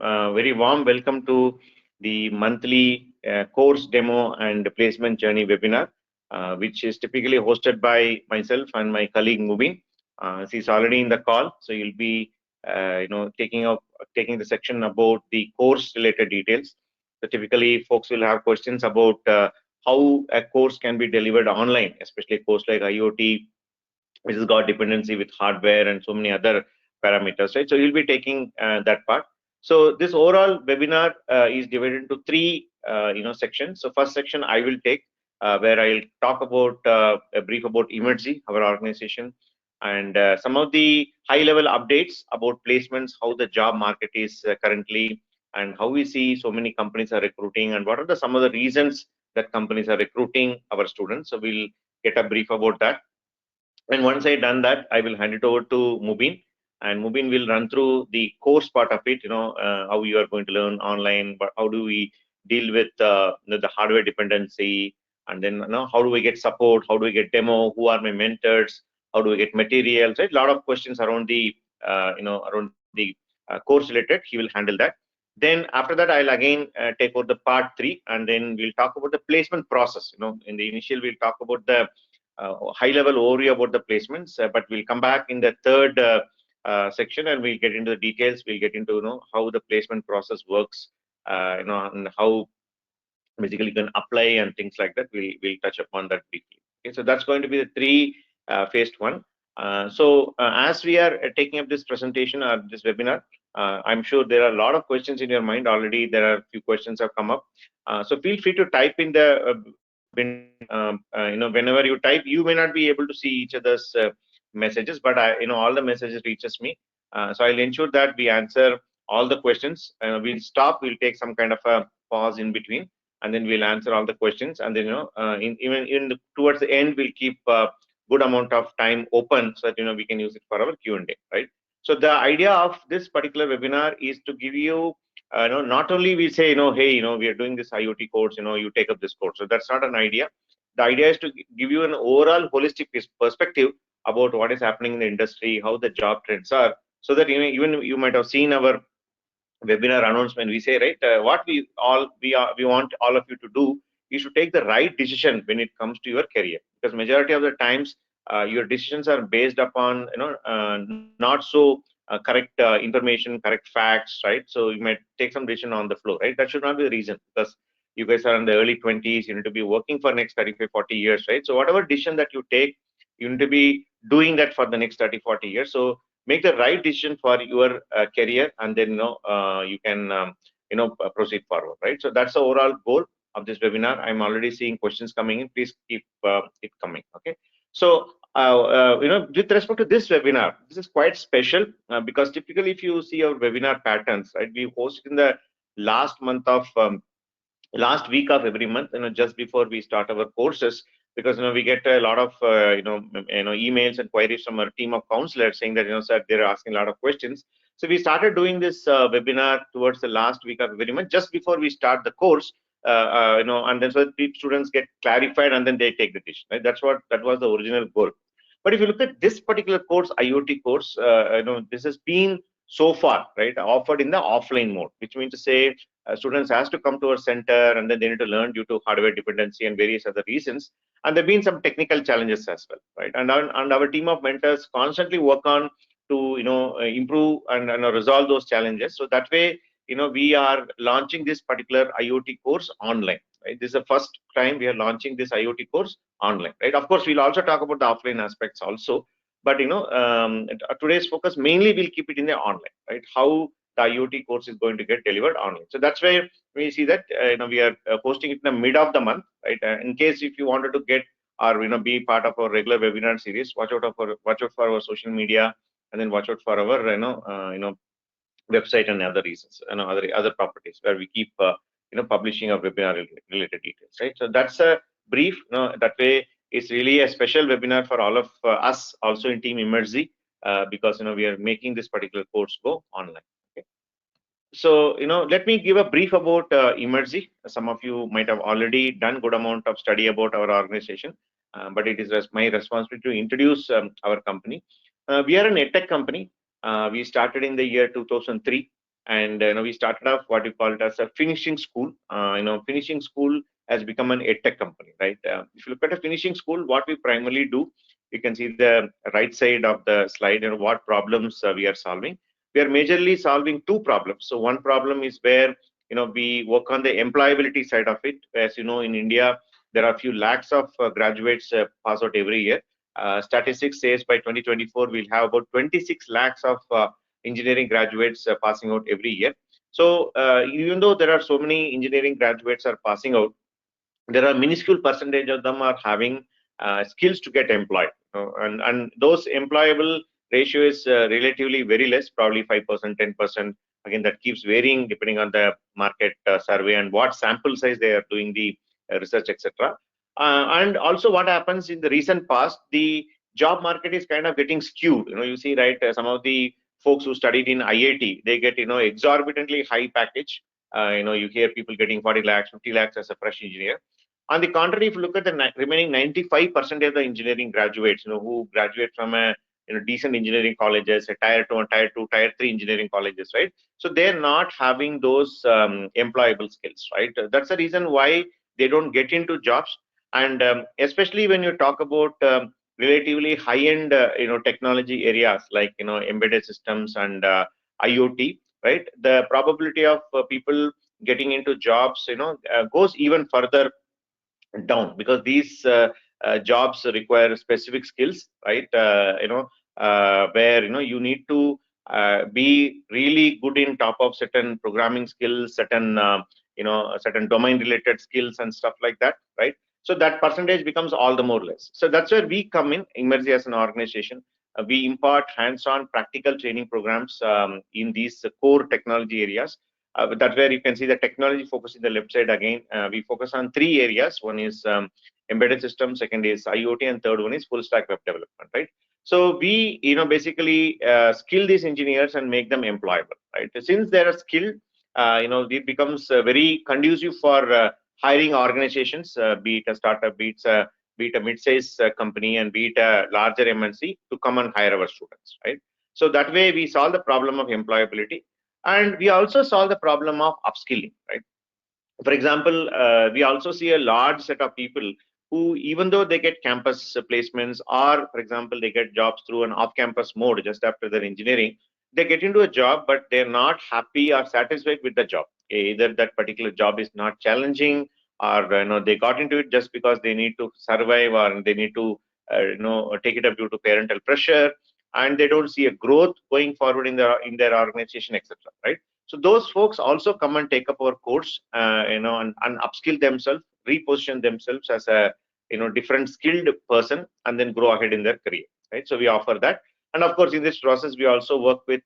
very warm welcome to the monthly course demo and placement journey webinar, which is typically hosted by myself and my colleague Mubin. She's already in the call, so you'll be, taking the section about the course related details. So typically, folks will have questions about how a course can be delivered online, especially a course like IoT, which has got dependency with hardware and so many other parameters, right? So you'll be taking that part. So this overall webinar is divided into three, sections. So first section I will take, where I'll talk about a brief about Emertxe, our organization, and some of the high-level updates about placements, how the job market is currently, and how we see so many companies are recruiting, and what are some of the reasons that companies are recruiting our students. So we'll get a brief about that. And once I done that, I will hand it over to Mubin, and Mubin will run through the course part of it. How you are going to learn online, but how do we deal with the hardware dependency, and then how do we get support, how do we get demo, who are my mentors, how do we get materials, right? A lot of questions around the around the course related. He will handle that. Then after that, I'll again take over the part 3, and then we'll talk about the placement process. In the initial, we'll talk about the high-level overview about the placements, but we'll come back in the third section, and we'll get into the details. We'll get into how the placement process works, and how basically you can apply and things like that. We'll touch upon that briefly. Okay, so that's going to be the three phased one. As we are taking up this presentation or this webinar, I'm sure there are a lot of questions in your mind already. There are a few questions have come up. So feel free to type in the whenever you type, you may not be able to see each other's messages, but all the messages reaches me. So I'll ensure that we answer all the questions. We'll stop. We'll take some kind of a pause in between, and then we'll answer all the questions. And then towards the end, we'll keep good amount of time open so that we can use it for our Q&A, right? So the idea of this particular webinar is to give you, not only we say, hey, we are doing this IoT course, you take up this course. So that's not an idea. The idea is to give you an overall holistic perspective about what is happening in the industry, how the job trends are, so that even you might have seen our webinar announcement. We say, right, what we want all of you to do is to take the right decision when it comes to your career, because majority of the times your decisions are based upon not so correct information, correct facts, right? So you might take some decision on the flow, right? That should not be the reason, because you guys are in the early 20s. You need to be working for next 35, 40 years, right? So whatever decision that you take, you need to be doing that for the next 30, 40 years. So make the right decision for your career, and then you can proceed forward, right? So that's the overall goal of this webinar. I'm already seeing questions coming in. Please keep it coming. Okay. So with respect to this webinar, this is quite special because typically, if you see our webinar patterns, right, we host in the last week of every month, just before we start our courses, because we get a lot of emails and queries from our team of counselors saying that sir, they're asking a lot of questions. So we started doing this webinar towards the last week of every month, just before we start the course, and then so that students get clarified and then they take the decision. Right? That was the original goal. But if you look at this particular course, IoT course, this has been so far, right, offered in the offline mode, which means to say students has to come to our center, and then they need to learn due to hardware dependency and various other reasons. And there have been some technical challenges as well, right? And our team of mentors constantly work on to improve and resolve those challenges. So that way, we are launching this particular IoT course online. Right? This is the first time we are launching this IoT course online, right? Of course, we'll also talk about the offline aspects also, but today's focus mainly will keep it in the online, right? How the IoT course is going to get delivered online. So that's where we see that we are posting it in the mid of the month, right? In case if you wanted to get or be part of our regular webinar series, watch out for our social media, and then watch out for our website and other reasons, other properties where we keep publishing our webinar related details, right? So that's a brief. That way it's really a special webinar for all of us also in team Emertxe, because we are making this particular course go online. Okay. So let me give a brief about Emertxe. Some of you might have already done good amount of study about our organization, but it is my responsibility to introduce our company. We are an edtech company. We started in the year 2003. and we started off what we call it as a finishing school. Finishing school has become an edtech company, right? If you look at a finishing school, what we primarily do, you can see the right side of the slide, what problems we are solving. We are majorly solving two problems. So one problem is where we work on the employability side of it. As you know, in India, there are a few lakhs of graduates pass out every year. Statistics says by 2024 we'll have about 26 lakhs of engineering graduates passing out every year. So even though there are so many engineering graduates are passing out, there are minuscule percentage of them are having skills to get employed, and those employable ratio is relatively very less, probably 5%, 10%. Again, that keeps varying depending on the market survey and what sample size they are doing the research, etc. And also, what happens in the recent past, the job market is kind of getting skewed. You see, right? Some of the folks who studied in IIT, they get exorbitantly high package. You hear people getting 40 lakhs, 50 lakhs as a fresh engineer. On the contrary, if you look at the remaining 95% of the engineering graduates, who graduate from a decent engineering colleges, a tier 2 and tier 2, tier 3 engineering colleges, right? So they're not having those employable skills, right? That's the reason why they don't get into jobs. And especially when you talk about relatively high-end, technology areas like embedded systems and IoT, right? The probability of people getting into jobs, goes even further down, because these jobs require specific skills, right? Where you need to be really good in top of certain programming skills, certain domain related skills and stuff like that, right? So that percentage becomes all the more less. So that's where we come in. Emertxe as an organization, we impart hands-on practical training programs in these core technology areas. That's where you can see the technology focus in the left side again. We focus on three areas. One is embedded systems, second is IoT, and third one is full stack web development, right? So we, basically skill these engineers and make them employable, right? Since they are skilled, it becomes very conducive for hiring organizations, be it a startup, be it a mid-sized company, and be it a larger MNC to come and hire our students, right? So that way we solve the problem of employability. And we also solve the problem of upskilling, right? For example, we also see a large set of people who, even though they get campus placements, or for example, they get jobs through an off-campus mode just after their engineering, they get into a job, but they're not happy or satisfied with the job. Either that particular job is not challenging, or they got into it just because they need to survive, or they need to take it up due to parental pressure, and they don't see a growth going forward in their organization, etc. Right? So those folks also come and take up our course, and upskill themselves, reposition themselves as a different skilled person, and then grow ahead in their career. Right. So we offer that, and of course, in this process, we also work with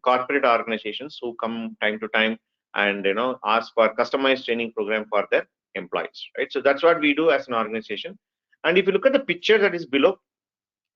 corporate organizations who come time to time and ask for customized training program for their employees. Right. So that's what we do as an organization. And if you look at the picture that is below,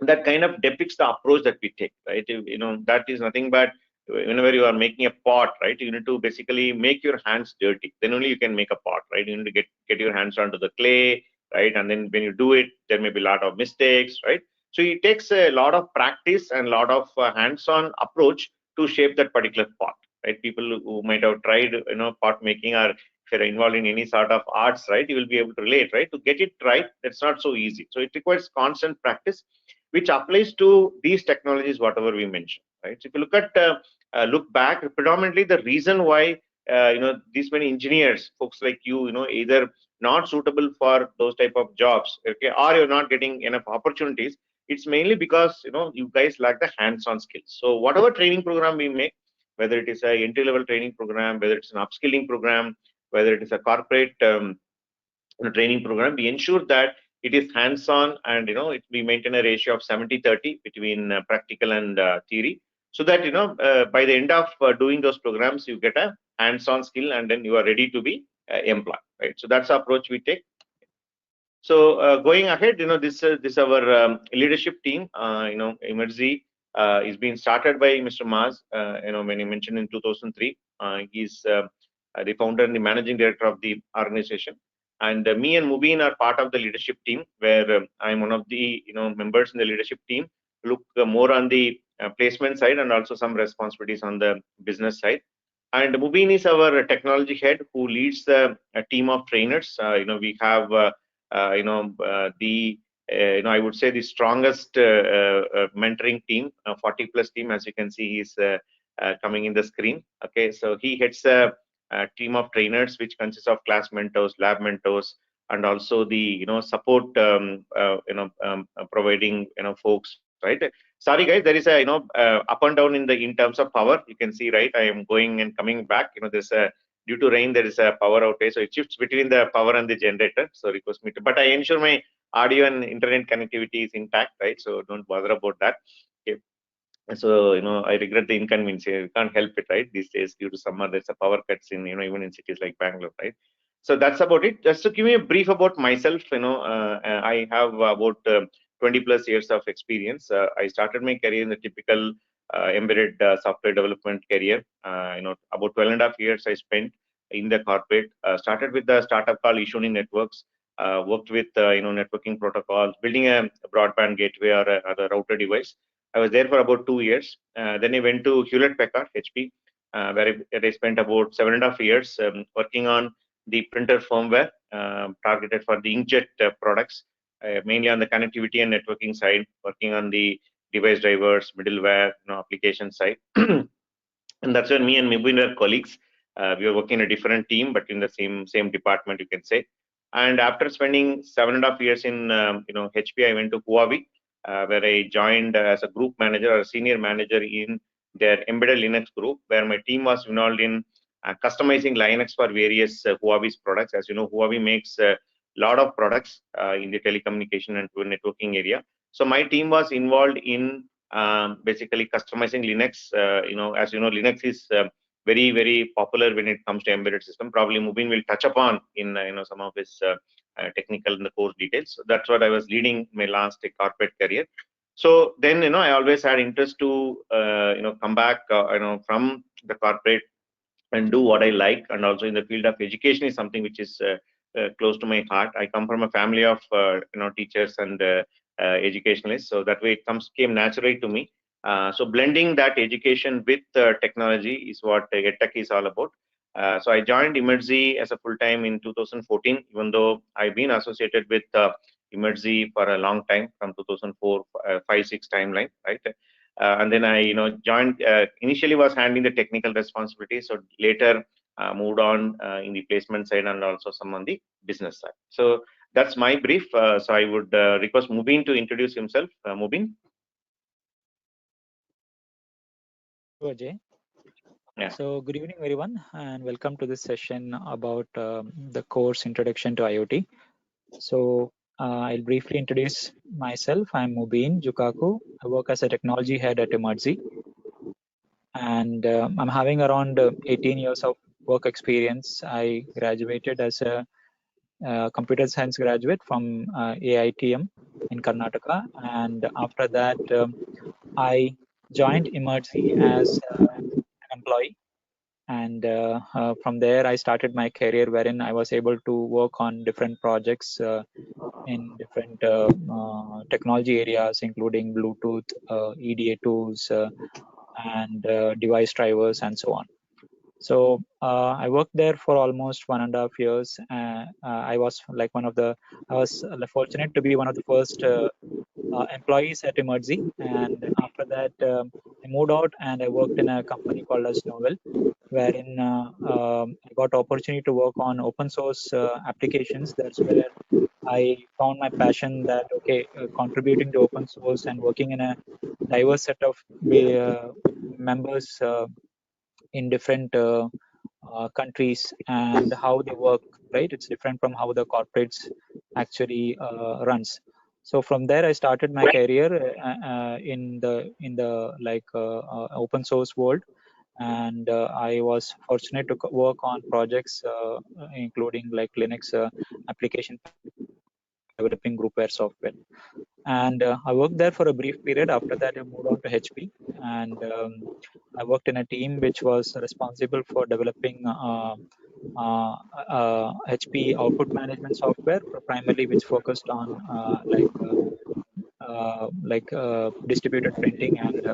that kind of depicts the approach that we take, right? That is nothing but whenever you are making a pot, right, you need to basically make your hands dirty, then only you can make a pot, right? You need to get your hands onto the clay, right? And then when you do it, there may be a lot of mistakes, right? So it takes a lot of practice and a lot of hands-on approach to shape that particular pot, right? People who might have tried pot making, or if you're involved in any sort of arts, right, you will be able to relate, right? To get it right, that's not so easy. So it requires constant practice, which applies to these technologies, whatever we mentioned, right? So if you look back, predominantly the reason why these many engineers, folks like you, either not suitable for those type of jobs, okay, or you're not getting enough opportunities, it's mainly because you guys lack the hands-on skills. So whatever training program we make, whether it is a entry-level training program, whether it's an upskilling program, whether it is a corporate training program, we ensure that it is hands-on, and we maintain a ratio of 70-30 between practical and theory, so that by the end of doing those programs, you get a hands-on skill, and then you are ready to be employed, right? So that's the approach we take. So going ahead, this our leadership team. Emertxe is being started by Mr. Maz. When he mentioned in 2003, he's the founder and the managing director of the organization. And me and Mubin are part of the leadership team, where I'm one of the members in the leadership team. Look more on the placement side, and also some responsibilities on the business side. And Mubin is our technology head who leads a team of trainers. We have I would say the strongest mentoring team, 40 plus team, as you can see, is coming in the screen. Okay, so he heads a team of trainers which consists of class mentors, lab mentors, and also the support providing folks, right? Sorry guys, there is a up and down in terms of power. You can see, right, I am going and coming back. There's a due to rain, there is a power outage, so it shifts between the power and the generator. So request me to, but I ensure my audio and internet connectivity is intact, right? So don't bother about that. Okay. So I regret the inconvenience. You can't help it, right? These days, due to summer, there's a power cuts in even in cities like Bangalore, right? So that's about it. Just to give you a brief about myself, I have about 20 plus years of experience. I started my career in the typical embedded software development career. About 12 and a half years I spent in the corporate. Started with the startup called Ishuni Networks. Worked with networking protocols, building a broadband gateway or a router device. I was there for about 2 years. Then I went to Hewlett Packard, HP, where I spent about 7.5 years working on the printer firmware targeted for the inkjet products, mainly on the connectivity and networking side, working on the device drivers, middleware, application side. And that's when me and Mubin were colleagues. We were working in a different team, but in the same department, you can say. And after spending 7.5 years in HP, I went to Huawei, where I joined as a group manager or a senior manager in their embedded Linux group, where my team was involved in customizing Linux for various Huawei's products. As you know, Huawei makes a lot of products in the telecommunication and networking area. So my team was involved in basically customizing Linux. As you know, Linux is very popular when it comes to embedded system. Probably Mubin will touch upon in some of his technical in the course details. So that's what I was leading my last corporate career. So then I always had interest to come back from the corporate and do what I like, and also in the field of education is something which is close to my heart. I come from a family of teachers and educationalists, so that way it came naturally to me. So blending that education with technology is what EdTech is all about. So I joined Emertxe as a full time in 2014, even though I've been associated with Emertxe for a long time, from 2004, 5, 6 timeline, right? And then I joined, initially was handling the technical responsibility, so later moved on in the placement side and also some on the business side. So that's my brief. So I would request Mubin to introduce himself. Mubin. Ajay. Yeah. So good evening, everyone, and welcome to this session about the course Introduction to IoT. So I'll briefly introduce myself. I'm Mubin Jukaku. I work as a technology head at Emertxe, and I'm having around 18 years of work experience. I graduated as a computer science graduate from AITM in Karnataka, and after that, I joined Emertxe as an employee. And from there, I started my career wherein I was able to work on different projects in different technology areas, including Bluetooth, EDA tools, and device drivers, and so on. So I worked there for almost 1.5 years. I was I was fortunate to be one of the first employees at Emertxe. And after that, I moved out and I worked in a company called as Novel, wherein I got opportunity to work on open source applications. That's where I found my passion that, okay, contributing to open source and working in a diverse set of members in different countries and how they work, right? It's different from how the corporates actually runs. So from there, I started my career in the open source world, and I was fortunate to work on projects including like Linux application developing groupware software. And I worked there for a brief period. After that, I moved on to HP, and I worked in a team which was responsible for developing HP output management software, primarily which focused on distributed printing and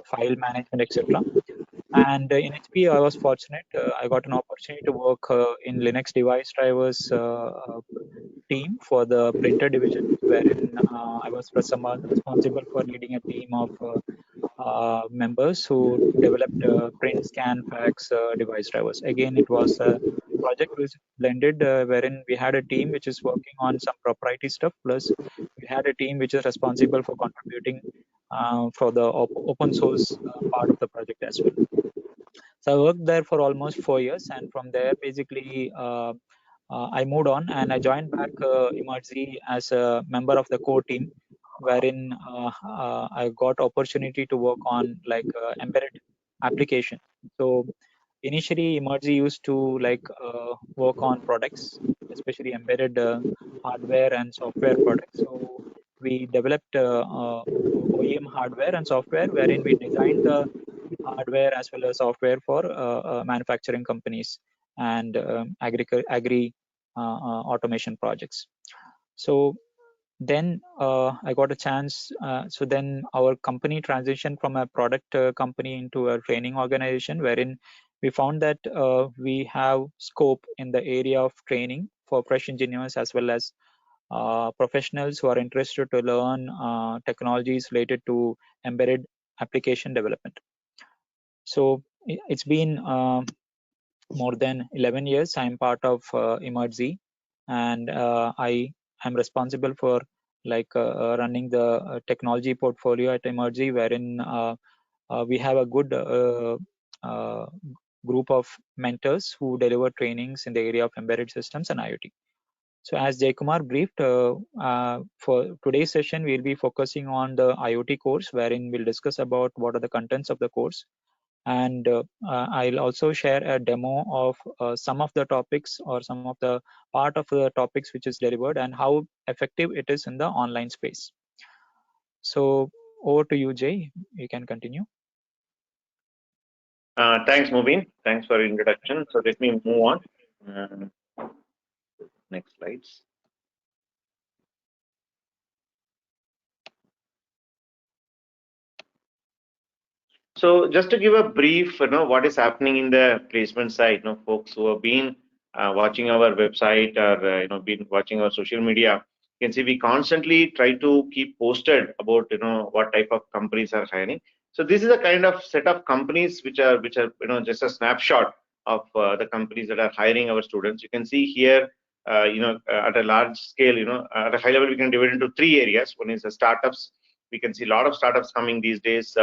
file management, etc. And in HP, I was fortunate. I got an opportunity to work in Linux device drivers team for the printer division, wherein I was responsible for leading a team of members who developed print, scan, fax device drivers. Again, it was a project which blended, wherein we had a team which is working on some proprietary stuff, plus we had a team which is responsible for contributing for the open source part of the project as well. So I worked there for almost 4 years, and from there, basically, I moved on and I joined back Emertxe as a member of the core team, wherein I got opportunity to work on like embedded application. So initially, Emertxe used to work on products, especially embedded hardware and software products. So we developed OEM hardware and software, wherein we designed the hardware as well as software for manufacturing companies and agri automation projects. So then I got a chance. So then our company transitioned from a product company into a training organization, wherein we found that we have scope in the area of training for fresh engineers as well as professionals who are interested to learn technologies related to embedded application development. So it's been more than 11 years. I'm part of Emertxe, and I am responsible for running the technology portfolio at Emertxe, wherein we have a good uh, group of mentors who deliver trainings in the area of embedded systems and IoT. So as Jaykumar briefed, for today's session, we'll be focusing on the IoT course, wherein we'll discuss about what are the contents of the course, and I'll also share a demo of some of the topics or some of the part of the topics which is delivered and how effective it is in the online space. So over to you, Jay. You can continue. Thanks, Mubin. Thanks for introduction. So let me move on. Next slides. So just to give a brief, what is happening in the placement side, folks who have been watching our website or been watching our social media, you can see we constantly try to keep posted about what type of companies are hiring. So this is a kind of set of companies which are just a snapshot of the companies that are hiring our students. You can see here, at a large scale, at a high level, we can divide into three areas. One is the startups. We can see a lot of startups coming these days.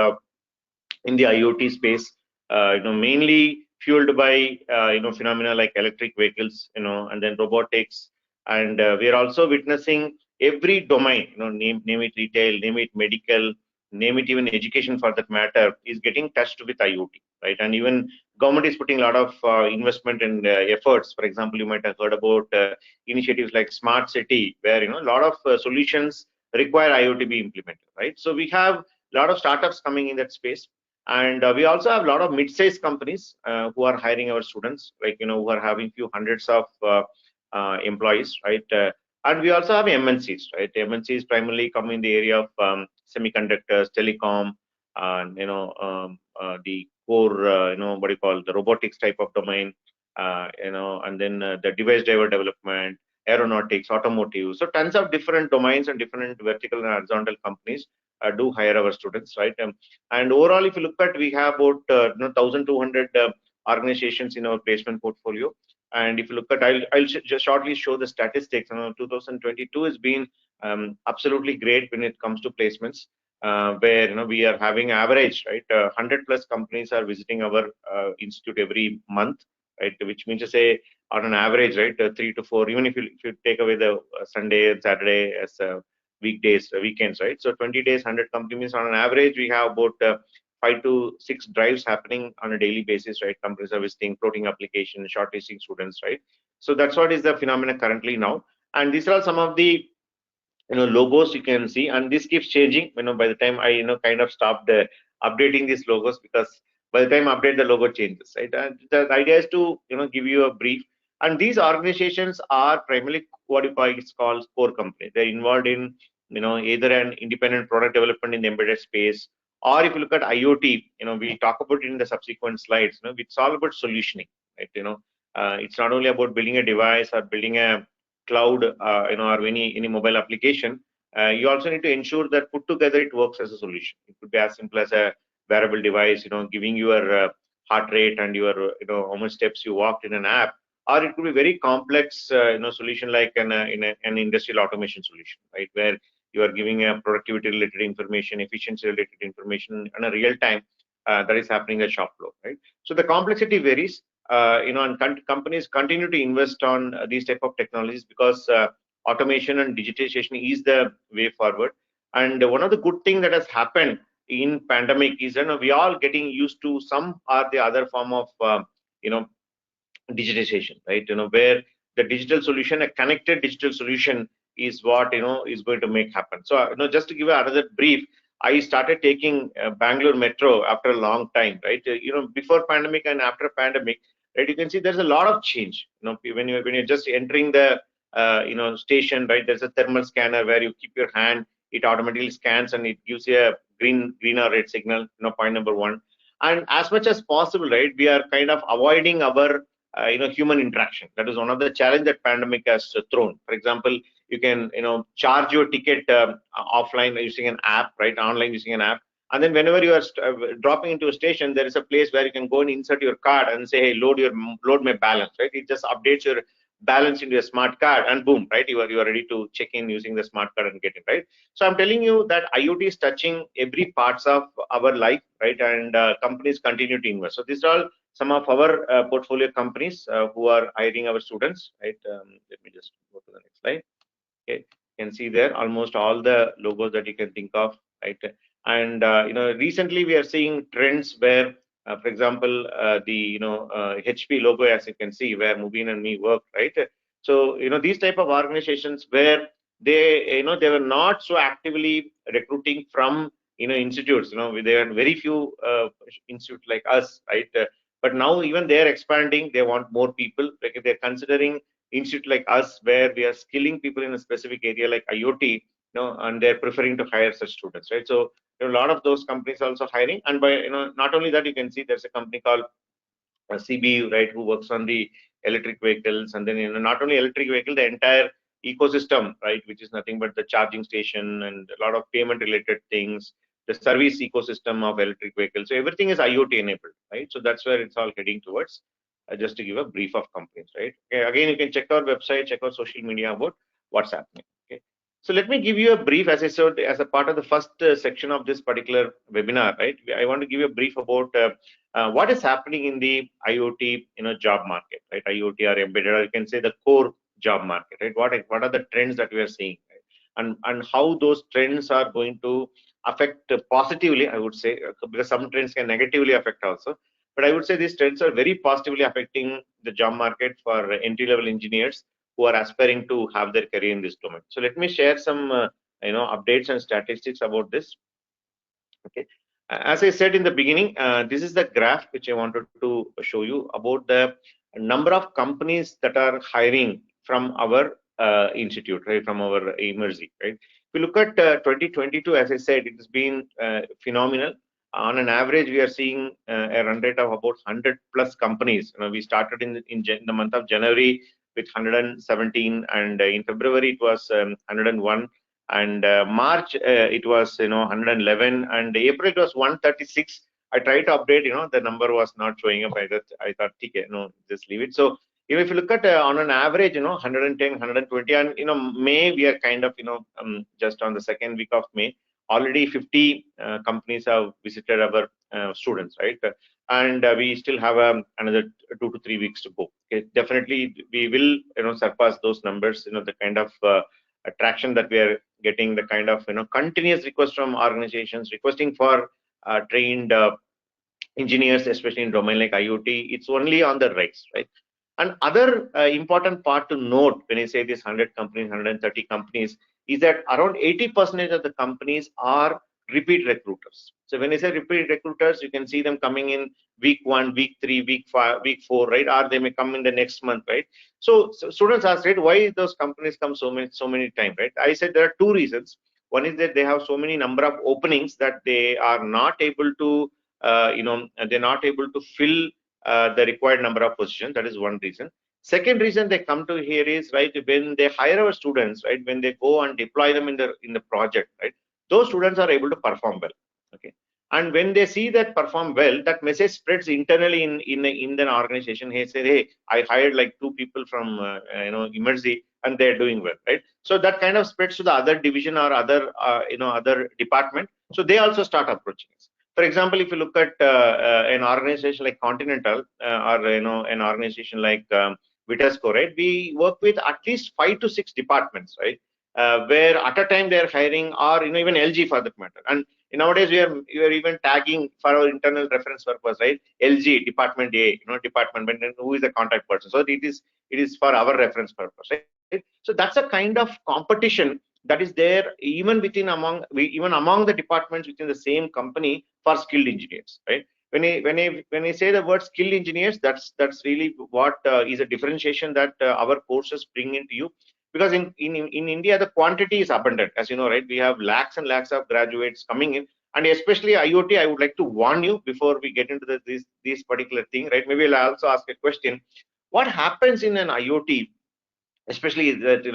In the IoT space, mainly fueled by phenomena like electric vehicles, and then robotics, and we are also witnessing every domain, name it retail, name it medical, name it even education for that matter, is getting touched with IoT, right? And even government is putting a lot of investment and efforts. For example, you might have heard about initiatives like smart city, where a lot of solutions require IoT to be implemented, right? So we have a lot of startups coming in that space. And we also have a lot of mid-sized companies who are hiring our students, who are having few hundreds of employees, right? And we also have MNCs, right? MNCs primarily come in the area of semiconductors, telecom, the core, what do you call, the robotics type of domain, and then the device driver development, aeronautics, automotive. So tons of different domains and different vertical and horizontal companies do hire our students, right? And overall, if you look at, we have about 1,200 organizations in our placement portfolio. And if you look at, I'll just shortly show the statistics. 2022 has been absolutely great when it comes to placements, where we are having average, right? 100 plus companies are visiting our institute every month, right? Which means to say, on an average, right, 3 to 4. Even if you take away the Sunday and Saturday as weekdays, weekends, right? So 20 days, 100 companies on an average, we have about 5 to 6 drives happening on a daily basis, right? Companies are visiting, floating application, shortlisting students, right? So that's what is the phenomena currently now. And these are some of the logos you can see, and this keeps changing. By the time I kind of stopped updating these logos, because by the time I update, the logo changes, right? And the idea is to give you a brief. And these organizations are primarily what it's called core company. They're involved in either an independent product development in the embedded space, Or if you look at IoT, we talk about it in the subsequent slides. It's all about solutioning, right? It's not only about building a device or building a cloud, or any mobile application. You also need to ensure that put together it works as a solution. It could be as simple as a wearable device, giving your heart rate and your, how much steps you walked in an app, or it could be very complex, solution like an industrial automation solution, right, where you are giving a productivity related information, efficiency related information in a real time that is happening at shop floor, right? So the complexity varies, and companies continue to invest on these type of technologies because automation and digitization is the way forward. And one of the good thing that has happened in pandemic is, we all getting used to some or the other form of, you know, digitization, right? Where the digital solution, a connected digital solution, is what is going to make happen. So, just to give you another brief, I started taking Bangalore Metro after a long time, right? Before pandemic and after pandemic, right? You can see there's a lot of change. When you're just entering the station, right? There's a thermal scanner where you keep your hand, it automatically scans and it gives you a green or red signal. Point number one. And as much as possible, right? We are kind of avoiding our human interaction. That is one of the challenge that pandemic has thrown. For example, you can charge your ticket offline using an app, right? Online using an app, and then whenever you are dropping into a station, there is a place where you can go and insert your card and say, hey, load my balance, right? It just updates your balance into a smart card, and boom, right? You are ready to check in using the smart card and get it, right? So I'm telling you that IoT is touching every parts of our life, right? And companies continue to invest. So these are all some of our portfolio companies who are hiring our students, right? Let me just go to the next slide. Okay, you can see there almost all the logos that you can think of, right? And recently we are seeing trends where, for example, the HP logo, as you can see, where Mubin and me work, right? So these type of organizations where they were not so actively recruiting from institutes. There are very few institutes like us, right? But now even they are expanding. They want more people. Like they're considering institute like us where we are skilling people in a specific area like IoT, and they're preferring to hire such students, right? So there are a lot of those companies also hiring. And by not only that, you can see there's a company called CBU, right, who works on the electric vehicles, and then not only electric vehicle, the entire ecosystem, right, which is nothing but the charging station and a lot of payment related things, the service ecosystem of electric vehicles. So everything is IoT enabled, right? So that's where it's all heading towards. Just to give a brief of companies, right? Okay, again, you can check our website, check our social media about what's happening. Okay, so let me give you a brief, as I said, as a part of the first section of this particular webinar, right? I want to give you a brief about what is happening in the IoT, job market, right? IoT or embedded, or you can say the core job market, right? What are the trends that we are seeing, right? And how those trends are going to affect positively, I would say, because some trends can negatively affect also. But I would say these trends are very positively affecting the job market for entry-level engineers who are aspiring to have their career in this domain. So let me share some updates and statistics about this. Okay, as I said in the beginning, this is the graph which I wanted to show you about the number of companies that are hiring from our institute, right, from our Emertxe, right? If you look at 2022, as I said, it has been phenomenal. On an average, we are seeing a run rate of about 100 plus companies. We started in the month of January with 117, and in February it was 101, and March it was 111, and April it was 136. I tried to update, the number was not showing up. I thought, okay, just leave it. So if you look at on an average, 110, 120, and May we are kind of just on the second week of May, already 50 companies have visited our students, right? And we still have another 2 to 3 weeks to go. Okay, definitely we will surpass those numbers. The kind of attraction that we are getting, the kind of continuous request from organizations requesting for trained engineers, especially in domain like IoT, it's only on the rise, right? And other important part to note when I say this 100 companies, 130 companies, is that around 80% of the companies are repeat recruiters. So when I say repeat recruiters, you can see them coming in week 1, week 3, week 5, week 4, right? Or they may come in the next month, right? So students ask, right, why those companies come so many times, right? I said there are two reasons. One is that they have so many number of openings that they are not able to, they're not able to fill the required number of positions. That is one reason. Second reason they come to here is, right, when they hire our students, right, when they go and deploy them in the project, right, those students are able to perform well. Okay. And when they see that perform well, that message spreads internally in an organization. He said, hey, I hired like 2 people from Emertxe, and they're doing well, right? So that kind of spreads to the other division or other other department. So they also start approaching us. For example, if you look at an organization like Continental or an organization like Vitesco, right? We work with at least 5 to 6 departments, right? Where at a time they're hiring, or even LG for that matter. And nowadays we are even tagging for our internal reference purpose, right? LG department A, department, but then who is the contact person? So it is for our reference purpose, right? So that's a kind of competition that is there even among the departments within the same company for skilled engineers, right? When I say the word skilled engineers, that's really what is a differentiation that our courses bring into you. Because in India, the quantity is abundant, as you know, right? We have lakhs and lakhs of graduates coming in, and especially IoT. I would like to warn you before we get into this particular thing, right? Maybe I'll also ask a question. What happens in an IoT, especially that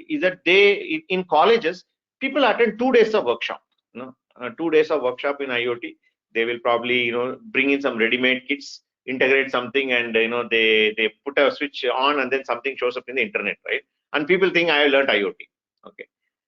is that they in colleges, people attend 2 days of workshop. 2 days of workshop in IoT. They will probably bring in some ready-made kits, integrate something, and they put a switch on, and then something shows up in the internet, right? And people think I learned IoT. Okay.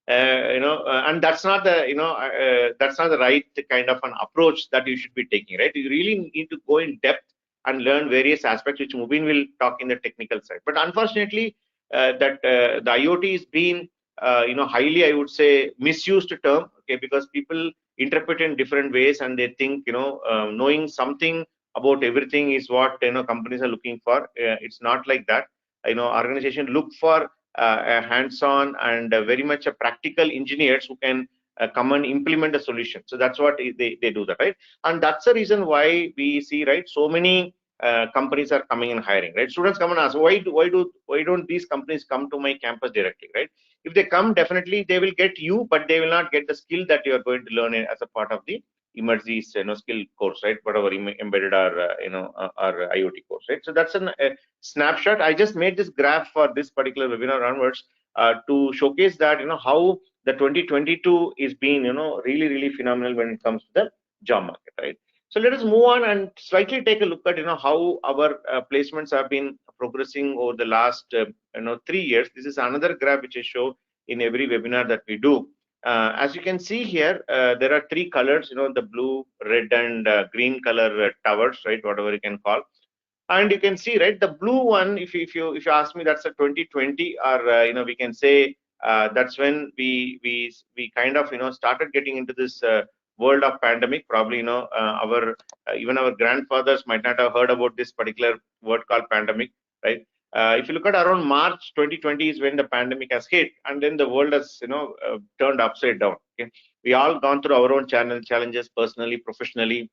And that's not the right kind of an approach that you should be taking, right? You really need to go in depth and learn various aspects, which Mubin will talk in the technical side. But unfortunately, the IoT is being highly, I would say, misused term, okay, because people interpret in different ways, and they think knowing something about everything is what companies are looking for. It's not like that. Organization look for a hands-on and very much a practical engineers who can come and implement a solution. So that's what they do that, right? And that's the reason why we see, right, so many companies are coming and hiring, right? Students come and ask, why don't these companies come to my campus directly, right? If they come, definitely they will get you, but they will not get the skill that you are going to learn as a part of the Emertxe skill course, right? Whatever embedded or our IoT course, right? So that's a snapshot. I just made this graph for this particular webinar onwards to showcase that how the 2022 is being really phenomenal when it comes to the job market, right? So let us move on and slightly take a look at how our placements have been progressing over the last 3 years. This is another graph which I show in every webinar that we do. As you can see here, there are 3 colors, the blue, red, and green color towers, right? Whatever you can call. And you can see, right, the blue one, if you ask me, that's a 2020, or we can say that's when we kind of started getting into this world of pandemic. Probably our even our grandfathers might not have heard about this particular word called pandemic, right? If you look at around March 2020 is when the pandemic has hit, and then the world has turned upside down. Okay, we all gone through our own challenges personally, professionally,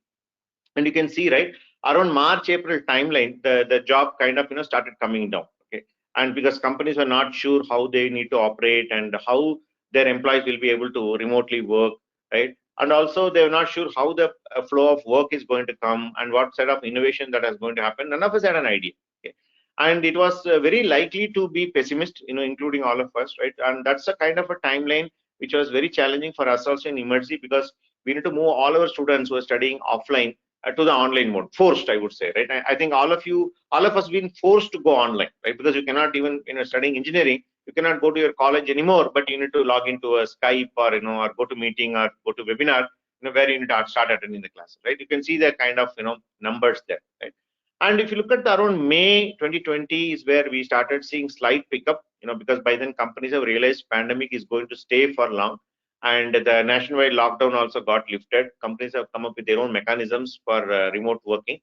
and you can see, right, around March April timeline, the job kind of started coming down. Okay, and because companies were not sure how they need to operate and how their employees will be able to remotely work, right? And also they were not sure how the flow of work is going to come and what set of innovation that is going to happen. None of us had an idea. Okay, and it was very likely to be pessimist, including all of us, right? And that's a kind of a timeline which was very challenging for us also in Emertxe, because we need to move all our students who are studying offline to the online mode, forced, I would say, right? I think all of us been forced to go online, right? Because you cannot even, studying engineering, you cannot go to your college anymore, but you need to log into a Skype, or or go to meeting, or go to webinar, where you need to start attending the classes, right? You can see the kind of numbers there, right? And if you look at around May 2020 is where we started seeing slight pickup, because by then companies have realized pandemic is going to stay for long, and the nationwide lockdown also got lifted. Companies have come up with their own mechanisms for remote working,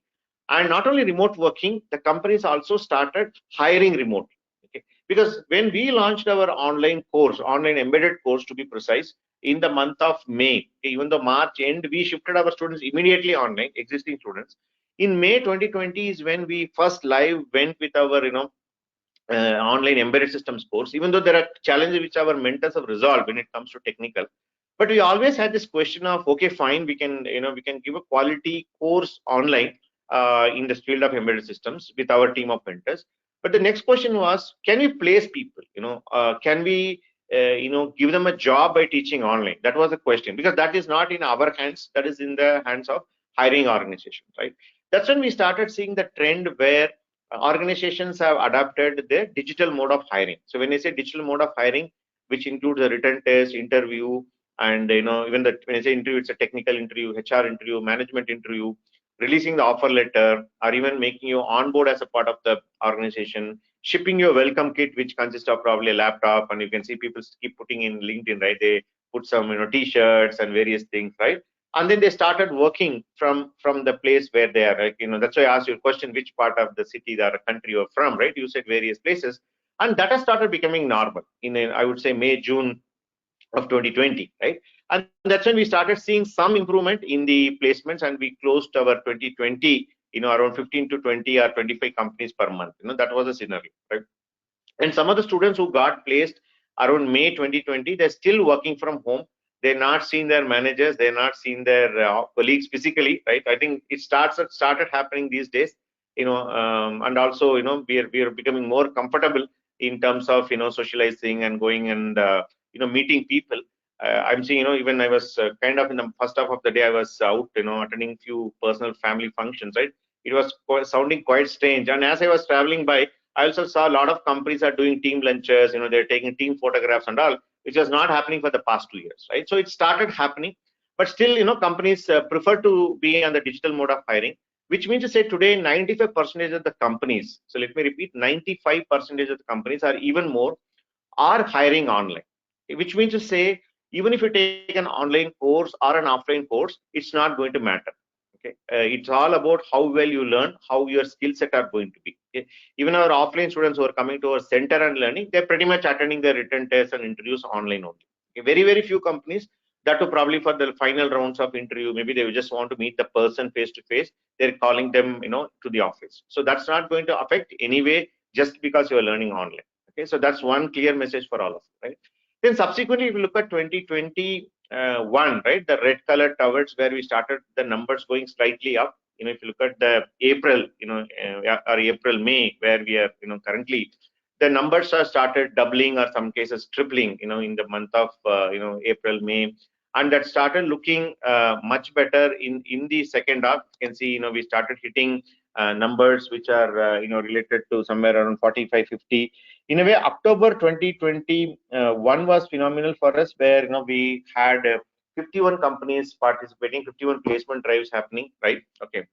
and not only remote working, the companies also started hiring remotely. Okay, because when we launched our online course, online embedded course to be precise, in the month of May, okay, even though March end, we shifted our students immediately online, existing students. In May 2020 is when we first live went with our online embedded systems course, even though there are challenges which our mentors have resolved when it comes to technical. But we always had this question of, okay, fine, we can, we can give a quality course online in the field of embedded systems with our team of mentors. But the next question was, can we place people? Can we, give them a job by teaching online? That was the question, because that is not in our hands. That is in the hands of hiring organizations, right? That's when we started seeing the trend where organizations have adopted the digital mode of hiring. So when I say digital mode of hiring, which includes a written test, interview, and even the when I say interview, it's a technical interview, HR interview, management interview, releasing the offer letter, or even making you on board as a part of the organization, shipping your welcome kit, which consists of probably a laptop, and you can see people keep putting in LinkedIn, right? They put some t-shirts and various things, right? And then they started working from the place where they are, like, that's why I asked you a question, which part of the city or country you're from, right? You said various places, and that has started becoming normal in I would say May, June of 2020, right? And that's when we started seeing some improvement in the placements, and we closed our 2020, around 15 to 20 or 25 companies per month. That was a scenario, right? And some of the students who got placed around May 2020, they're still working from home. They're not seeing their managers. They're not seeing their colleagues physically, right? I think it started happening these days, and also, we are becoming more comfortable in terms of, socializing and going and, meeting people. I'm seeing, even I was kind of in the first half of the day, I was out, attending few personal family functions, right? It was sounding quite strange. And as I was traveling by, I also saw a lot of companies are doing team lunches, they're taking team photographs and all, which was not happening for the past 2 years, right? So it started happening, but still, companies prefer to be on the digital mode of hiring, which means to say today 95% of the companies, so let me repeat, 95% of the companies are even more are hiring online, which means to say, even if you take an online course or an offline course, it's not going to matter. Okay, it's all about how well you learn, how your skill set are going to be. Okay? Even our offline students who are coming to our center and learning, they're pretty much attending the written tests and interviews online only. Okay? Very few companies, that too probably for the final rounds of interview, maybe they just want to meet the person face to face, they're calling them, to the office. So that's not going to affect anyway just because you're learning online. Okay, so that's one clear message for all of you, right? Then subsequently, if you look at 2021, right, the red color towers where we started the numbers going slightly up. If you look at the April, or April, May, where we are, currently, the numbers are started doubling or some cases tripling, in the month of, April, May, and that started looking much better in the second half. You can see, we started hitting numbers which are, related to somewhere around 45, 50. In a way, October 2021 was phenomenal for us, where we had 51 companies participating, 51 placement drives happening, right? Okay,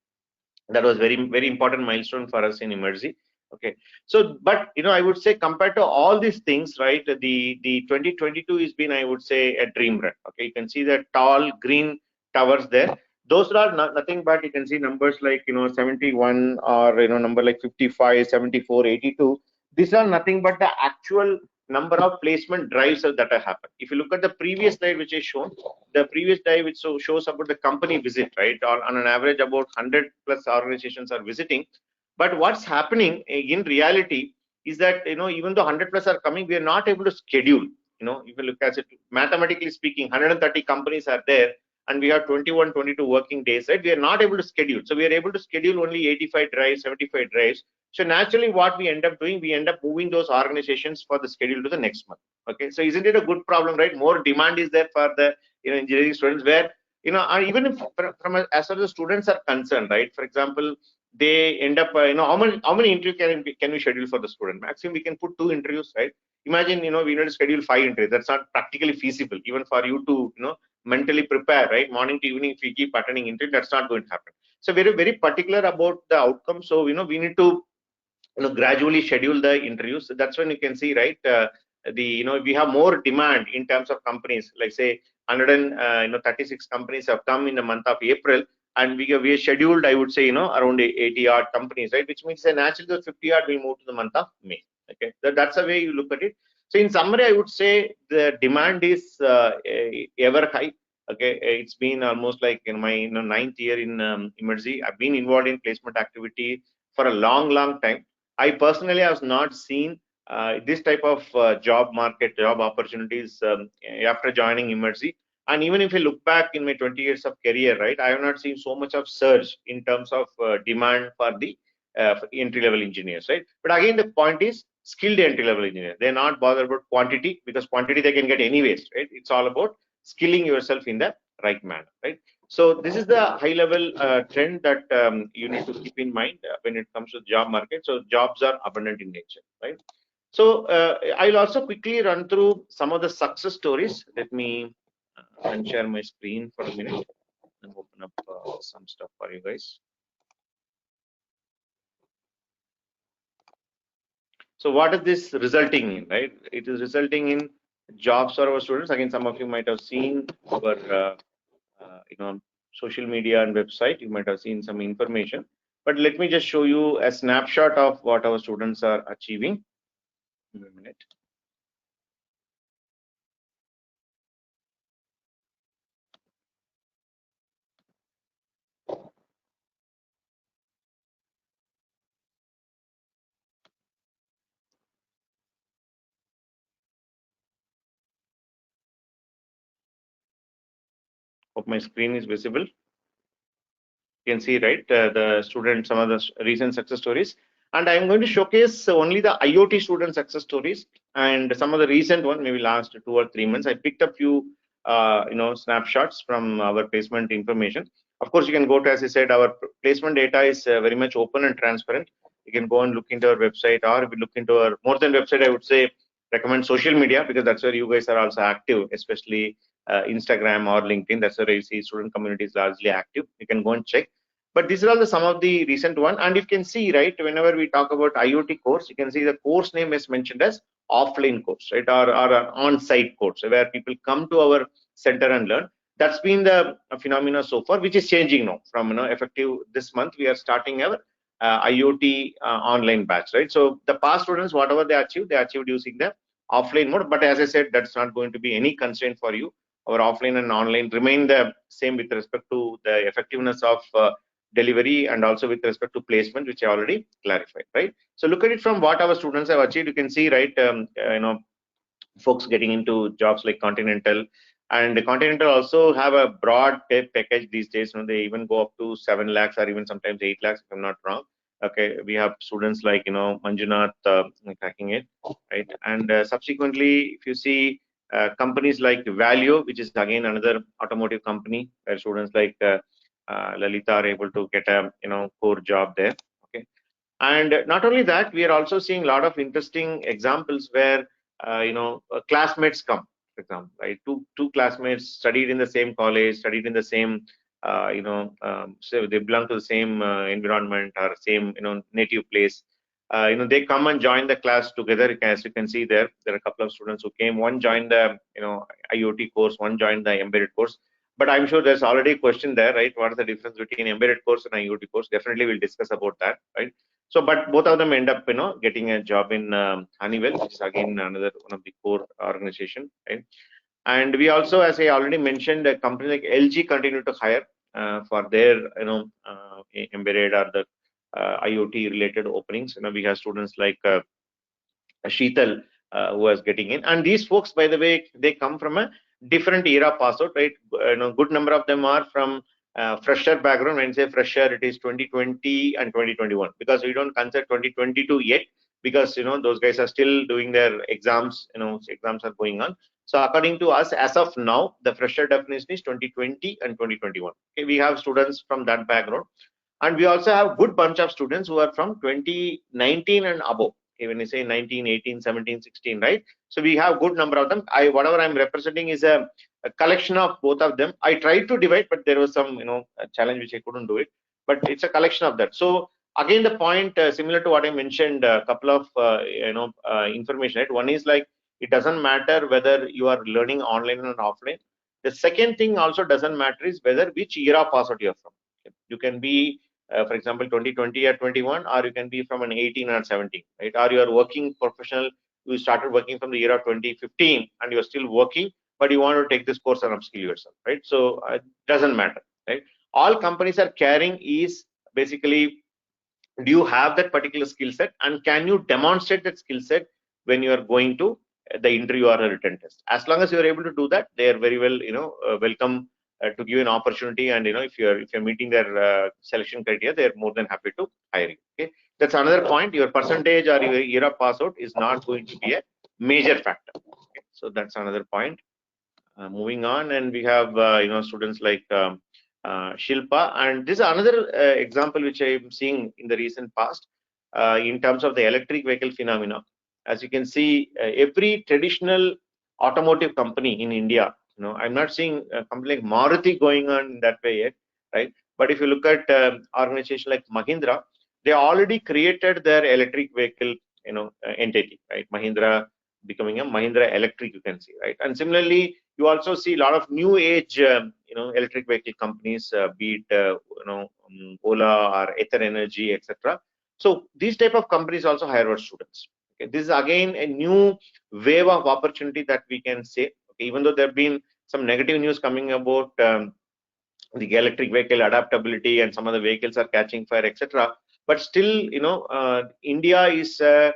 that was very important milestone for us in Emertxe. Okay, so but I would say compared to all these things, right, the 2022 has been, I would say, a dream run. Okay, you can see the tall green towers there. Those are nothing but, you can see numbers like 71, or number like 55, 74, 82. These are nothing but the actual number of placement drives that have happened. If you look at the previous slide which is shown, the previous slide which shows about the company visit, right, or on an average about 100 plus organizations are visiting. But what's happening in reality is that, even though 100 plus are coming, we are not able to schedule. If you look at it mathematically speaking, 130 companies are there, and we have 21, 22 working days, right? We are not able to schedule. So we are able to schedule only 85 drives, 75 drives. So naturally, what we end up doing, we end up moving those organizations for the schedule to the next month. Okay, so isn't it a good problem, right? More demand is there for the engineering students, where even if as far as the students are concerned, right? For example, they end up how many interviews can we schedule for the student? Maximum we can put 2 interviews, right? Imagine we need to schedule 5 interviews. That's not practically feasible, even for you to mentally prepare, right? Morning to evening, if we keep attending interview, that's not going to happen. So very particular about the outcome. So we need to gradually schedule the interviews. So that's when you can see, right, we have more demand in terms of companies, like say 136 companies have come in the month of April, and we are scheduled, I would say, around 80 odd companies, right, which means naturally the 50 odd will move to the month of May. Okay, that's the way you look at it. So in summary, I would say the demand is ever high. Okay, it's been almost like in my 9th year in Emertxe. I've been involved in placement activity for a long time. I personally have not seen this type of job market, job opportunities after joining Emertxe. And even if I look back in my 20 years of career, right, I have not seen so much of surge in terms of demand for the entry-level engineers, right? But again, the point is skilled entry-level engineers. They're not bothered about quantity, because quantity they can get anyways, right? It's all about skilling yourself in the right manner, right? So this is the high-level trend that you need to keep in mind when it comes to the job market. So jobs are abundant in nature, right? So I'll also quickly run through some of the success stories. Let me unshare my screen for a minute and open up some stuff for you guys. So what is this resulting in, right? It is resulting in jobs for our students. Again, some of you might have seen our social media and website. You might have seen some information. But let me just show you a snapshot of what our students are achieving. Give me a minute. Hope my screen is visible. You can see, right, the student, some of the recent success stories. And I'm going to showcase only the IoT student success stories and some of the recent one, maybe last 2 or 3 months. I picked a few, snapshots from our placement information. Of course, you can go to, as I said, our placement data is very much open and transparent. You can go and look into our website, or if you look into our, more than website, I would say, recommend social media, because that's where you guys are also active, especially Instagram or LinkedIn. That's where you see student community is largely active. You can go and check. But these are all some of the recent one. And you can see, right, whenever we talk about IoT course, you can see the course name is mentioned as offline course, right, or an on-site course, where people come to our center and learn. That's been the phenomena so far, which is changing now. From effective this month, we are starting our IoT online batch, right? So the past students, whatever they achieved using the offline mode. But as I said, that's not going to be any constraint for you. Our offline and online remain the same with respect to the effectiveness of delivery, and also with respect to placement, which I already clarified, right? So look at it from what our students have achieved. You can see, right, folks getting into jobs like Continental, and Continental also have a broad pay package these days. They even go up to 7 lakhs or even sometimes 8 lakhs, if I'm not wrong. Okay, we have students like Manjunath cracking it, right? And subsequently, if you see companies like Valio, which is again another automotive company, where students like Lalita are able to get a core job there. Okay, and not only that, we are also seeing a lot of interesting examples where classmates come, for example, right? Two classmates studied in the same college, studied in the same, so they belong to the same environment or same native place. They come and join the class together. As you can see there are a couple of students who came. One joined the IoT course, one joined the embedded course. But I'm sure there's already a question there, right? What is the difference between embedded course and IoT course? Definitely, we'll discuss about that, right? So, but both of them end up, getting a job in Honeywell, which is again another one of the core organization, right? And we also, as I already mentioned, a company like LG continue to hire for their, embedded or the IoT related openings. We have students like Sheetal, who was getting in. And these folks, by the way, they come from a different era pass out, right? Good number of them are from fresher background. When I say fresher, it is 2020 and 2021, because we don't consider 2022 yet, because those guys are still doing their exams. Exams are going on. So according to us, as of now, the fresher definition is 2020 and 2021. Okay, we have students from that background. And we also have good bunch of students who are from 2019 and above. Okay, when you say 19, 18, 17, 16, right? So we have good number of them. Whatever I'm representing is a collection of both of them. I tried to divide, but there was some challenge which I couldn't do it. But it's a collection of that. So again, the point similar to what I mentioned, a couple of information. Right? One is like, it doesn't matter whether you are learning online or offline. The second thing also doesn't matter is whether which era pass out you're from. Okay? You can be for example 2020 or 21, or you can be from an 18 or 17, right? Or you are working professional, you started working from the year of 2015 and you're still working, but you want to take this course and upskill yourself, right? So it doesn't matter, right? All companies are carrying is basically, do you have that particular skill set, and can you demonstrate that skill set when you are going to the interview or a written test. As long as you are able to do that, they are very well, welcome to give an opportunity. And if you're meeting their selection criteria, they are more than happy to hire you. Okay, that's another point. Your percentage or your year of pass out is not going to be a major factor. Okay? So that's another point. Moving on, and we have students like Shilpa, and this is another example which I am seeing in the recent past in terms of the electric vehicle phenomena. As you can see, every traditional automotive company in India, I'm not seeing a company like Maruti going on in that way yet, right? But if you look at organization like Mahindra, they already created their electric vehicle, entity, right? Mahindra becoming a Mahindra Electric, you can see, right? And similarly, you also see a lot of new age, electric vehicle companies, be it, Ola or Ether Energy, etc. So these type of companies also hire our students. Okay, this is again a new wave of opportunity that we can say. Okay, even though there have been some negative news coming about the electric vehicle adaptability and some of the vehicles are catching fire, etc. But still, India is the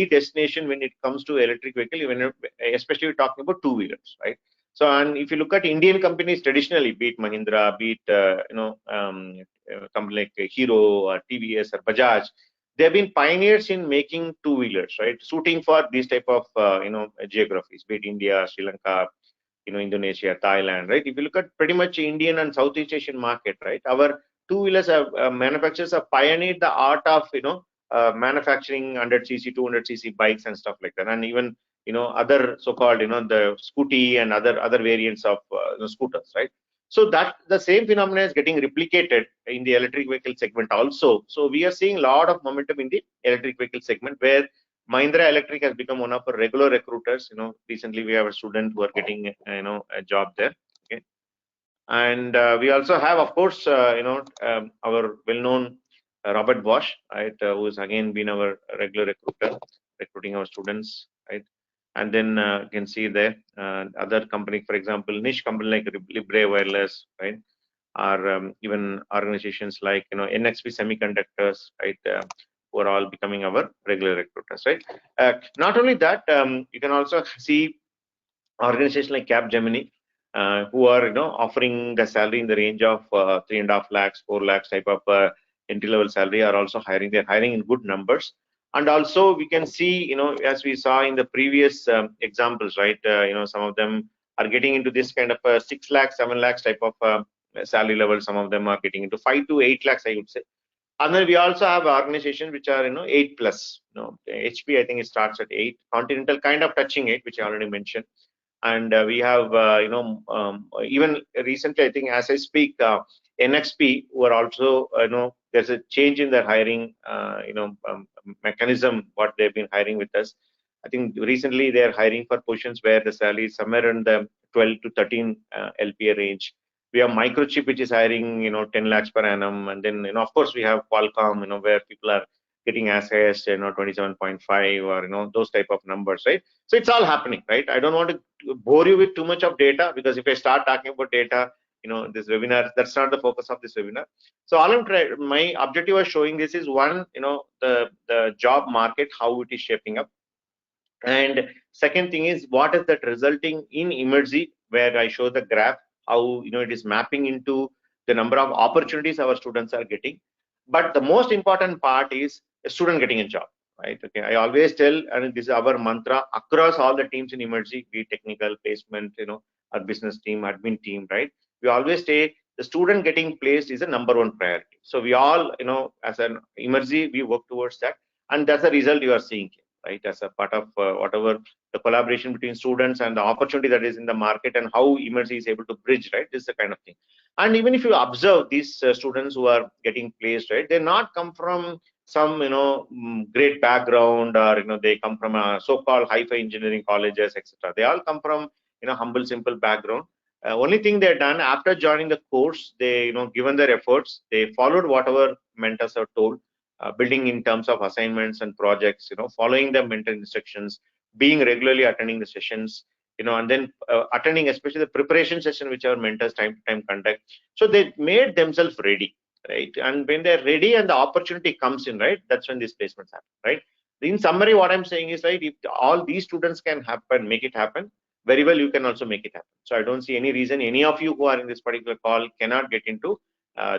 destination when it comes to electric vehicle, even especially talking about two-wheelers, right? So, and if you look at Indian companies traditionally, be it Mahindra, be it company like Hero or TVS or Bajaj, they have been pioneers in making two-wheelers, right, suiting for these type of geographies, be it India, Sri Lanka, Indonesia, Thailand, right? If you look at pretty much Indian and Southeast Asian market, right, our two-wheelers have manufacturers have pioneered the art of manufacturing 100cc, 200cc bikes and stuff like that, and even other so-called the scooty and other variants of scooters, right? So that the same phenomenon is getting replicated in the electric vehicle segment also. So we are seeing a lot of momentum in the electric vehicle segment where Mahindra Electric has become one of our regular recruiters. Recently we have a student who are getting a job there. Okay, and we also have, of course, our well-known Robert Bosch, right, who has again been our regular recruiter, recruiting our students, right. And then you can see there other company, for example, niche company like Libre Wireless, right, or even organizations like NXP Semiconductors, right, who are all becoming our regular recruiters, right. Not only that, you can also see organizations like Capgemini, who are offering the salary in the range of 3.5 lakhs, 4 lakhs type of entry level salary, are also hiring. They're hiring in good numbers. And also we can see, as we saw in the previous examples, right, some of them are getting into this kind of 6 lakhs, 7 lakhs type of salary level. Some of them are getting into 5 to 8 lakhs, I would say. And then we also have organizations which are 8 plus. HP, I think it starts at 8. Continental kind of touching 8, which I already mentioned. And we have even recently, I think as I speak, NXP, who are also there's a change in their hiring mechanism, what they've been hiring with us. I think recently they're hiring for positions where the salary is somewhere in the 12 to 13 LPA range. We have Microchip, which is hiring 10 lakhs per annum, and then of course we have Qualcomm, where people are getting as high as 27.5 or those type of numbers, right? So it's all happening, right? I don't want to bore you with too much of data, because if I start talking about data, this webinar, that's not the focus of this webinar. So all I'm trying, my objective of showing this is one, the job market, how it is shaping up. And second thing is, what is that resulting in Emertxe, where I show the graph, how it is mapping into the number of opportunities our students are getting. But the most important part is a student getting a job, right? Okay, I always tell, and this is our mantra across all the teams in Emertxe, be it technical, placement, our business team, admin team, right? We always say the student getting placed is a number one priority. So we all, as an Emertxe, we work towards that, and that's the result you are seeing here, right? As a part of whatever the collaboration between students and the opportunity that is in the market, and how Emertxe is able to bridge, right? This is the kind of thing. And even if you observe these students who are getting placed, right, they're not come from some great background, or they come from a so-called high-fi engineering colleges, etc. They all come from humble, simple background. Only thing they've done after joining the course, they given their efforts, they followed whatever mentors are told, building in terms of assignments and projects, following the mentor instructions, being regularly attending the sessions, and then attending especially the preparation session which our mentors time to time conduct. So they made themselves ready, right? And when they're ready and the opportunity comes in, right, that's when these placements happen, right? In summary, what I'm saying is, right, if all these students can happen, make it happen, very well, you can also make it happen. So I don't see any reason any of you who are in this particular call cannot get into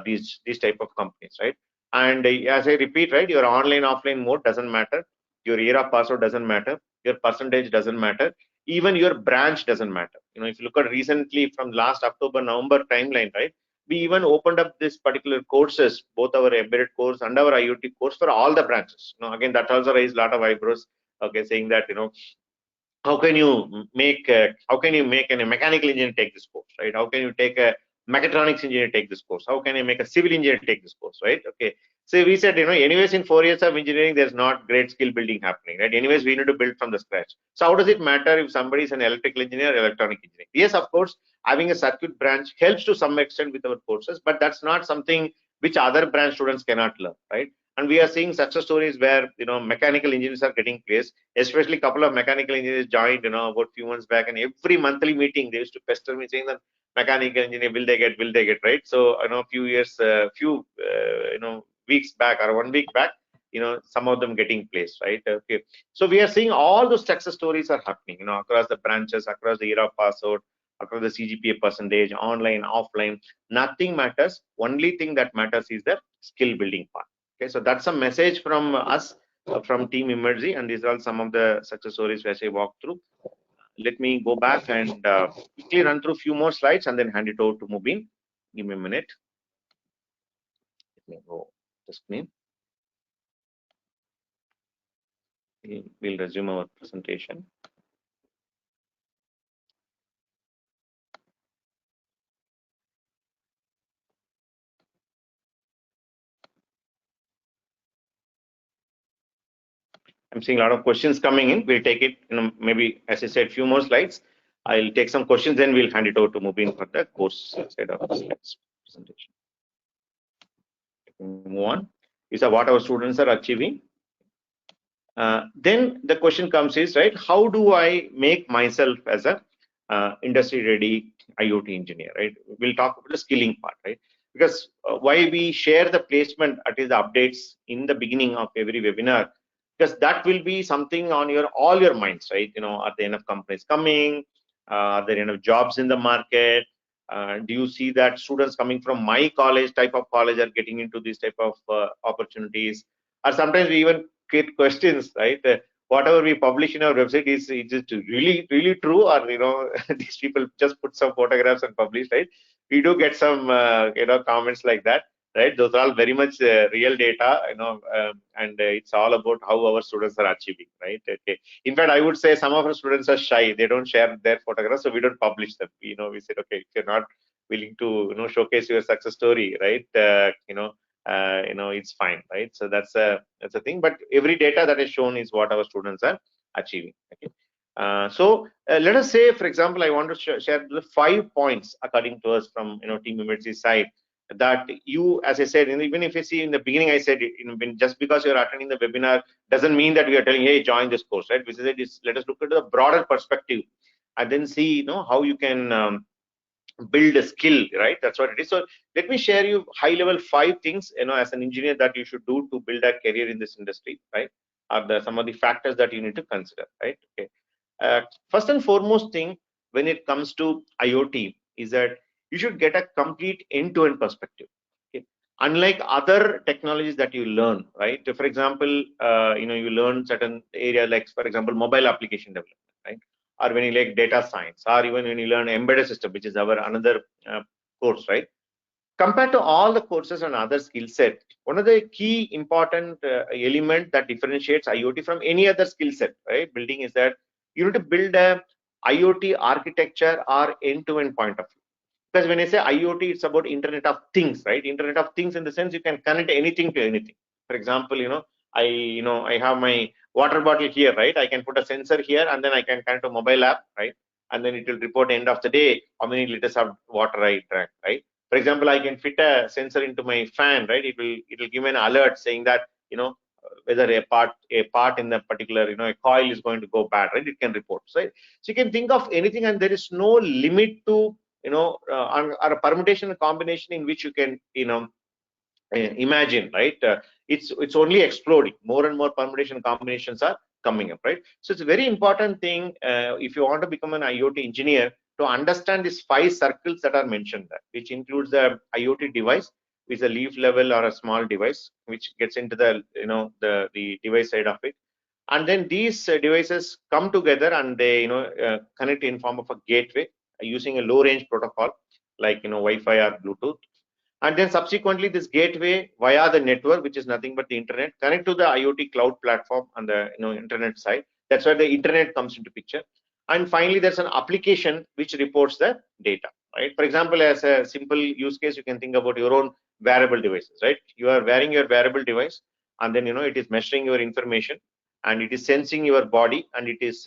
these type of companies, right? And as I repeat, right, your online offline mode doesn't matter, your year of password doesn't matter, your percentage doesn't matter, even your branch doesn't matter. If you look at recently from last October November timeline, right, we even opened up this particular courses, both our embedded course and our IoT course, for all the branches. Again, that also raised a lot of eyebrows, okay, saying that how can you make a mechanical engineer take this course, right? How can you take a mechatronics engineer take this course? How can I make a civil engineer take this course, right? Okay, so we said, anyways, in 4 years of engineering, there's not great skill building happening, right? Anyways, we need to build from the scratch. So how does it matter if somebody is an electrical engineer or electronic engineer? Yes, of course, having a circuit branch helps to some extent with our courses, but that's not something which other branch students cannot learn, right? And we are seeing success stories where mechanical engineers are getting placed. Especially a couple of mechanical engineers joined about a few months back, and every monthly meeting they used to pester me saying that mechanical engineer will they get, right? So a few weeks back or 1 week back, some of them getting placed, right? Okay, so we are seeing all those success stories are happening across the branches, across the year of password, across the CGPA percentage, online, offline, nothing matters. Only thing that matters is the skill building part. Okay, so that's a message from us, from Team Emertxe, and these are some of the success stories which I walked through. Let me go back and quickly run through a few more slides and then hand it over to Mubin. Give me a minute. Let me go to the screen. We'll resume our presentation. I'm seeing a lot of questions coming in. We'll take it, maybe, as I said, few more slides. I'll take some questions, then we'll hand it over to Mubin for the course side of the slides presentation. Move on. These are what our students are achieving. Then the question comes is, right, how do I make myself as a industry ready IoT engineer, right? We'll talk about the skilling part, right? Because why we share the placement, at least the updates in the beginning of every webinar, because that will be something on all your minds, right? Are there enough companies coming? Are there enough jobs in the market? Do you see that students coming from my college, type of college, are getting into these type of opportunities? Or sometimes we even get questions, right? Whatever we publish in our website, is it really true, or these people just put some photographs and publish, right? We do get some comments like that, right? Those are all very much real data, and it's all about how our students are achieving, right? Okay. In fact, I would say some of our students are shy; they don't share their photographs, so we don't publish them. We said, okay, if you're not willing to showcase your success story, right? It's fine, right? So that's a thing. But every data that is shown is what our students are achieving. Okay. So let us say, for example, I want to share the 5 points according to us from Team Emertxe side, that you, as I said, even if you see in the beginning, I said, just because you're attending the webinar doesn't mean that we are telling, hey, join this course, right? We said, let us look at the broader perspective and then see, how you can build a skill, right? That's what it is. So let me share you high level 5 things, as an engineer, that you should do to build a career in this industry, right? Are some of the factors that you need to consider, right? Okay. First and foremost thing when it comes to IoT is that you should get a complete end-to-end perspective. Okay. Unlike other technologies that you learn, right? So for example, you learn certain area, like for example, mobile application development, right? Or when you like data science, or even when you learn embedded system, which is our another course, right? Compared to all the courses and other skill set, one of the key important element that differentiates IoT from any other skill set, right, building, is that you need to build a IoT architecture or end-to-end point of view. Because when I say IoT, it's about Internet of Things, right? Internet of Things in the sense you can connect anything to anything. For example, I have my water bottle here, right? I can put a sensor here, and then I can connect a mobile app, right? And then it will report end of the day how many liters of water I drank, right? For example, I can fit a sensor into my fan, right? It will give an alert saying that whether a part in the particular a coil is going to go bad, right? It can report, right? So you can think of anything, and there is no limit to or a permutation and combination in which you can imagine, right? It's only exploding. More and more permutation combinations are coming up, right? So it's a very important thing if you want to become an IoT engineer to understand these 5 circles that are mentioned there, which includes the IoT device, which is a leaf level or a small device, which gets into the the device side of it, and then these devices come together and they connect in form of a gateway using a low range protocol like Wi-Fi or Bluetooth, and then subsequently this gateway via the network, which is nothing but the internet, connect to the IoT cloud platform on the internet side. That's where the internet comes into picture. And finally, there's an application which reports the data, right? For example, as a simple use case, you can think about your own wearable devices, right? You are wearing your wearable device, and then it is measuring your information, and it is sensing your body, and it is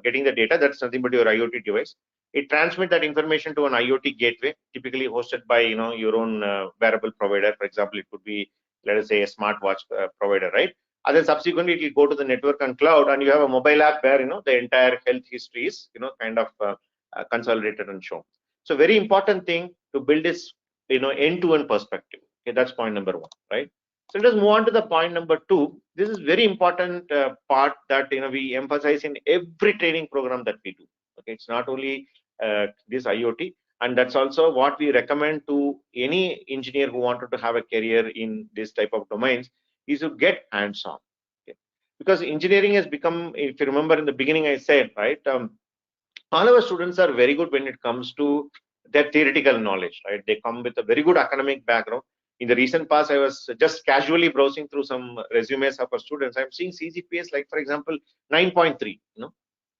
getting the data. That's nothing but your IoT device. It transmits that information to an IoT gateway, typically hosted by your own wearable provider. For example, it could be, let us say, a smartwatch provider, right? And then subsequently, it will go to the network and cloud, and you have a mobile app where the entire health history is kind of consolidated and shown. So very important thing to build is end-to-end perspective. Okay, that's point number 1, right? So let us move on to the point number 2. This is very important part that we emphasize in every training program that we do. Okay, it's not only this IoT, and that's also what we recommend to any engineer who wanted to have a career in this type of domains, is to get hands-on. Okay? Because engineering has become, if you remember in the beginning I said, right, all our students are very good when it comes to their theoretical knowledge, right? They come with a very good academic background. In the recent past, I was just casually browsing through some resumes of our students. I'm seeing CGPAs like, for example, 9.3.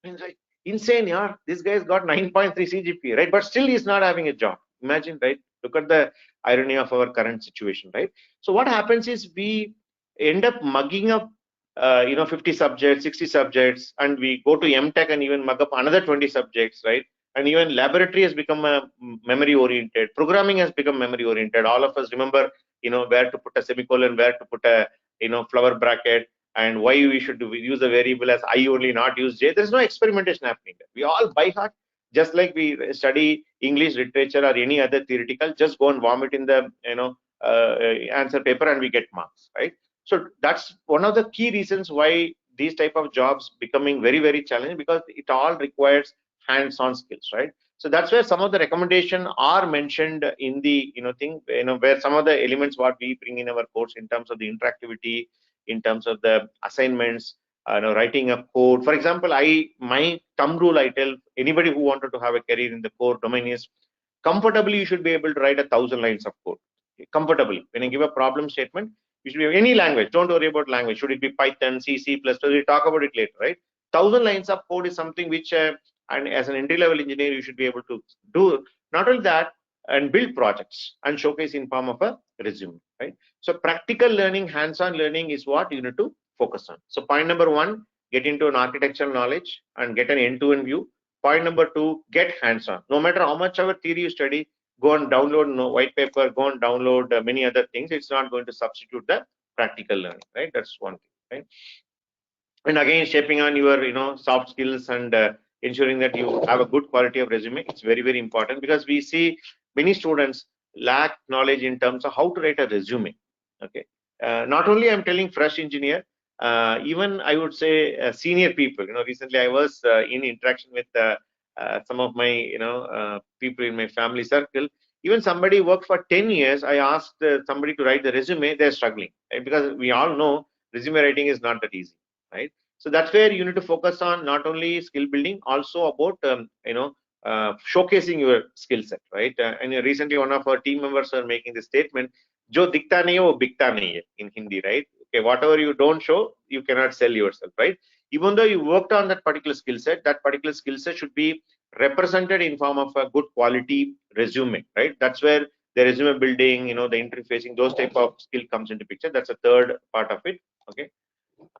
It's like insane, yeah. This guy's got 9.3 CGPA, right? But still, he's not having a job. Imagine, right? Look at the irony of our current situation, right? So what happens is we end up mugging up 50 subjects, 60 subjects, and we go to MTech and even mug up another 20 subjects, right? And even laboratory has become a memory oriented, programming has become memory oriented. All of us remember where to put a semicolon, where to put a flower bracket, and why we should use a variable as I only, not use J. There's no experimentation happening there. We all by heart, just like we study English literature or any other theoretical, just go and vomit in the answer paper and we get marks, right? So that's one of the key reasons why these type of jobs becoming very, very challenging, because it all requires hands-on skills, right? So that's where some of the recommendation are mentioned in the thing, where some of the elements what we bring in our course in terms of the interactivity, in terms of the assignments, writing a code. For example, my thumb rule I tell anybody who wanted to have a career in the core domain is, comfortably you should be able to write 1,000 lines of code. Comfortably, when you give a problem statement, you should be any language. Don't worry about language. Should it be Python, C, C++? We'll talk about it later, right? 1,000 lines of code is something which, and as an entry-level engineer, you should be able to do. Not only that, and build projects and showcase in form of a resume, right? So practical learning, hands-on learning is what you need to focus on. So point number 1, get into an architectural knowledge and get an end-to-end view. Point number 2, get hands-on. No matter how much of a theory you study, go and download white paper, go and download many other things. It's not going to substitute the practical learning, right? That's one thing, right? And again, shaping on your soft skills and ensuring that you have a good quality of resume. It's very, very important, because we see many students lack knowledge in terms of how to write a resume. Okay, not only I'm telling fresh engineer, even I would say senior people. Recently I was in interaction with some of my people in my family circle. Even somebody worked for 10 years, I asked somebody to write the resume, they're struggling, right? Because we all know resume writing is not that easy, right? So that's where you need to focus on not only skill building, also about showcasing your skill set, right? And recently one of our team members are making the statement, "Jo dikta nahi hai, wo bikta nahi hai," in Hindi, right? Okay, whatever you don't show, you cannot sell yourself, right? Even though you worked on that particular skill set, that particular skill set should be represented in form of a good quality resume, right? That's where the resume building, the interfacing, those type of skill comes into picture. That's a third part of it. Okay.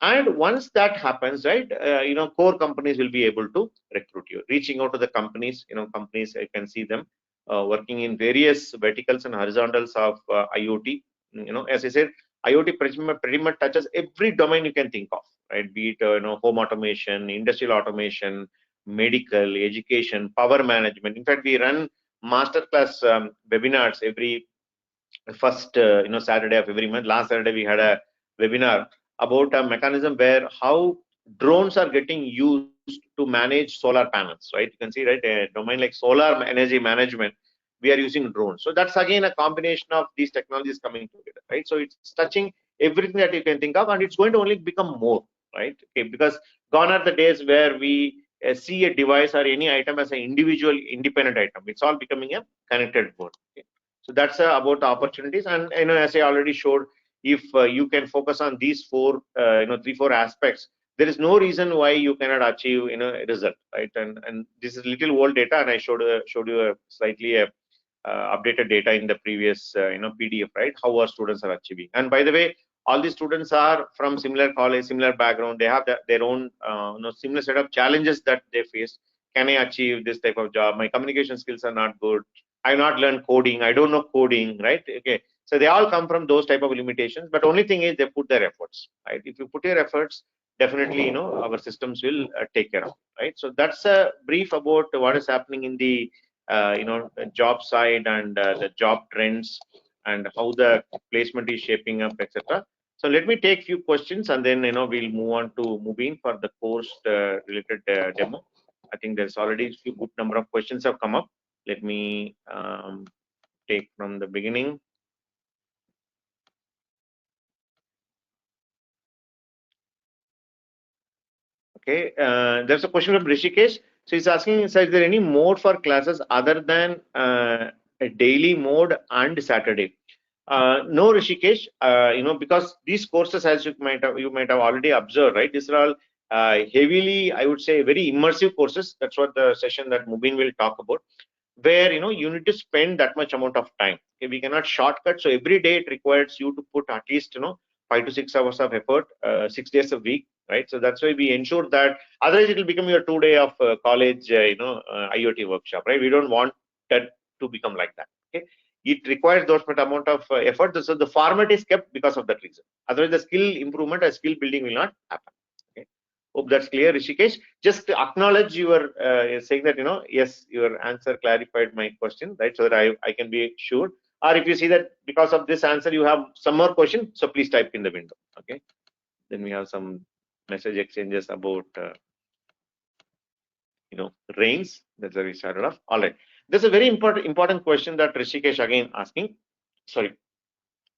And once that happens, right, core companies will be able to recruit you. Reaching out to the companies, companies, I can see them working in various verticals and horizontals of IoT. As I said, IoT pretty much touches every domain you can think of, right? Be it home automation, industrial automation, medical, education, power management. In fact, we run masterclass webinars every first Saturday of every month. Last Saturday we had a webinar about a mechanism where how drones are getting used to manage solar panels, right? You can see, right, a domain like solar energy management, we are using drones. So that's again a combination of these technologies coming together, right? So it's touching everything that you can think of, and it's going to only become more, right? Okay, because gone are the days where we see a device or any item as an individual independent item. It's all becoming a connected board. Okay? So that's about the opportunities, and as I already showed, if you can focus on these four, 3-4 aspects, there is no reason why you cannot achieve a result, right? And this is little old data, and I showed you a slightly updated data in the previous PDF, right? How our students are achieving. And by the way, all these students are from similar college, similar background. They have their own similar set of challenges that they face. Can I achieve this type of job? My communication skills are not good. I not learn coding. I don't know coding, right? Okay. So they all come from those type of limitations. But only thing is they put their efforts, right? If you put your efforts, definitely our systems will take care of it, right? So that's a brief about what is happening in the job side and the job trends and how the placement is shaping up, etc. So let me take few questions, and then we'll move on to Mubin for the course related demo. I think there's already a few good number of questions have come up. Let me take from the beginning. Okay, there's a question from Rishikesh. So he's asking, is there any mode for classes other than a daily mode and Saturday? No, Rishikesh. Because these courses, as you might have already observed, right? These are all heavily, I would say, very immersive courses. That's what the session that Mubin will talk about, where you need to spend that much amount of time. Okay, we cannot shortcut. So every day it requires you to put at least 5 to 6 hours of effort, 6 days a week, right? So that's why we ensure that, otherwise it will become your 2 day of college IoT workshop, right? We don't want that to become like that. Okay, it requires those amount of effort. So the format is kept because of that reason. Otherwise the skill improvement or skill building will not happen. Okay, hope that's clear, Rishikesh. Just to acknowledge your saying that yes, your answer clarified my question, right? So that I can be sure. Or if you see that because of this answer you have some more question, so please type in the window. Okay, then we have some message exchanges about rains. That's where we started off. All right, there's a very important question that Rishikesh again asking. Sorry.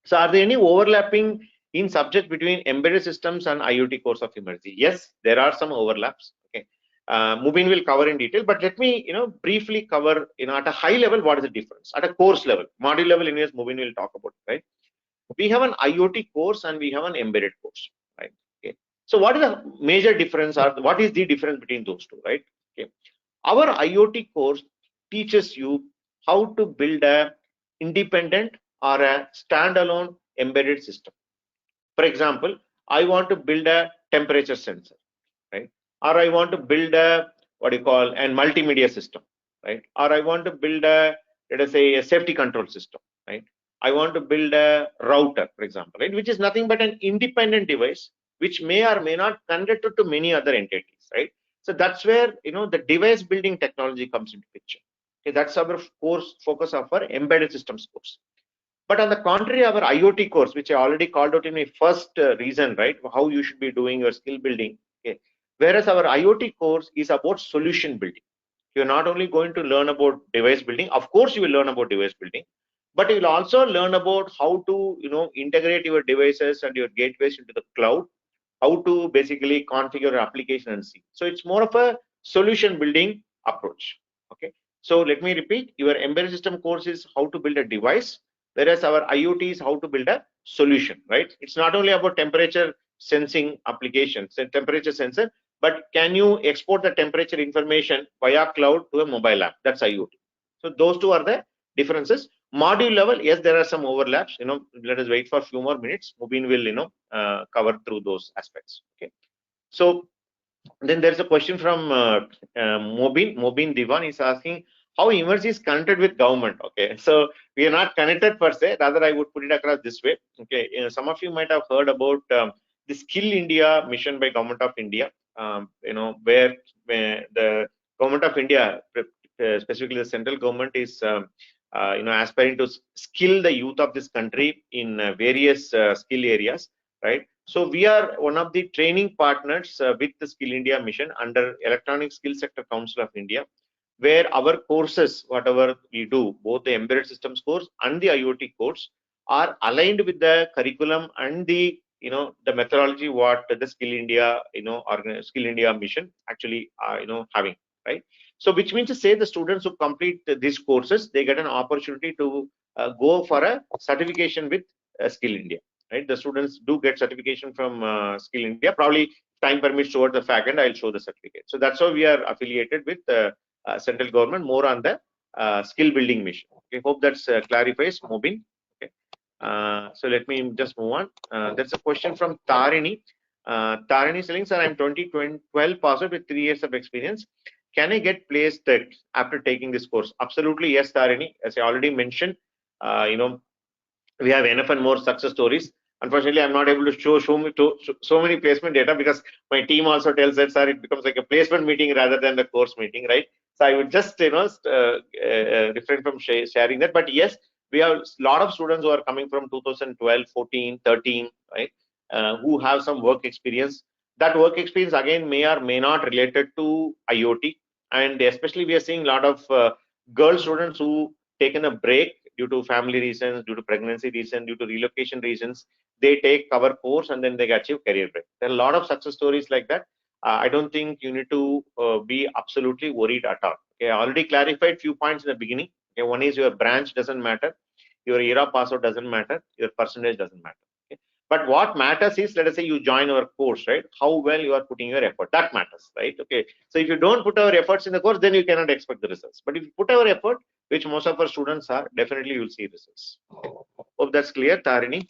So are there any overlapping in subject between embedded systems and IoT course of Emertxe? Yes, there are some overlaps. Okay, Mubin will cover in detail, but let me briefly cover at a high level what is the difference. At a course level, module level, anyways, Mubin will talk about, right? We have an IoT course and we have an embedded course, right? Okay, so what is the major difference, or what is the difference between those two, right? Okay, our IoT course teaches you how to build a independent or a standalone embedded system. For example, I want to build a temperature sensor, right? Or I want to build a what you call an multimedia system, right? Or I want to build a, let us say, a safety control system, right? I want to build a router, for example, right? Which is nothing but an independent device which may or may not connect to many other entities, right? So that's where the device building technology comes into picture. Okay, that's our course focus of our embedded systems course. But on the contrary, our IoT course, which I already called out in my first reason, right, how you should be doing your skill building. Okay, whereas our IoT course is about solution building. You're not only going to learn about device building, of course you will learn about device building, but you will also learn about how to integrate your devices and your gateways into the cloud, how to basically configure your application and see. So it's more of a solution building approach. Okay, so let me repeat, your embedded system course is how to build a device, whereas our IoT is how to build a solution, right? It's not only about temperature sensing applications, temperature sensor, but can you export the temperature information via cloud to a mobile app? That's IoT. So those two are the differences. Module level, yes, there are some overlaps. Let us wait for a few more minutes. Mubin will cover through those aspects. Okay. So then there's a question from Mobin Divan is asking how Emertxe is connected with government. Okay, so we are not connected per se. Rather, I would put it across this way. Okay, some of you might have heard about the Skill India mission by Government of India. Where the Government of India, specifically the central government, is aspiring to skill the youth of this country in various skill areas, right? So we are one of the training partners with the Skill India mission under Electronic Skill Sector Council of India, where our courses, whatever we do, both the embedded systems course and the IoT course, are aligned with the curriculum and the the methodology what the Skill India Skill India mission actually having, right? So which means to say the students who complete these courses, they get an opportunity to go for a certification with Skill India, right? The students do get certification from Skill India. Probably time permits towards the fact end, I'll show the certificate. So that's how we are affiliated with central government more on the skill building mission. Okay, hope that's clarifies Mobin. Okay. So let me just move on. That's a question from Tarini. Tarini is saying, sir, I'm 2012 passed out with 3 years of experience. Can I get placed after taking this course? Absolutely, yes, Tarini. As I already mentioned, we have enough and more success stories. Unfortunately, I'm not able to show so many placement data because my team also tells that, sir, it becomes like a placement meeting rather than the course meeting, right? So I would just refrain from sharing that. But yes, we have a lot of students who are coming from 2012, 14, 13, right? Who have some work experience. That work experience again may or may not related to IoT, and especially we are seeing a lot of girl students who taken a break due to family reasons, due to pregnancy reasons, due to relocation reasons. They take our course and then they achieve career break. There are a lot of success stories like that. I don't think you need to be absolutely worried at all. Okay, I already clarified few points in the beginning. Okay, one is your branch doesn't matter, your era password doesn't matter, your percentage doesn't matter. Okay? But what matters is, let us say you join our course, right? How well you are putting your effort, that matters, right? Okay. So if you don't put our efforts in the course, then you cannot expect the results. But if you put our effort, which most of our students are, definitely you will see results. Hope that's clear, Tarini.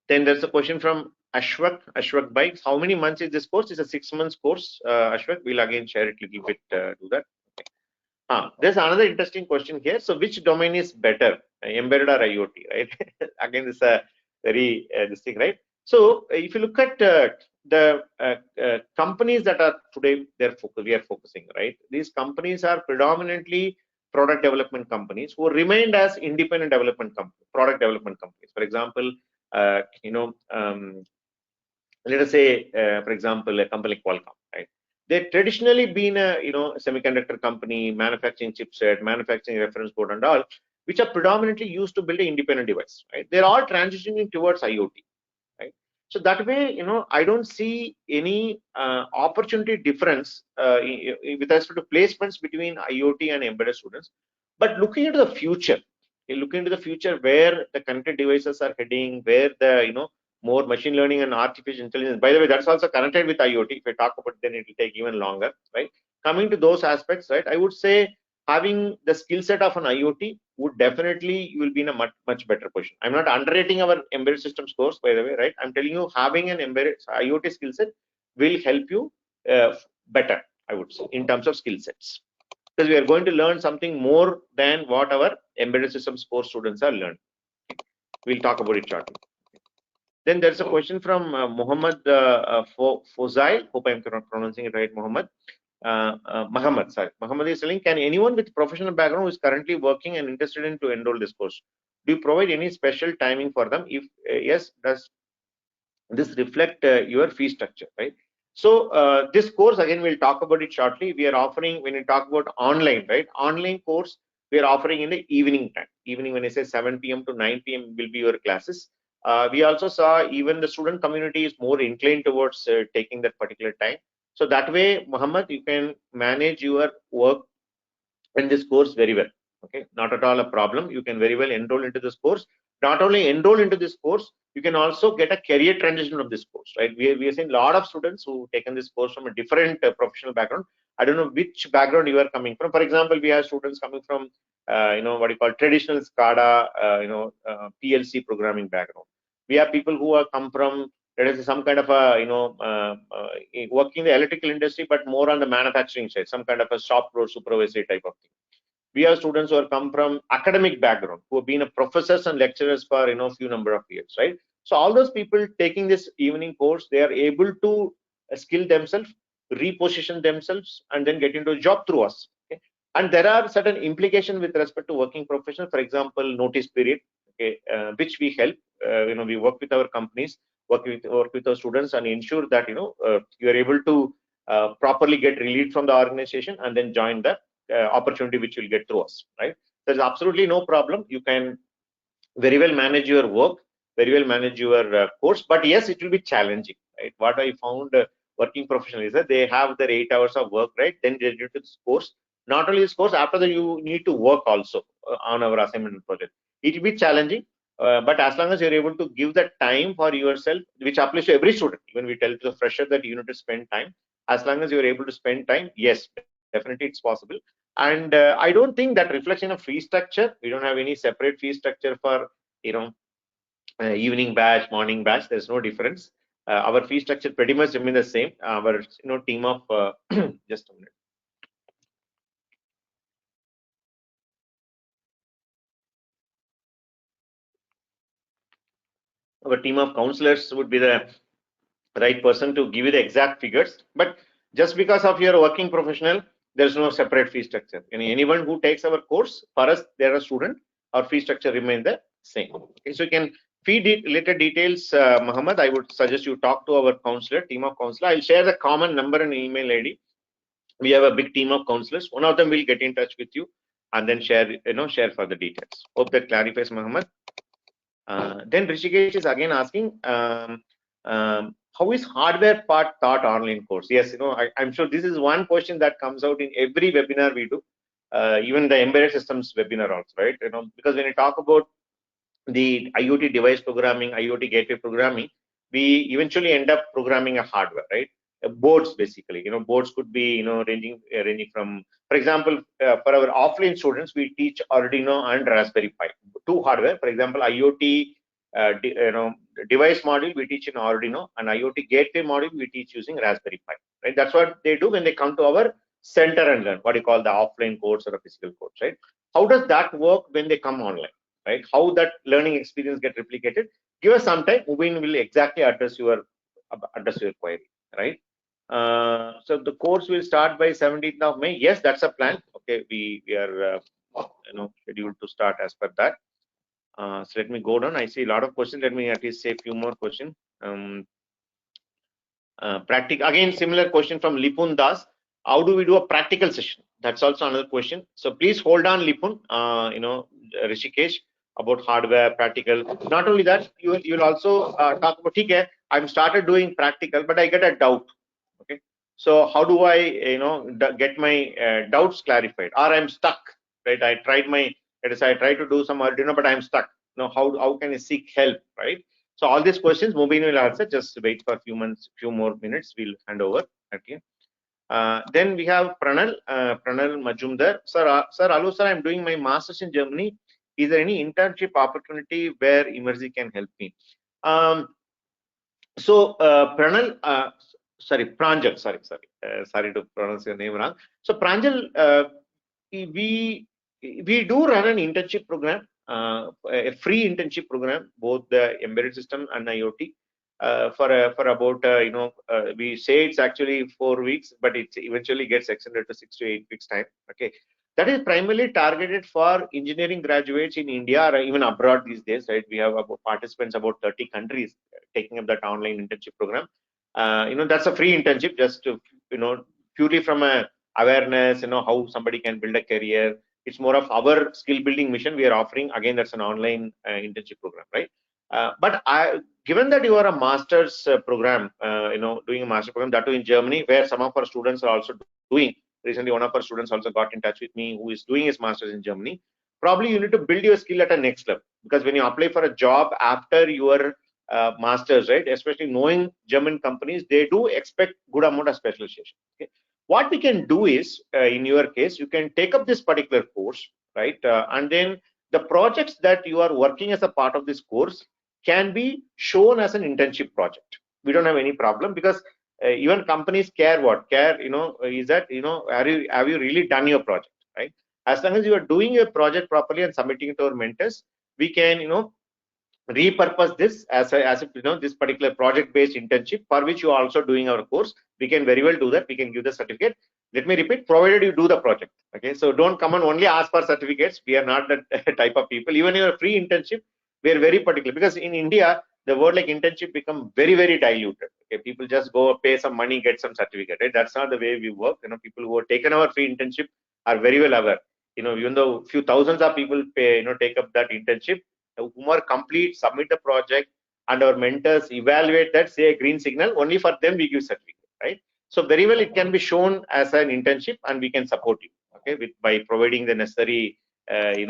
Then there's a question from Ashwak Bikes. How many months is this course? It's a 6 months course, Ashwak. We'll again share it a little bit, do that. There's another interesting question here. So which domain is better, embedded or IoT, right? Again, this is a very this thing, right? So if you look at the companies that are today, we are focusing, right? These companies are predominantly product development companies who remained as independent development companies, product development companies. For example, let us say, for example, a company like Qualcomm, right? They've traditionally been a semiconductor company, manufacturing chipset, manufacturing reference board and all, which are predominantly used to build an independent device, right? They're all transitioning towards IoT, right? So that way, I don't see any opportunity difference with respect to placements between IoT and embedded students. But looking into the future, where the connected devices are heading, where the more machine learning and artificial intelligence. By the way, that's also connected with IoT. If I talk about it, then it will take even longer, right? Coming to those aspects, right? I would say having the skill set of an IoT would definitely, you will be in a much better position. I'm not underrating our embedded systems course, by the way, right? I'm telling you, having an embedded IoT skill set will help you better, I would say, in terms of skill sets, because we are going to learn something more than what our embedded systems course students are learning. We'll talk about it shortly. Then there's a question from Muhammad Fozail. Hope I'm pronouncing it right, Muhammad. Muhammad, sorry. Muhammad is saying, can anyone with professional background who is currently working and interested in to enroll this course, do you provide any special timing for them? If yes, does this reflect your fee structure, right? So this course, again, we'll talk about it shortly. We are offering, when we talk about online, right? Online course, we are offering in the evening time. Evening, when I say 7 p.m. to 9 p.m. will be your classes. We also saw even the student community is more inclined towards taking that particular time. So that way, Muhammad, you can manage your work in this course very well. Okay, not at all a problem. You can very well enroll into this course. Not only enroll into this course, you can also get a career transition of this course, right? We are seeing a lot of students who taken this course from a different professional background. I don't know which background you are coming from. For example, we have students coming from, what you call traditional SCADA, PLC programming background. We have people who have come from, let us say, some kind of a, working in the electrical industry, but more on the manufacturing side, some kind of a shop floor supervisory type of thing. We have students who have come from academic background, who have been a professors and lecturers for few number of years, right? So all those people taking this evening course, they are able to skill themselves, reposition themselves, and then get into a job through us. Okay? And there are certain implications with respect to working professional. For example, notice period, okay, which we help. We work with our companies, work with our students, and ensure that you are able to properly get relieved from the organization and then join the opportunity which will get through us. Right? There's absolutely no problem. You can very well manage your work, very well manage your course, but yes, it will be challenging. Right? What I found working professional is that they have their 8 hours of work, right? Then they do this course. Not only this course, after that you need to work also on our assignment project. It will be challenging, but as long as you're able to give that time for yourself, which applies to every student, even we tell to the fresher that you need to spend time. As long as you're able to spend time, yes, definitely it's possible. And I don't think that reflects in a fee structure. We don't have any separate fee structure for you know evening batch, morning batch. There's no difference. Our fee structure pretty much remain the same. Our team of just a minute. Our team of counselors would be the right person to give you the exact figures. But just because of your working professional, there's no separate fee structure. Anyone who takes our course, for us, they're a student. Our fee structure remains the same. Okay, so you can feed it related details, Muhammad. I would suggest you talk to our counselor, team of counselor. I'll share the common number and email ID. We have a big team of counselors. One of them will get in touch with you and then share further details. Hope that clarifies, Muhammad. Then Rishikesh is again asking, how is hardware part taught online course? Yes, I'm sure this is one question that comes out in every webinar we do, even the embedded systems webinar also, right? Because when you talk about the IoT device programming, IoT gateway programming, we eventually end up programming a hardware, right? Boards basically. Boards could be ranging from, for example, for our offline students, we teach Arduino and Raspberry Pi, two hardware. For example, IoT device module we teach in Arduino, and IoT gateway module we teach using Raspberry Pi. Right? That's what they do when they come to our center and learn what you call the offline course or a physical course. Right? How does that work when they come online? Right? How that learning experience get replicated? Give us some time. Mubin will exactly address your query. Right? So the course will start by 17th of May. Yes, that's a plan. Okay, we are scheduled to start as per that. So let me go down. I see a lot of questions. Let me at least say a few more questions. Practical again, similar question from Lipun Das. How do we do a practical session? That's also another question. So please hold on, Lipun. Rishikesh, about hardware practical. Not only that, you will also talk about. Okay, I'm started doing practical, but I get a doubt. Okay, so how do I get my doubts clarified, or I'm stuck? Right, I tried to do some Arduino, but I'm stuck. How can I seek help? Right. So all these questions Mubin will answer. Just wait for a few more minutes. We'll hand over. Okay. Then we have Pranal Majumdar. Sir, hello, sir. I'm doing my master's in Germany. Is there any internship opportunity where Emertxe can help me? Pranal, Pranjal. Sorry to pronounce your name wrong. So Pranjal, we do run an internship program, a free internship program, both the embedded system and IoT. For about we say it's actually 4 weeks, but it eventually gets extended to 6 to 8 weeks time. Okay, that is primarily targeted for engineering graduates in India or even abroad these days. Right, we have about participants about 30 countries taking up that online internship program. That's a free internship, just to purely from a awareness. How somebody can build a career. It's more of our skill building mission we are offering. Again, that's an online internship program, right? But given that you are a master's program, doing a master program, that too in Germany, where some of our students are also doing. Recently, one of our students also got in touch with me who is doing his master's in Germany. Probably you need to build your skill at a next level, because when you apply for a job after your masters, right, especially knowing German companies, they do expect good amount of specialization. Okay? What we can do is, in your case, you can take up this particular course, right, and then the projects that you are working as a part of this course can be shown as an internship project. We don't have any problem, because even companies care is that have you really done your project, right? As long as you are doing your project properly and submitting it to our mentors, we can repurpose this as a this particular project based internship for which you are also doing our course. We can very well do that. We can give the certificate. Let me repeat, provided you do the project. Okay, so don't come and only ask for certificates. We are not that type of people. Even your free internship, we are very particular, because in India the word like internship become very diluted. Okay, people just go pay some money, get some certificate, right? That's not the way we work. People who have taken our free internship are very well aware. Even though few thousands of people pay, take up that internship, whom are complete, submit the project, and our mentors evaluate that, say a green signal, only for them we give certificate, right? So very well it can be shown as an internship, and we can support you, okay, by providing the necessary, and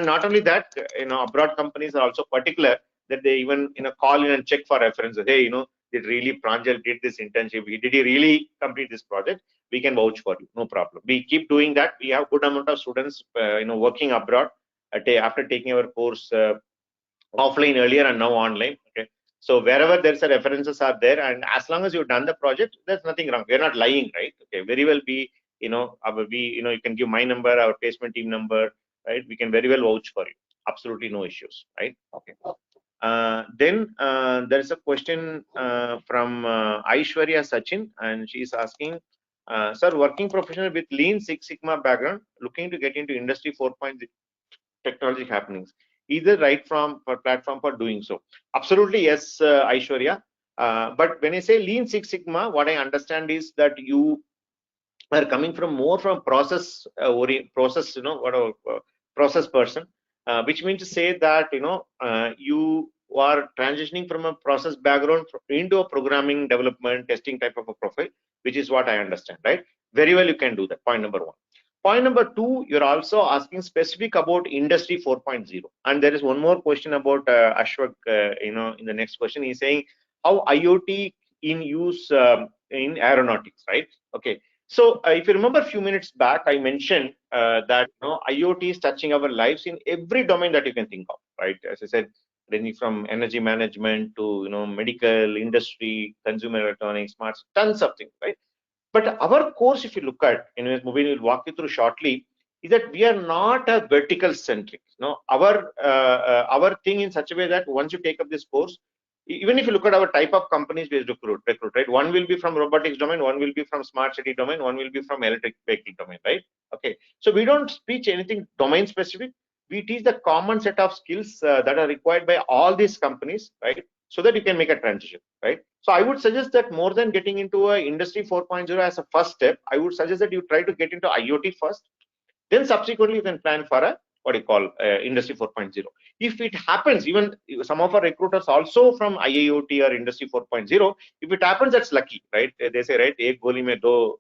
not only that, abroad companies are also particular that they even call in and check for references. Hey, did really Pranjal did this internship? Did he really complete this project? We can vouch for you, no problem. We keep doing that. We have good amount of students, working abroad after taking our course offline earlier and now online. Okay, so wherever there's a references are there, and as long as you've done the project, there's nothing wrong. We're not lying, right? Okay, very well be, you can give my number, our placement team number, right? We can very well vouch for you. Absolutely no issues, right? Okay. Then there is a question from Aishwarya Sachin, and she's asking, sir, working professional with Lean Six Sigma background, looking to get into Industry 4.0 technology happenings. Either right from for platform for doing so. Absolutely yes, Aishwarya. But when I say Lean Six Sigma, what I understand is that you are coming from more from process process, process person, which means to say that you are transitioning from a process background into a programming, development, testing type of a profile, which is what I understand, right? Very well, you can do that. Point number one. Point number two, you're also asking specific about Industry 4.0, and there is one more question about Ashwak. In the next question, he's saying how IoT in use in aeronautics, right? Okay. So if you remember a few minutes back, I mentioned that IoT is touching our lives in every domain that you can think of, right? As I said, ranging from energy management to medical, industry, consumer electronics, smarts, tons of things, right? But our course, if you look at, anyways, Mubin will walk you through shortly, is that we are not a vertical centric. Our thing in such a way that once you take up this course, even if you look at our type of companies we recruit, right? One will be from robotics domain, one will be from smart city domain, one will be from electric vehicle domain, right? Okay. So we don't teach anything domain specific. We teach the common set of skills that are required by all these companies, right? So that you can make a transition, right? So I would suggest that more than getting into a Industry 4.0 as a first step, I would suggest that you try to get into IoT first. Then subsequently you can plan for a what you call Industry 4.0. If it happens, even some of our recruiters also from IIoT or Industry 4.0, if it happens, that's lucky, right? They say, right, ek goli mein do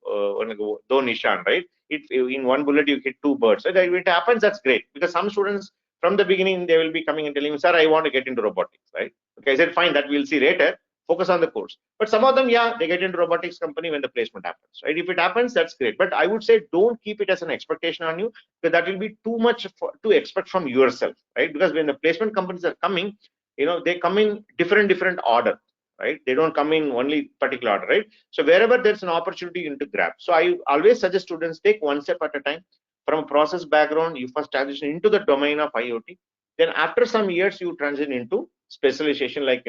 nishan, right? In one bullet you hit two birds. Right? If it happens, that's great, because some students from the beginning they will be coming and telling me, sir, I want to get into robotics, right? Okay, I said fine, that we'll see later. Focus on the course. But some of them, yeah, they get into robotics company when the placement happens, right? If it happens, that's great. But I would say don't keep it as an expectation on you, because that will be too much to expect from yourself, right? Because when the placement companies are coming, they come in different order, right? They don't come in only particular order, right? So wherever there's an opportunity, you need to grab. So I always suggest students take one step at a time. From a process background, you first transition into the domain of IoT. Then after some years, you transition into specialization, like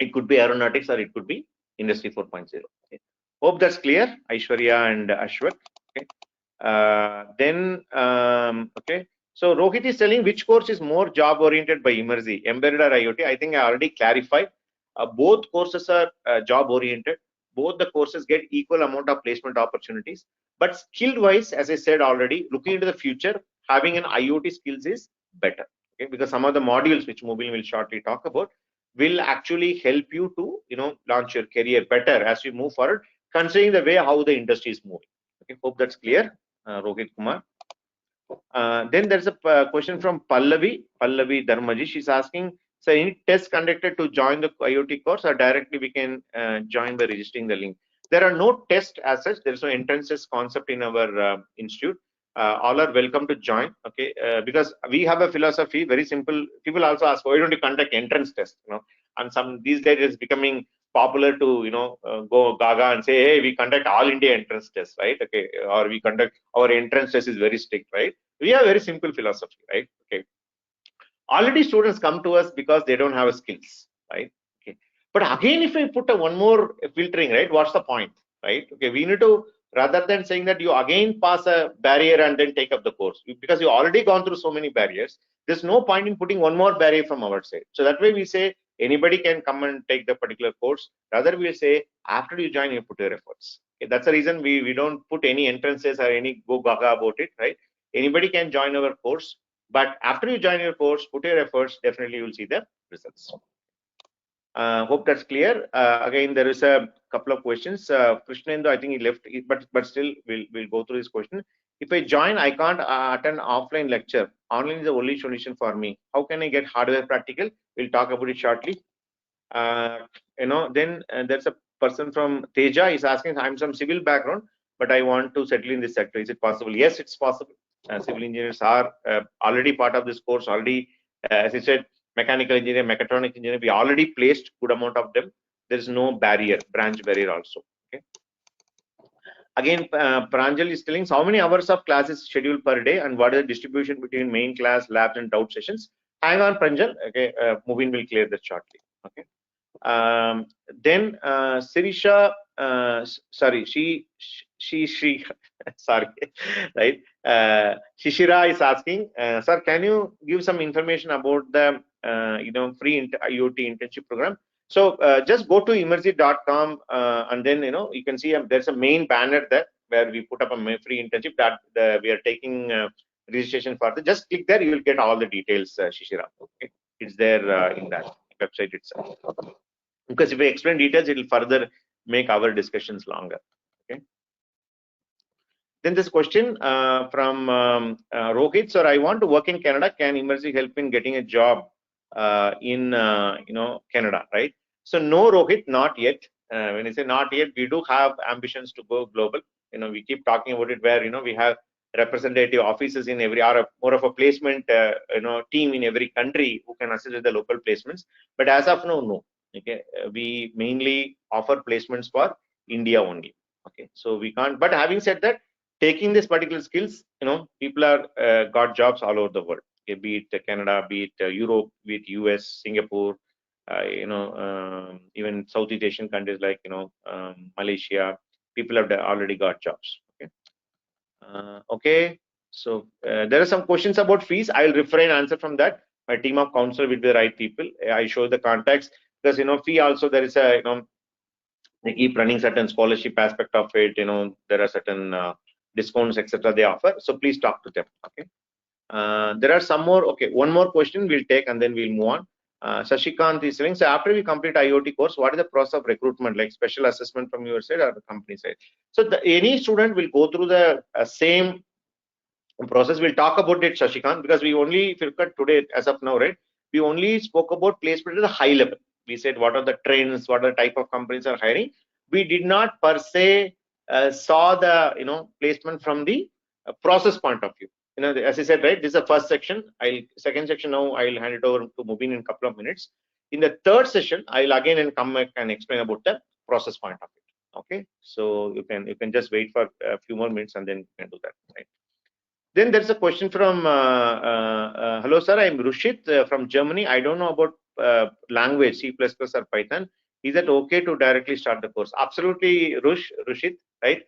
it could be aeronautics or it could be Industry 4.0. Okay. Hope that's clear, Aishwarya and Ashwat. Okay. Okay. So Rohit is telling which course is more job oriented by Emertxe, embedded or IoT. I think I already clarified. Both courses are job oriented. Both the courses get equal amount of placement opportunities. But skill wise, as I said already, looking into the future, having an IoT skills is better. Okay, because some of the modules which Mubin will shortly talk about will actually help you to launch your career better as you move forward, considering the way how the industry is moving. Okay, hope that's clear, Rohit Kumar. Then there's a question from Pallavi Dharmaji. She's asking, so any test conducted to join the IoT course, or directly we can join by registering the link? There are no tests as such. There is no entrance test concept in our institute. All are welcome to join, okay? Because we have a philosophy, very simple. People also ask, why don't you conduct entrance test? And some these days it's becoming popular to go gaga and say, hey, we conduct all India entrance test, right? Okay, or we conduct our entrance test is very strict, right? We have a very simple philosophy, right? Okay. already students come to us because they don't have skills, right? Okay. But again, if we put a one more filtering, right, what's the point, right? Okay, we need to, rather than saying that you again pass a barrier and then take up the course, because you already gone through so many barriers, there's no point in putting one more barrier from our side. So that way we say anybody can come and take the particular course. Rather we say after you join, you put your efforts. Okay, that's the reason we don't put any entrances or any go gaga about it, right? Anybody can join our course, but after you join your course, put your efforts, definitely you'll see the results. Hope that's clear. Again, there is a couple of questions. Krishnendu, I think he left, but still we'll go through this question. If I join, I can't attend offline lecture. Online is the only solution for me. How can I get hardware practical? We'll talk about it shortly. Then there's a person from Teja is asking, I'm from civil background, but I want to settle in this sector. Is it possible? Yes, it's possible. Civil engineers are already part of this course. Already, as I said, mechanical engineer, mechatronic engineer, we already placed good amount of them. There is no barrier, branch barrier also. Okay. Again, Pranjal is telling how many hours of class is scheduled per day and what is the distribution between main class, labs, and doubt sessions. Hang on, Pranjal. Okay, Mubin will clear that shortly. Okay. Then Sirisha, sorry, she sorry, right? Shishira is asking, sir, can you give some information about the free IoT internship program? So just go to emertxe.com and then you can see there's a main banner there where we put up a free internship that we are taking registration for. Just click there, you will get all the details, Shishira. Okay, it's there in that website itself. Because if we explain details, it will further make our discussions longer. Okay. Then this question from Rohit, sir, I want to work in Canada. Can Emertxe help in getting a job in Canada, right? So no, Rohit, not yet. When I say not yet, we do have ambitions to go global. We keep talking about it where we have representative offices in every, or more of a placement team in every country who can assist with the local placements. But as of now, no. Okay, we mainly offer placements for India only. Okay, so we can't. But having said that, taking this particular skills, people are got jobs all over the world. Okay, be it Canada, be it Europe, be it US, Singapore, even Southeast Asian countries like Malaysia. People have already got jobs. Okay. Okay. So there are some questions about fees. I'll refrain answer from that. My team of counsel will be the right people. I show the context because fee also there is a they keep running certain scholarship aspect of it. There are certain discounts etc. they offer. So please talk to them. Okay. There are some more. Okay, one more question we'll take and then we'll move on. Sashikant is saying, so after we complete IoT course, what is the process of recruitment, like special assessment from your side or the company side? So any student will go through the same process. We'll talk about it, Shashikant, because we only, if you look at today as of now, right, we only spoke about placement at the high level. We said what are the trends, what are the type of companies are hiring. We did not per se saw the placement from the process point of view. As I said, right, this is the first section. Second section now I'll hand it over to Mubin in a couple of minutes. In the third session, I'll again come back and explain about the process point of it. Okay, so you can just wait for a few more minutes and then you can do that. Right. Then there's a question from hello sir, I'm Rushit from Germany. I don't know about language C++ or Python. Is that okay to directly start the course? Absolutely, Rushit, right?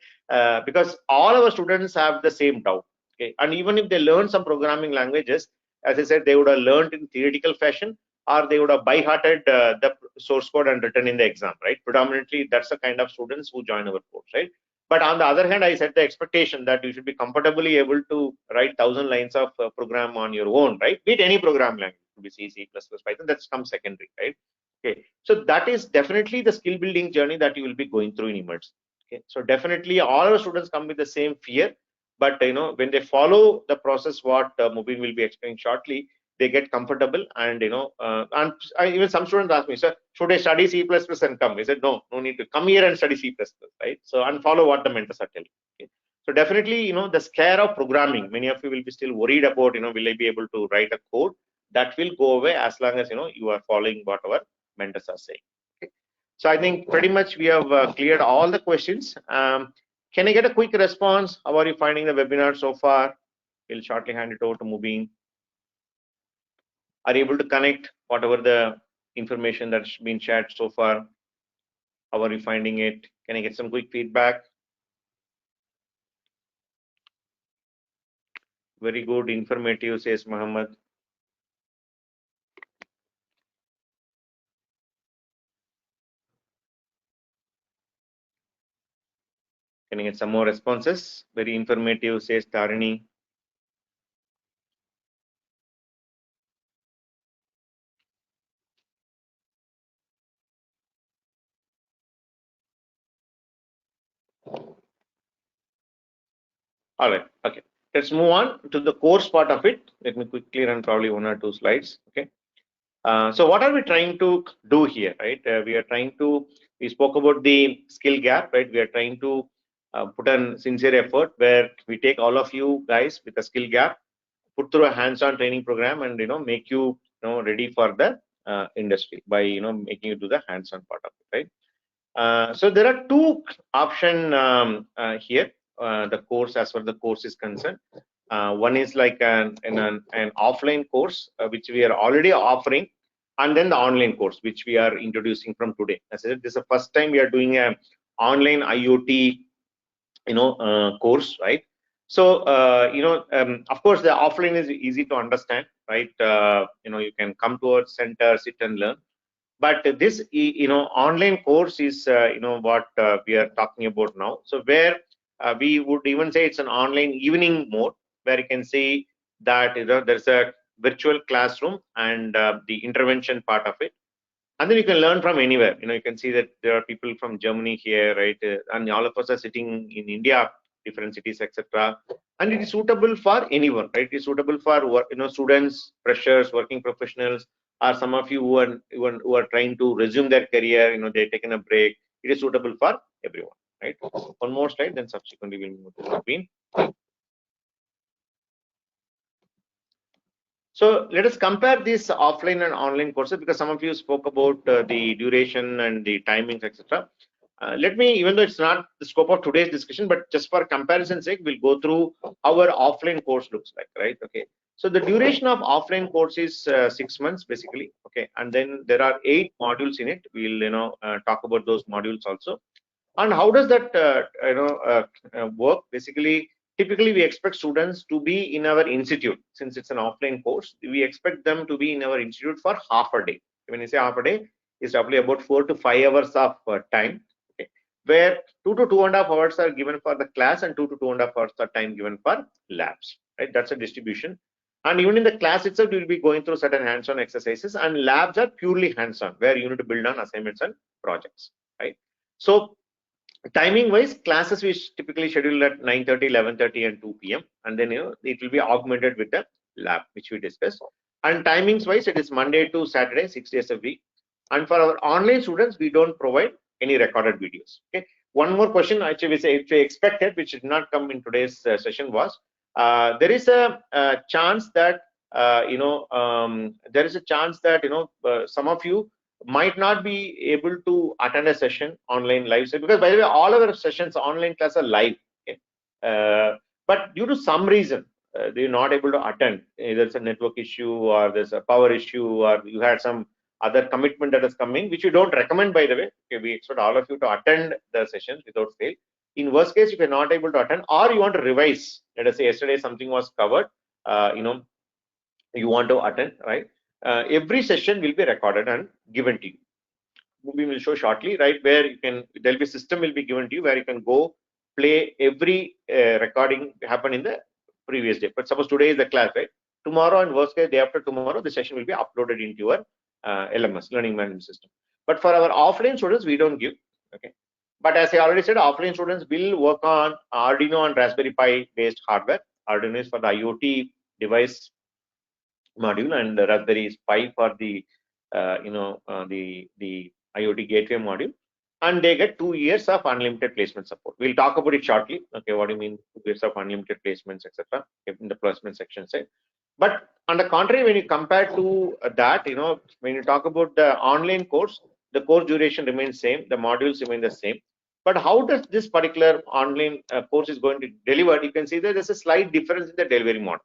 Because all our students have the same doubt. Okay, and even if they learn some programming languages, as I said, they would have learned in theoretical fashion, or they would have by-hearted the source code and written in the exam, right? Predominantly, that's the kind of students who join our course, right? But on the other hand, I set the expectation that you should be comfortably able to write 1,000 lines of program on your own, right? Be it any program language, to be C, C++, Python, that's come secondary, right? Okay, so that is definitely the skill building journey that you will be going through in Emertxe. Okay, so definitely all our students come with the same fear, but when they follow the process, what Mubin will be explaining shortly, they get comfortable and even some students ask me, sir, should I study C++ and come? I said, no need to come here and study C++, right? So and follow what the mentors are telling. Okay? So definitely, the scare of programming, many of you will be still worried about, will I be able to write a code? That will go away as long as you are following what our mentors are saying. Okay? So I think pretty much we have cleared all the questions. Can I get a quick response? How are you finding the webinar so far? We'll shortly hand it over to Mubin. are able to connect whatever the information that's been shared so far? How are you finding it? Can I get some quick feedback? Very good, informative, says Muhammad. Can I get some more responses? Very informative, says Tarini. All right, okay. Let's move on to the course part of it. Let me quickly run probably 1 or 2 slides. Okay. So what are we trying to do here, right? We spoke about the skill gap, right? We are trying to put in sincere effort where we take all of you guys with a skill gap, put through a hands-on training program, and make you, ready for the industry by making you do the hands-on part of it, right? So there are two options here. The course, as far as the course is concerned, one is like an offline course which we are already offering, and then the online course which we are introducing from today. As I said, this is the first time we are doing a online IoT course, right? So of course the offline is easy to understand, right? You can come to our center, sit and learn. But this online course is what we are talking about now. So where we would even say it's an online evening mode, where you can see that there's a virtual classroom and the intervention part of it, and then you can learn from anywhere. You can see that there are people from Germany here, right? And all of us are sitting in India, different cities, etc. And it is suitable for anyone, right? It is suitable for work, students, freshers, working professionals, or some of you who are trying to resume their career. They've taken a break. It is suitable for everyone, right? One more slide, then subsequently we'll move to the screen. So let us compare these offline and online courses, because some of you spoke about the duration and the timings, etc. Let me, even though it's not the scope of today's discussion, but just for comparison's sake, we'll go through how our offline course looks like, right? Okay. So the duration of offline course is 6 months basically, okay, and then there are 8 modules in it. We'll talk about those modules also. And how does that work? Basically, typically we expect students to be in our institute. Since it's an offline course, we expect them to be in our institute for half a day. When you say half a day, it's roughly about 4 to 5 hours of time, okay, where 2 to 2.5 hours are given for the class and 2 to 2.5 hours are time given for labs, right? That's a distribution. And even in the class itself, we will be going through certain hands-on exercises, and labs are purely hands-on, where you need to build on assignments and projects, right? So timing wise, classes we typically schedule at 9:30, 11:30 and 2 p.m. and then it will be augmented with the lab which we discussed. And timings wise, it is Monday to Saturday, 6 days a week. And for our online students, we don't provide any recorded videos. Okay. One more question actually we expected, which did not come in today's session, was there is a chance that some of you might not be able to attend a session online live. So because by the way, all our sessions online class are live, okay? But due to some reason they're not able to attend. Either it's a network issue, or there's a power issue, or you had some other commitment that has come in, which we don't recommend, by the way. Okay, we expect all of you to attend the sessions without fail. In worst case, if you're not able to attend, or you want to revise, let us say yesterday something was covered, you want to attend, right? Every session will be recorded and given to you. We will show shortly, right? Where you can, there'll be a system will be given to you where you can go play every recording happen in the previous day. But suppose today is the class, right? Tomorrow and worst case day after tomorrow, the session will be uploaded into your LMS, learning management system. But for our offline students, we don't give. Okay. But as I already said, offline students will work on Arduino and Raspberry Pi based hardware. Arduino is for the IoT device module, and Raspberry Pi for the the IoT gateway module, and they get 2 years of unlimited placement support. We'll talk about it shortly. Okay, what do you mean 2 years of unlimited placements, etc. in the placement section side. But on the contrary, when you compare to that, when you talk about the online course, the course duration remains same, the modules remain the same. But how does this particular online course is going to deliver? You can see that there's a slight difference in the delivery model.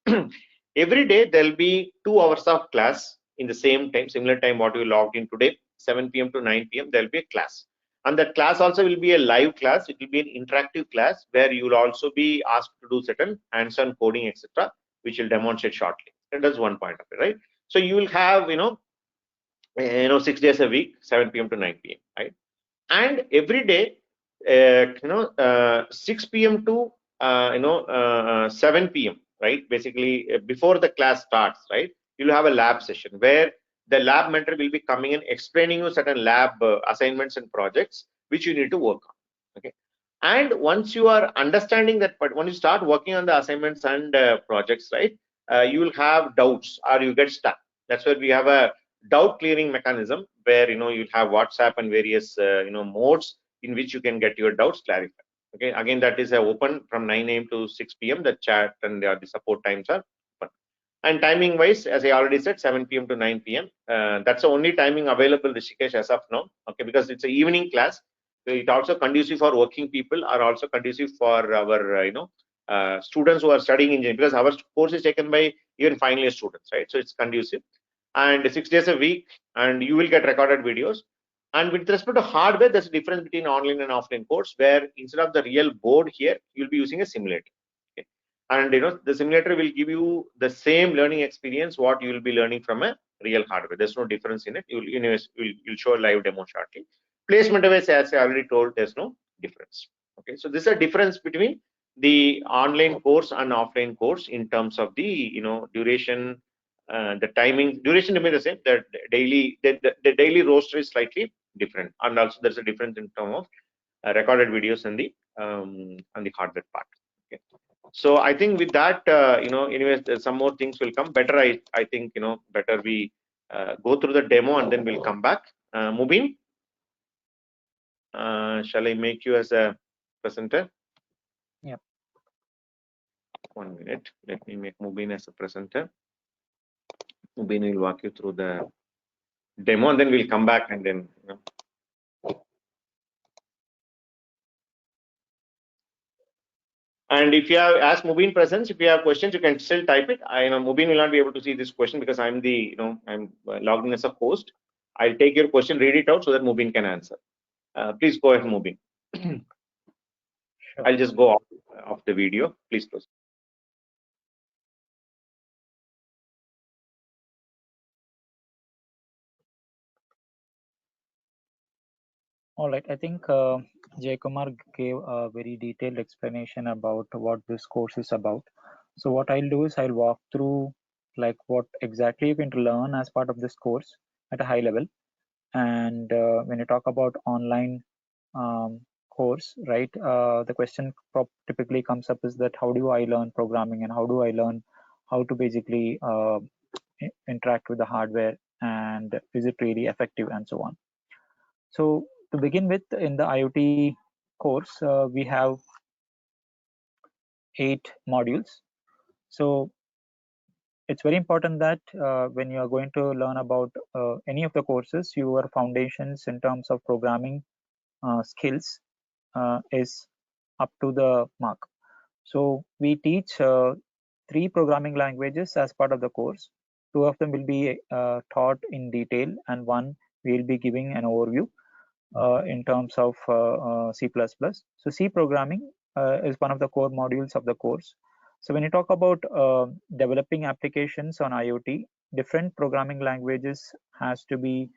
Okay. Every day there'll be 2 hours of class in the same time, similar time what you logged in today, 7 p.m. to 9 p.m. There'll be a class, and that class also will be a live class. It will be an interactive class where you will also be asked to do certain hands-on coding, etc., which will demonstrate shortly. And that's one point of it, right? So you will have 6 days a week, 7 p.m. to 9 p.m. right? And every day 6 p.m. to 7 p.m. right, basically before the class starts, right, you'll have a lab session where the lab mentor will be coming and explaining you certain lab assignments and projects which you need to work on. Okay, and once you are understanding that, but when you start working on the assignments and projects, right, you will have doubts or you get stuck. That's where we have a doubt clearing mechanism where you'll have WhatsApp and various modes in which you can get your doubts clarified. Okay, again, that is open from 9 a.m. to 6 p.m. The chat and the support times are open. And timing wise, as I already said, 7 p.m. to 9 p.m. That's the only timing available, Rishikesh, as of now. Okay, because it's an evening class. So it also conducive for working people, are also conducive for our students who are studying engineering, because our course is taken by even final year students, right? So it's conducive, and 6 days a week, and you will get recorded videos. And with respect to hardware, there's a difference between online and offline course, where instead of the real board here, you'll be using a simulator. Okay. And the simulator will give you the same learning experience what you will be learning from a real hardware. There's no difference in it. You'll show a live demo shortly. Placement device, as I already told, there's no difference. Okay, so this is a difference between the online course and offline course in terms of the duration. The timing duration remains the same. The daily roster is slightly different, and also there's a difference in terms of recorded videos and the hardware part. Okay, so I think with that, anyways, some more things will come. Better, I think better we go through the demo and then we'll come back. Mubin, shall I make you as a presenter? Yeah. 1 minute. Let me make Mubin as a presenter. Mubin will walk you through the demo, and then we'll come back and then. And if you have, as Mubin presents, if you have questions, you can still type it. I know Mubin will not be able to see this question because I'm I'm logged in as a host. I'll take your question, read it out so that Mubin can answer. Please go ahead, Mubin. Sure. I'll just go off the video. Please close. All right. I think Jay Kumar gave a very detailed explanation about what this course is about. So what I'll do is I'll walk through like what exactly you're going to learn as part of this course at a high level. And when you talk about online course, right, the question typically comes up is that how do I learn programming, and how do I learn how to basically interact with the hardware, and is it really effective, and so on. So to begin with, in the IoT course, we have 8 modules. So it's very important that when you are going to learn about any of the courses, your foundations in terms of programming skills is up to the mark. So we teach 3 programming languages as part of the course. 2 of them will be taught in detail, and 1 we will be giving an overview in terms of C++. So C programming is one of the core modules of the course. So when you talk about developing applications on IoT, different programming languages has to be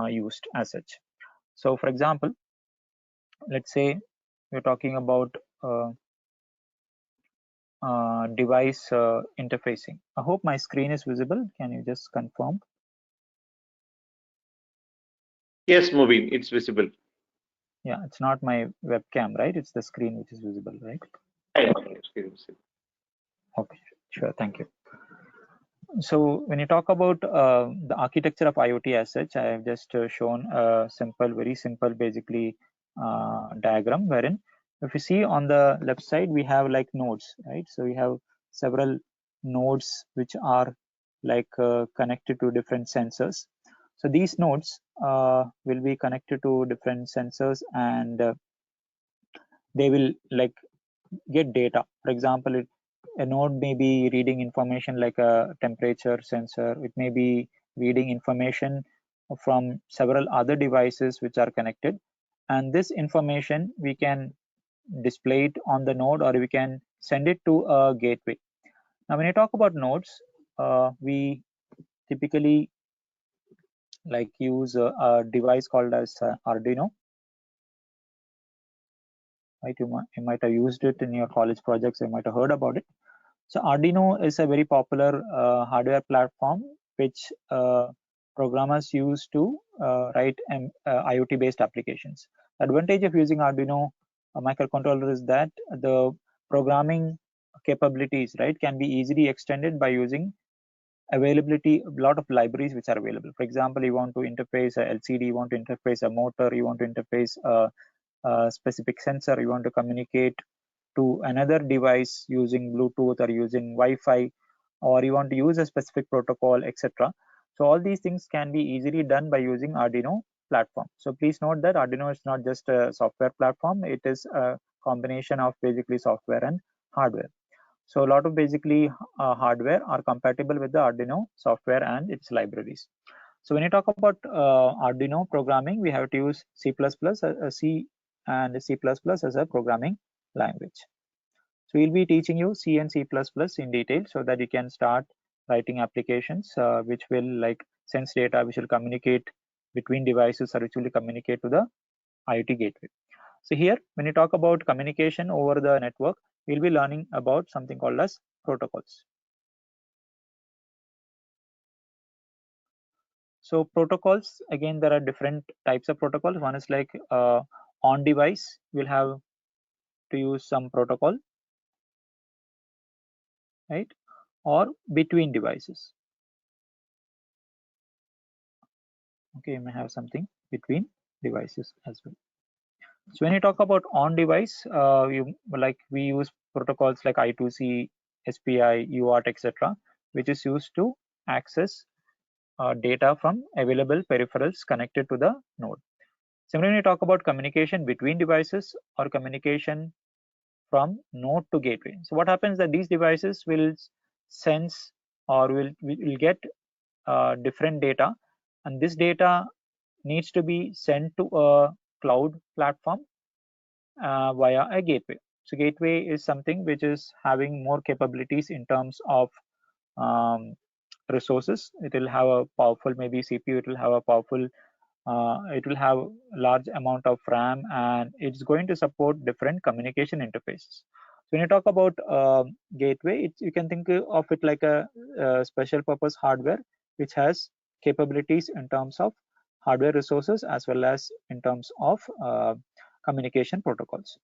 used as such. So for example, let's say we're talking about device interfacing. I hope my screen is visible. Can you just confirm? Yes, Mubin, it's visible. Yeah, it's not my webcam, right? It's the screen which is visible, right? Okay, sure. Thank you. So when you talk about the architecture of IoT as such, I have just shown a simple, very simple, basically diagram wherein if you see on the left side, we have like nodes, right? So we have several nodes which are like connected to different sensors. So these nodes will be connected to different sensors, and they will like get data. For example, a node may be reading information like a temperature sensor. It may be reading information from several other devices which are connected, and this information we can display it on the node, or we can send it to a gateway. Now when you talk about nodes, we typically like use a device called as Arduino, right? You might have used it in your college projects, you might have heard about it. So Arduino is a very popular hardware platform which programmers use to write IoT based applications. The advantage of using Arduino microcontroller is that the programming capabilities, right, can be easily extended by using availability, a lot of libraries which are available. For example, you want to interface a LCD, you want to interface a motor, you want to interface a specific sensor, you want to communicate to another device using Bluetooth or using Wi-Fi, or you want to use a specific protocol, etc. So all these things can be easily done by using Arduino platform. So please note that Arduino is not just a software platform, it is a combination of basically software and hardware. So a lot of basically hardware are compatible with the Arduino software and its libraries. So when you talk about Arduino programming, we have to use C++, C and C++ as a programming language. So we'll be teaching you C and C++ in detail so that you can start writing applications which will like sense data, which will communicate between devices, or which will communicate to the IoT gateway. So here, when you talk about communication over the network, we'll be learning about something called as protocols. So protocols, again, there are different types of protocols. One is like on device, we'll have to use some protocol, right? Or between devices. Okay, you may have something between devices as well. So when you talk about on device, we use protocols like I2C, SPI, UART, etc., which is used to access data from available peripherals connected to the node. Similarly, when you talk about communication between devices or communication from node to gateway. So what happens that these devices will sense or will get different data, and this data needs to be sent to a cloud platform via a gateway. So gateway is something which is having more capabilities in terms of resources. It will have a powerful maybe CPU, it will have a powerful it will have large amount of RAM, and it's going to support different communication interfaces. So when you talk about gateway, you can think of it like a special purpose hardware which has capabilities in terms of hardware resources as well as in terms of communication protocols.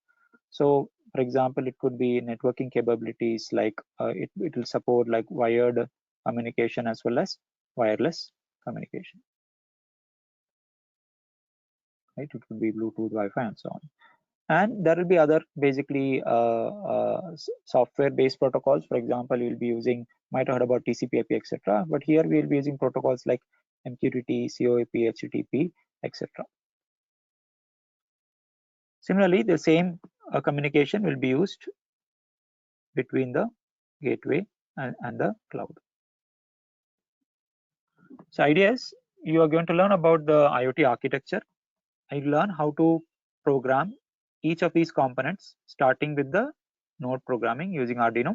So for example, it could be networking capabilities, like it will support like wired communication as well as wireless communication, right? It could be Bluetooth, Wi-Fi, and so on. And there will be other basically software based protocols. For example, you'll be using, might have heard about TCP/IP, etc. But here we'll be using protocols like MQTT, COAP, HTTP, etc. Similarly, the same communication will be used between the gateway and the cloud. So idea is you are going to learn about the IoT architecture. I learn how to program each of these components, starting with the node programming using Arduino,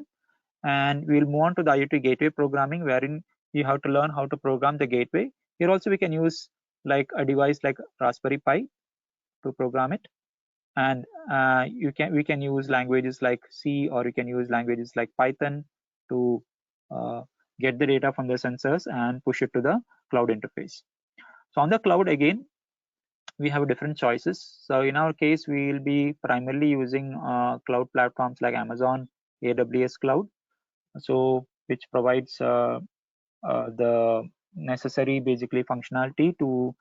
and we'll move on to the IoT gateway programming, wherein you have to learn how to program the gateway. Here also we can use like a device like Raspberry Pi to program it, and we can use languages like C, or you can use languages like Python to get the data from the sensors and push it to the cloud interface. So on the cloud, again, we have different choices. So in our case, we will be primarily using cloud platforms like Amazon AWS cloud, so which provides the necessary basically functionality to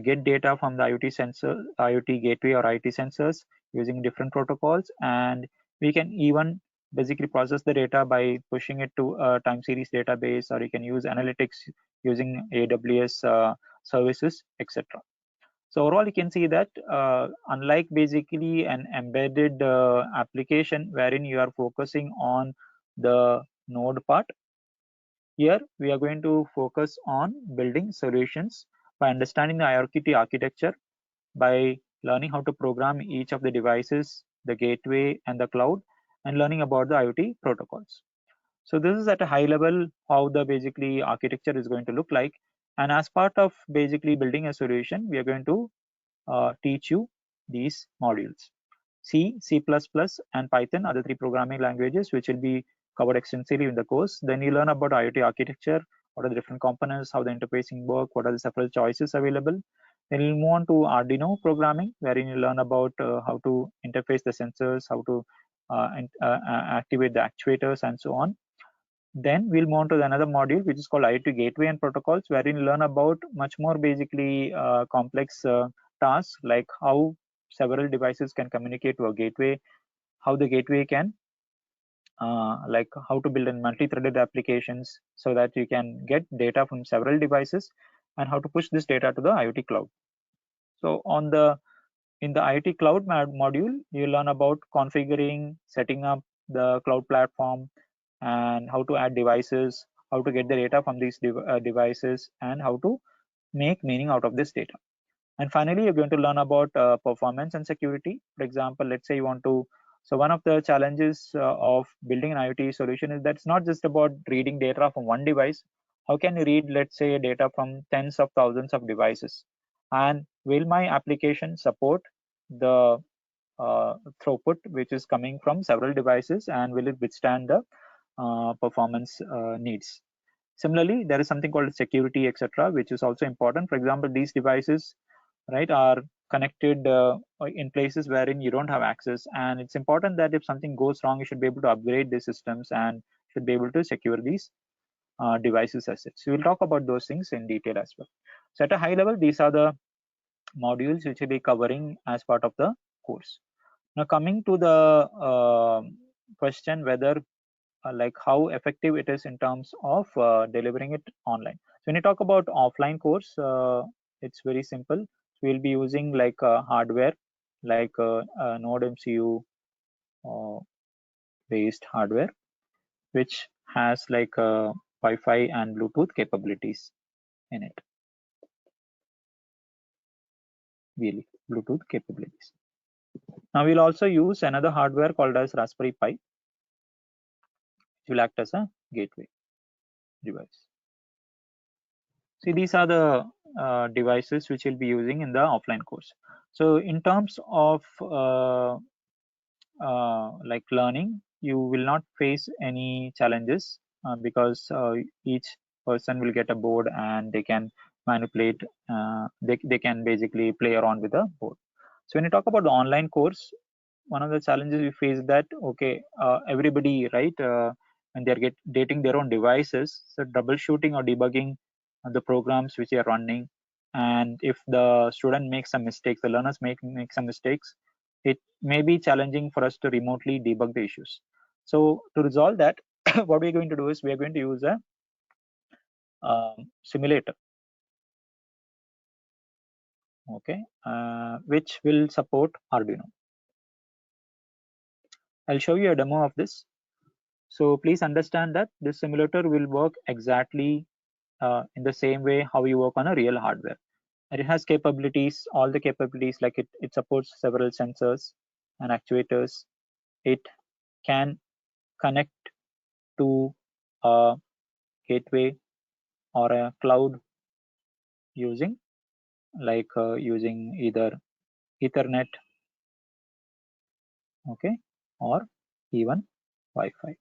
get data from the IoT sensor, IoT gateway or IoT sensors using different protocols, and we can even basically process the data by pushing it to a time series database, or you can use analytics using AWS services, etc. So overall, you can see that unlike basically an embedded application wherein you are focusing on the node part. Here we are going to focus on building solutions by understanding the IoT architecture, by learning how to program each of the devices, the gateway and the cloud, and learning about the IoT protocols. So this is at a high level how the basically architecture is going to look like. And as part of basically building a solution, we are going to teach you these modules. C, C++, and Python are the three programming languages which will be covered extensively in the course. Then you learn about IoT architecture, what are the different components, how the interfacing work, what are the several choices available. Then you'll move on to Arduino programming, wherein you learn about how to interface the sensors, how to activate the actuators, and so on. Then we'll move on to another module which is called IoT Gateway and Protocols, wherein you learn about much more basically complex tasks, like how several devices can communicate to a gateway, how the gateway can like how to build in multi-threaded applications so that you can get data from several devices, and how to push this data to the IoT cloud. So in the IoT cloud module, you learn about configuring, setting up the cloud platform, and how to add devices, how to get the data from these devices, and how to make meaning out of this data. And finally, you're going to learn about performance and security. For example, let's say you want to, so one of the challenges of building an IoT solution is that it's not just about reading data from one device. How can you read, let's say, data from tens of thousands of devices? And will my application support the throughput which is coming from several devices, and will it withstand the performance needs? Similarly, there is something called security, etc., which is also important. For example, these devices, right, are connected in places wherein you don't have access, and it's important that if something goes wrong, you should be able to upgrade the systems and should be able to secure these devices as such. So we'll talk about those things in detail as well. So at a high level, these are the modules which we'll be covering as part of the course. Now coming to the question whether like how effective it is in terms of delivering it online. So when you talk about offline course, it's very simple. We'll be using like hardware, like Node MCU based hardware, which has like Wi-Fi and Bluetooth capabilities in it. Really, Bluetooth capabilities. Now we'll also use another hardware called as Raspberry Pi, which will act as a gateway device. See, these are the devices which we'll be using in the offline course. So in terms of like learning, you will not face any challenges because each person will get a board and they can manipulate, they can basically play around with the board. So when you talk about the online course, one of the challenges we face is that, okay, everybody, right, when they're dating their own devices, so troubleshooting or debugging the programs which they are running, and if the student makes some mistakes, the learners make some mistakes, it may be challenging for us to remotely debug the issues. So to resolve that, what we're going to do is we are going to use a simulator, okay, which will support Arduino. I'll show you a demo of this. So please understand that this simulator will work exactly in the same way how you work on a real hardware. And it has capabilities, all the capabilities, like it supports several sensors and actuators. It can connect to a gateway or a cloud using like using either Ethernet, okay, or even Wi-Fi.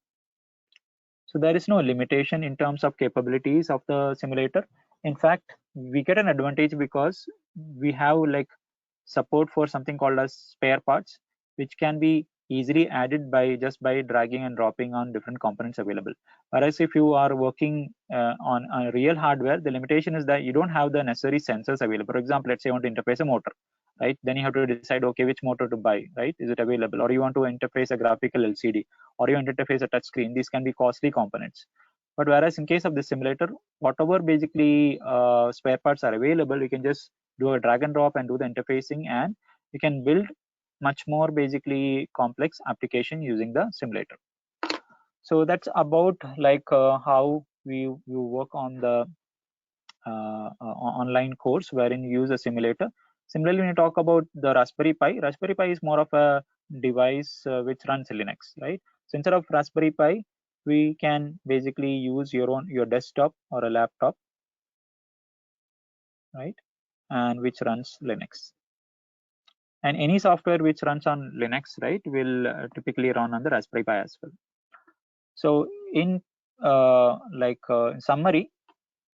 So there is no limitation in terms of capabilities of the simulator. In fact, we get an advantage because we have like support for something called as spare parts, which can be easily added by just by dragging and dropping on different components available. Whereas if you are working on a real hardware, the limitation is that you don't have the necessary sensors available. For example, let's say you want to interface a motor, right? Then you have to decide, okay, which motor to buy, right? Is it available? Or you want to interface a graphical LCD, or you want to interface a touch screen. These can be costly components. But whereas in case of this simulator, whatever basically spare parts are available, you can just do a drag and drop and do the interfacing, and you can build much more basically complex application using the simulator. So that's about like how we work on the online course wherein you use a simulator. Similarly, when you talk about the Raspberry Pi is more of a device which runs Linux, right? So instead of Raspberry Pi, we can basically use your desktop or a laptop, right? And which runs Linux. And any software which runs on Linux, right, will typically run on the Raspberry Pi as well. So in summary,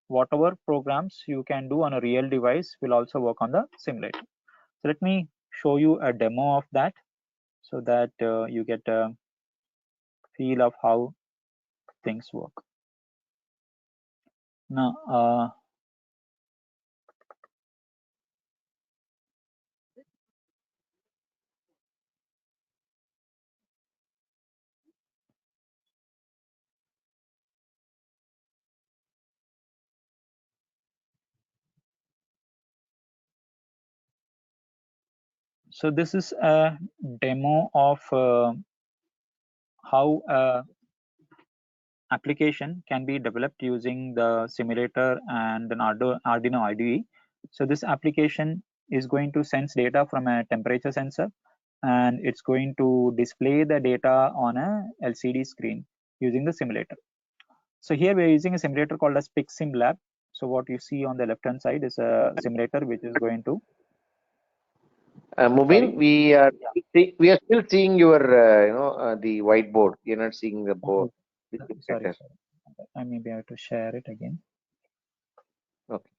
whatever programs you can do on a real device will also work on the simulator. So let me show you a demo of that so that you get a feel of how things work. Now, so this is a demo of how application can be developed using the simulator and an Arduino IDE. So this application is going to sense data from a temperature sensor, and it's going to display the data on a LCD screen using the simulator. So here we're using a simulator called as PixSim Lab. So what you see on the left hand side is a simulator which is going to Mubin, we are still seeing your the whiteboard. You're not seeing the board. oh, The sorry, simulator. I maybe have to share it again. Okay.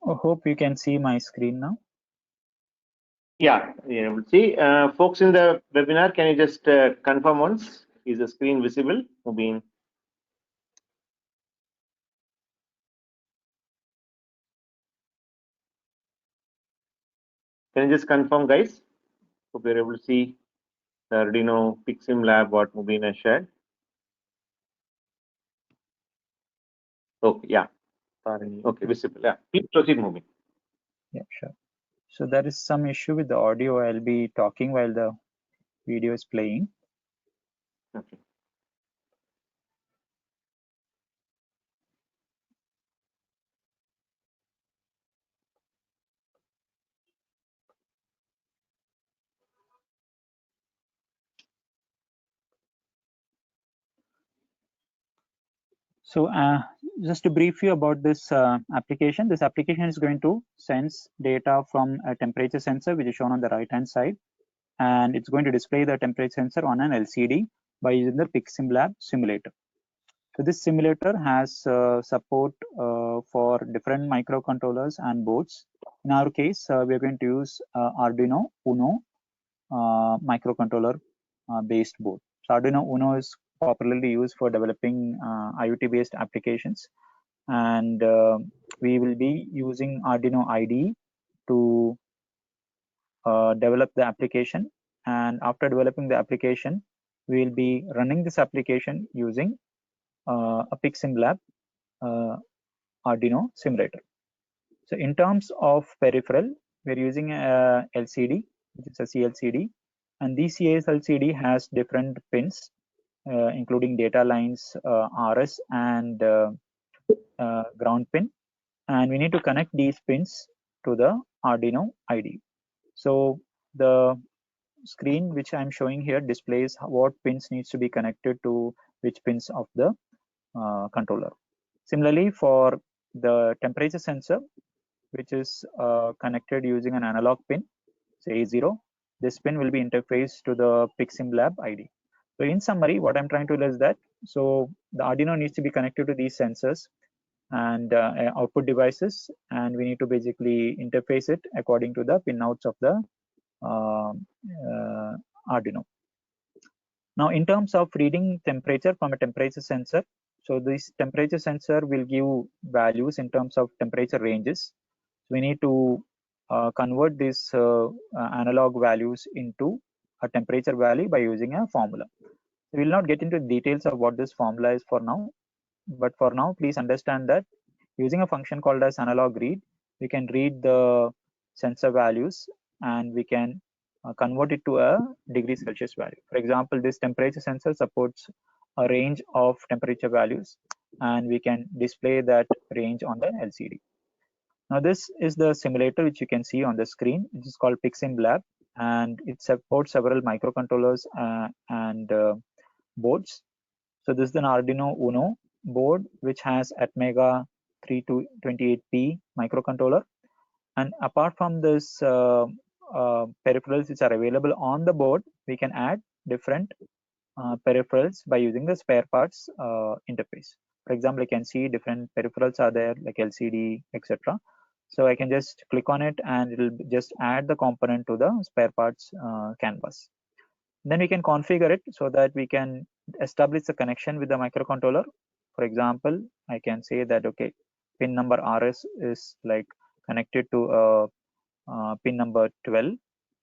I hope you can see my screen now. Yeah, we'll see. Folks in the webinar, can you just confirm once? Is the screen visible? Mubin. Can you just confirm, guys? Hope you're able to see the Arduino PixSim Lab what Mubin has shared. Okay, yeah. Okay, visible. Yeah. Please proceed, Mubin. Yeah, sure. So there is some issue with the audio. I'll be talking while the video is playing. Okay. So just to brief you about this application is going to sense data from a temperature sensor, which is shown on the right hand side, and it's going to display the temperature sensor on an LCD by using the PixSim Lab simulator. So this simulator has support for different microcontrollers and boards. In our case, we are going to use Arduino Uno microcontroller based board. So Arduino Uno is popularly used for developing IoT based applications, and we will be using Arduino IDE to develop the application. And after developing the application, we will be running this application using a PixSim Lab Arduino simulator. So in terms of peripheral, we're using a LCD, which is a CLCD, and this CLCD has different pins, including data lines, RS, and ground pin, and we need to connect these pins to the Arduino IDE. So the screen which I'm showing here displays what pins needs to be connected to which pins of the controller. Similarly, for the temperature sensor, which is connected using an analog pin, say A0, this pin will be interfaced to the PiximLab ID. So in summary, what I'm trying to do is that, so the Arduino needs to be connected to these sensors and output devices, and we need to basically interface it according to the pinouts of the Arduino. Now, in terms of reading temperature from a temperature sensor, so this temperature sensor will give values in terms of temperature ranges. We need to convert these analog values into a temperature value by using a formula. We will not get into details of what this formula is for now, but for now, please understand that using a function called as analog read, we can read the sensor values and we can convert it to a degree Celsius value. For example, this temperature sensor supports a range of temperature values, and we can display that range on the LCD. Now, this is the simulator which you can see on the screen. It is called PiximLab, and it supports several microcontrollers and boards. So this is an Arduino Uno board which has Atmega 3228P microcontroller. And apart from this peripherals which are available on the board, we can add different peripherals by using the spare parts interface. For example, I can see different peripherals are there like LCD, etc. So I can just click on it and it will just add the component to the spare parts canvas. Then we can configure it so that we can establish a connection with the microcontroller. For example, I can say that, okay, pin number RS is like connected to pin number 12,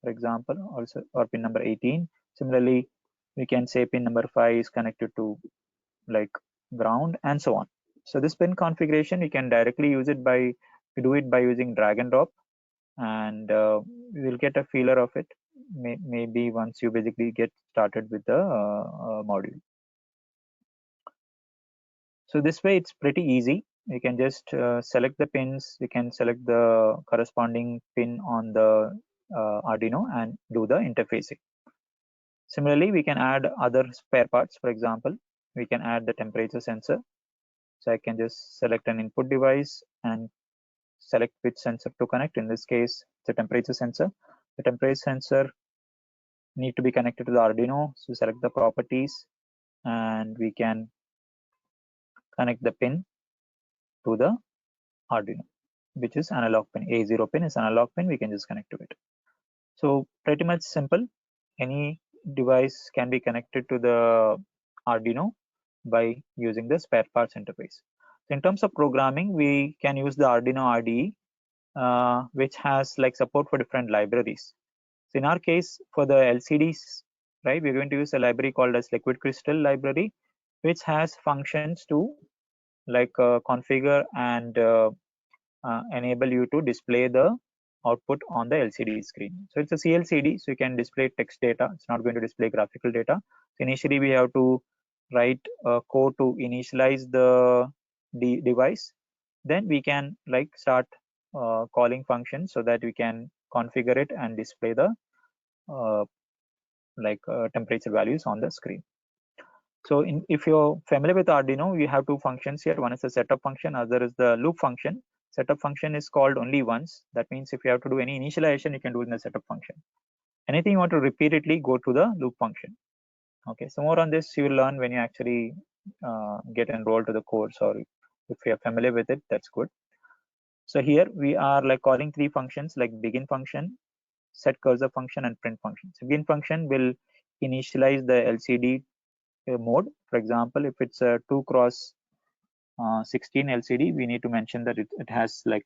for example, also, or pin number 18. Similarly, we can say pin number 5 is connected to like ground and so on. So this pin configuration, we can directly use it by, we do it by using drag and drop, and we will get a feeler of it maybe once you basically get started with the module. So this way it's pretty easy. You can just select the pins, you can select the corresponding pin on the Arduino and do the interfacing. Similarly, we can add other spare parts. For example, we can add the temperature sensor. So I can just select an input device and select which sensor to connect. In this case, the temperature sensor. The temperature sensor need to be connected to the Arduino. So select the properties and we can connect the pin to the Arduino, which is analog pin. A0 pin is analog pin. We can just connect to it. So pretty much simple. Any device can be connected to the Arduino by using the spare parts interface. So in terms of programming, we can use the Arduino IDE, which has like support for different libraries. So in our case, for the LCDs, right, we're going to use a library called as Liquid Crystal library, which has functions to like configure and enable you to display the output on the LCD screen. So it's a CLCD, so you can display text data. It's not going to display graphical data. So initially, we have to write code to initialize the device. Then we can like start calling functions so that we can configure it and display the temperature values on the screen. So if you're familiar with Arduino, we have two functions here. One is the setup function, other is the loop function. Setup function is called only once. That means if you have to do any initialization, you can do it in the setup function. Anything you want to repeatedly, go to the loop function. Okay, so more on this you will learn when you actually get enrolled to the course, or if you're familiar with it, that's good. So here we are like calling three functions like begin function, set cursor function, and print function. So begin function will initialize the LCD mode. For example, if it's a 2x16 LCD, we need to mention that it has like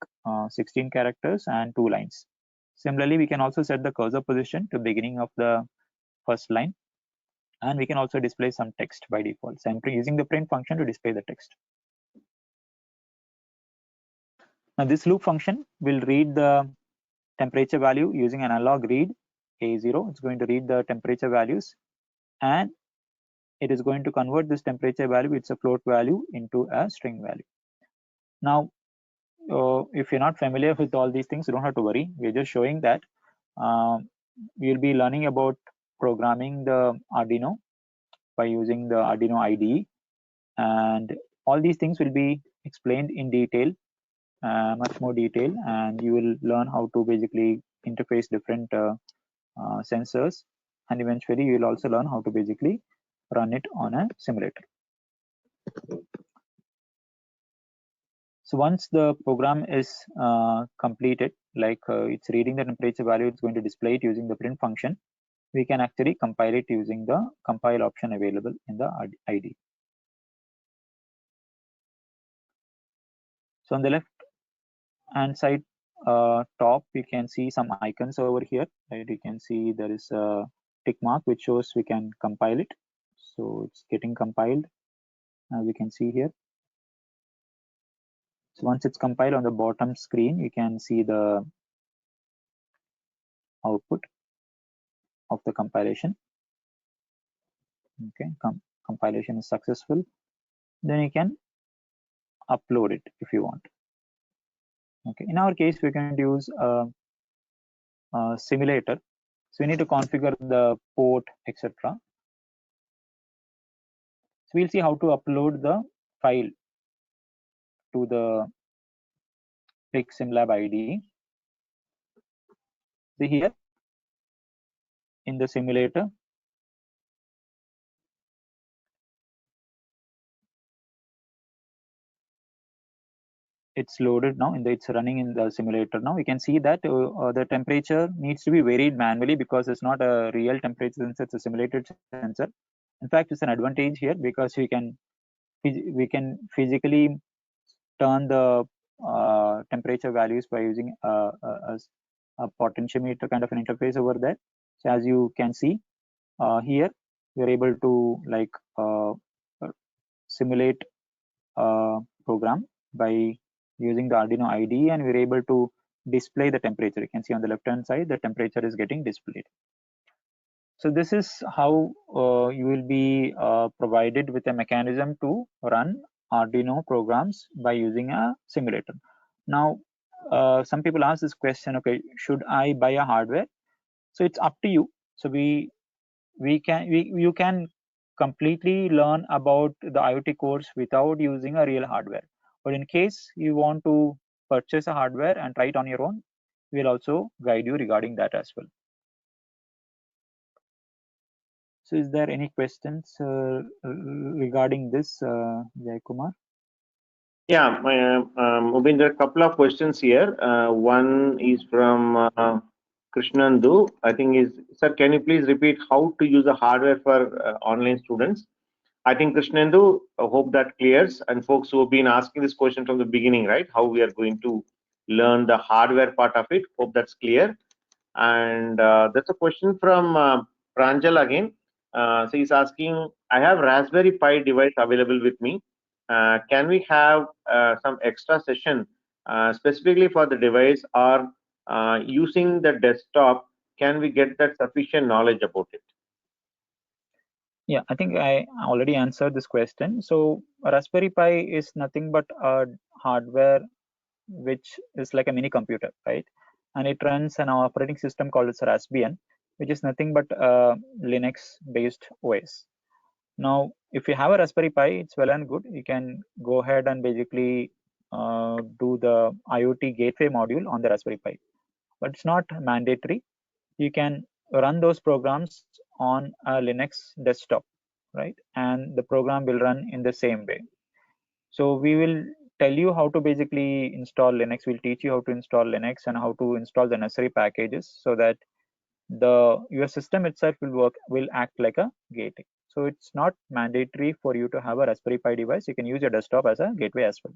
16 characters and 2 lines. Similarly, we can also set the cursor position to beginning of the first line, and we can also display some text by default. So I'm using the print function to display the text. Now this loop function will read the temperature value using an analog read A0. It's going to read the temperature values, and it is going to convert this temperature value, it's a float value, into a string value. Now, if you're not familiar with all these things, you don't have to worry. We're just showing that we'll be learning about programming the Arduino by using the Arduino IDE, and all these things will be explained in detail, much more detail, and you will learn how to basically interface different sensors, and eventually you will also learn how to basically run it on a simulator. So once the program is completed, like it's reading the temperature value, it's going to display it using the print function. We can actually compile it using the compile option available in the IDE. So on the left hand side top, you can see some icons over here, right? You can see there is a tick mark which shows we can compile it. So it's getting compiled, as you can see here. So once it's compiled, on the bottom screen, you can see the output of the compilation. Okay, compilation is successful. Then you can upload it if you want. Okay, in our case, we're going to use a simulator. So we need to configure the port, etc. So we'll see how to upload the file to the PixSimLab IDE. See here in the simulator, it's loaded now, it's running in the simulator now. You can see that the temperature needs to be varied manually because it's not a real temperature sensor, it's a simulated sensor. In fact, it's an advantage here because we can physically turn the temperature values by using a potentiometer kind of an interface over there. So as you can see here, we're able to like simulate a program by using the Arduino IDE, and we're able to display the temperature. You can see on the left hand side the temperature is getting displayed. So this is how you will be provided with a mechanism to run Arduino programs by using a simulator. Now some people ask this question, okay, should I buy a hardware? So it's up to you. So you can completely learn about the IoT course without using a real hardware. But in case you want to purchase a hardware and try it on your own, we'll also guide you regarding that as well. So is there any questions regarding this, Jay Kumar? Yeah, Mubin, there are a couple of questions here. One is from Krishnandu. I think is, sir, can you please repeat how to use the hardware for online students? I think Krishnandu, I hope that clears. And folks who have been asking this question from the beginning, right? How we are going to learn the hardware part of it. Hope that's clear. And there's a question from Pranjal again. So he's asking, I have Raspberry Pi device available with me. Can we have some extra session specifically for the device, or using the desktop, can we get that sufficient knowledge about it? Yeah, I think I already answered this question. So Raspberry Pi is nothing but a hardware which is like a mini computer, right? And it runs an operating system called as Raspbian, which is nothing but a Linux-based OS. Now, if you have a Raspberry Pi, it's well and good. You can go ahead and basically do the IoT gateway module on the Raspberry Pi, but it's not mandatory. You can run those programs on a Linux desktop, right? And the program will run in the same way. So we will tell you how to basically install Linux. We'll teach you how to install Linux and how to install the necessary packages so that your system itself will act like a gateway. So it's not mandatory for you to have a Raspberry Pi device. You can use your desktop as a gateway as well.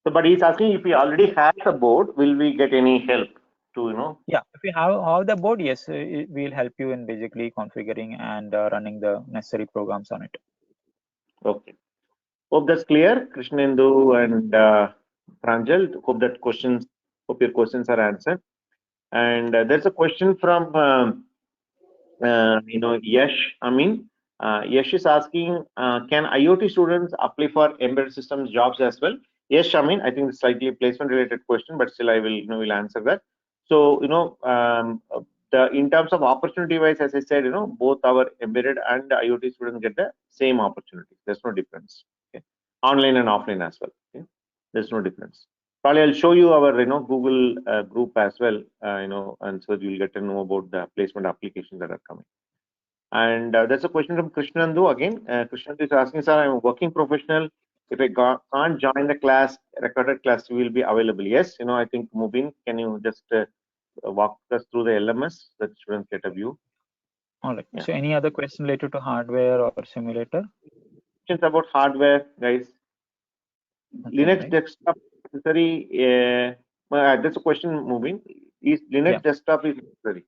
So, but he's asking if we already have the board, will we get any help to, Yeah, if you have the board, yes, we'll help you in basically configuring and running the necessary programs on it. Okay. Hope that's clear, Krishnendu and Pranjal. Hope your questions are answered. And there's a question from Yash Amin. Yash is asking, can IoT students apply for embedded systems jobs as well? Yes, Shamin, I think it's slightly a placement related question, but still I will answer that. So, in terms of opportunity wise, as I said, both our embedded and IoT students get the same opportunity. There's no difference. Okay. Online and offline as well. Okay. There's no difference. Probably I'll show you our, Google group as well, and so you'll get to know about the placement applications that are coming. And that's a question from Krishnandu again. Krishnandu is asking, sir, I'm a working professional. If I can't join the class, recorded class will be available. Yes, I think Mubin, can you just walk us through the LMS that students get a view? All right. Yeah. So any other question related to hardware or simulator? Questions about hardware, guys. Nothing, Linux right? desktop necessary? That's a question, Mubin. Is Linux desktop is necessary?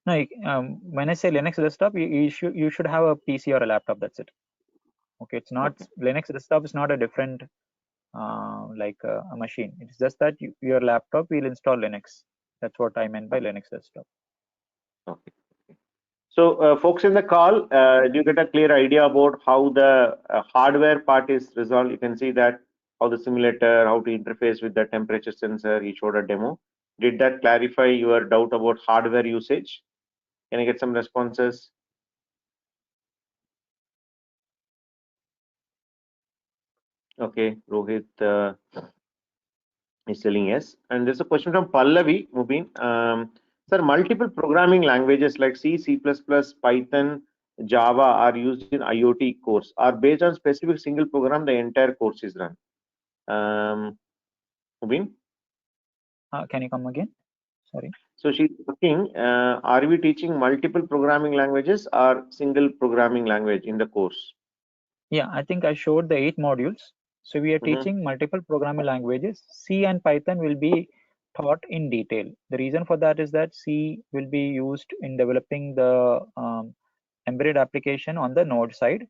No, when I say Linux desktop, you should have a PC or a laptop. That's it. Okay, it's not Linux desktop is not a different like a machine. It's just that your laptop will install Linux. That's what I meant by Linux desktop. Okay. So, folks in the call, do you get a clear idea about how the hardware part is resolved? You can see that how the simulator, how to interface with the temperature sensor. He showed a demo. Did that clarify your doubt about hardware usage? Can I get some responses? Okay, Rohit is telling yes. And there's a question from Pallavi Mubin. Sir, multiple programming languages like C, C++, Python, Java are used in IoT course. Are based on specific single program, the entire course is run. Mubin? Can you come again? Sorry. So she's asking, are we teaching multiple programming languages or single programming language in the course? Yeah, I think I showed the 8 modules. So we are teaching multiple programming languages. C and Python will be taught in detail. The reason for that is that C will be used in developing the embedded application on the node side.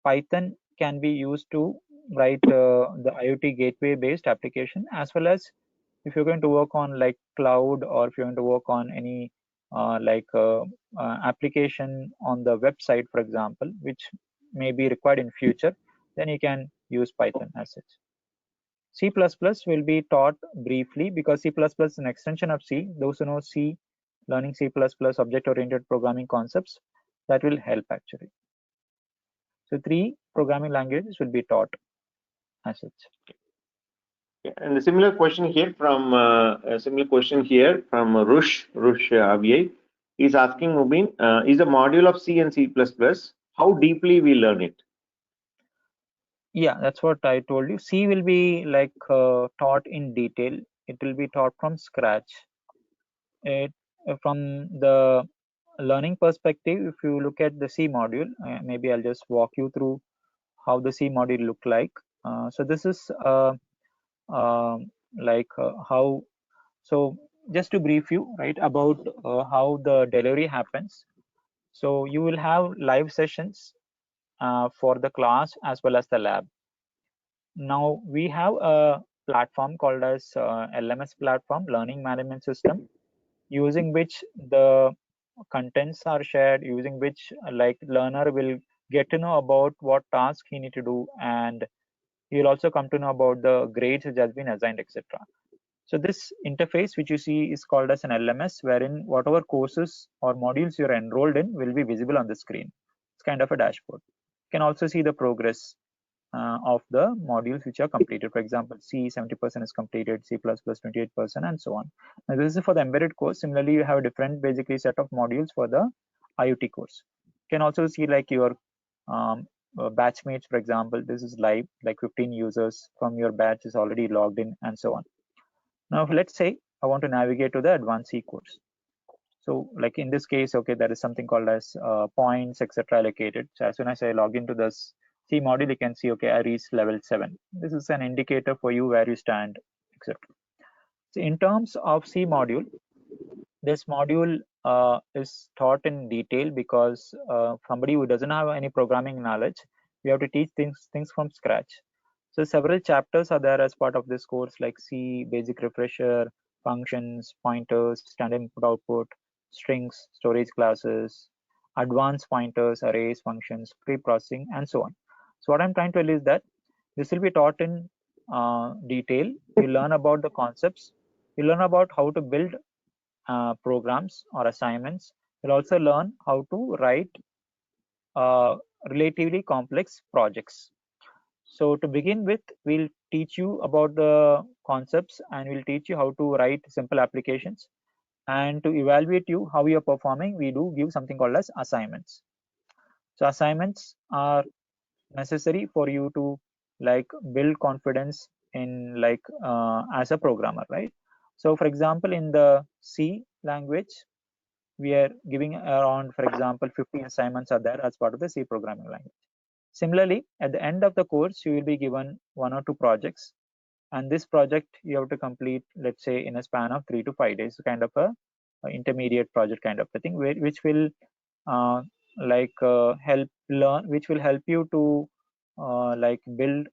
Python can be used to write the IoT gateway based application, as well as if you're going to work on like cloud, or if you're going to work on any application on the website, for example, which may be required in future, then you can use Python as such. C++ will be taught briefly because C++ is an extension of C. Those who know C, learning C++, object-oriented programming concepts, that will help actually. So 3 programming languages will be taught as such. And a similar question here from Rush Avier. He's asking Mubin, is a module of C and C++, how deeply we learn it? Yeah, that's what I told you. C will be like taught in detail. It will be taught from scratch. From the learning perspective, if you look at the C module, maybe I'll just walk you through how the C module look like. So this is how. So just to brief you, right, about how the delivery happens. So you will have live sessions for the class as well as the lab. Now we have a platform called as LMS platform, Learning Management System, using which the contents are shared, using which like learner will get to know about what task he need to do, and he will also come to know about the grades which has been assigned, etc. So this interface which you see is called as an LMS, wherein whatever courses or modules you're enrolled in will be visible on the screen. It's kind of a dashboard. You can also see the progress of the modules which are completed. For example, C 70% is completed, C++ 28%, and so on. Now this is for the embedded course. Similarly, you have a different basically set of modules for the IoT course. You can also see like your batch mates, for example. This is live, like 15 users from your batch is already logged in, and so on. Now let's say I want to navigate to the advanced C course. So like in this case, okay, there is something called as points, etc. allocated. So as soon as I log into this C module, you can see, okay, I reached level 7. This is an indicator for you where you stand, etc. So in terms of C module, this module is taught in detail because somebody who doesn't have any programming knowledge, we have to teach things from scratch. So several chapters are there as part of this course, like C, basic refresher, functions, pointers, standard input output, strings, storage classes, advanced pointers, arrays, functions, pre-processing, and so on. So what I'm trying to tell is that this will be taught in detail. You learn about the concepts. You learn about how to build programs or assignments. You'll also learn how to write relatively complex projects. So to begin with, we'll teach you about the concepts and we'll teach you how to write simple applications. And to evaluate you how you're performing, we do give something called as assignments. So assignments are necessary for you to like build confidence in like as a programmer, right? So for example, in the C language, we are giving around, for example, 50 assignments are there as part of the C programming language. Similarly, at the end of the course, you will be given 1 or 2 projects, and this project you have to complete, let's say, in a span of 3 to 5 days, kind of a intermediate project kind of a thing, which will help learn, which will help you to like build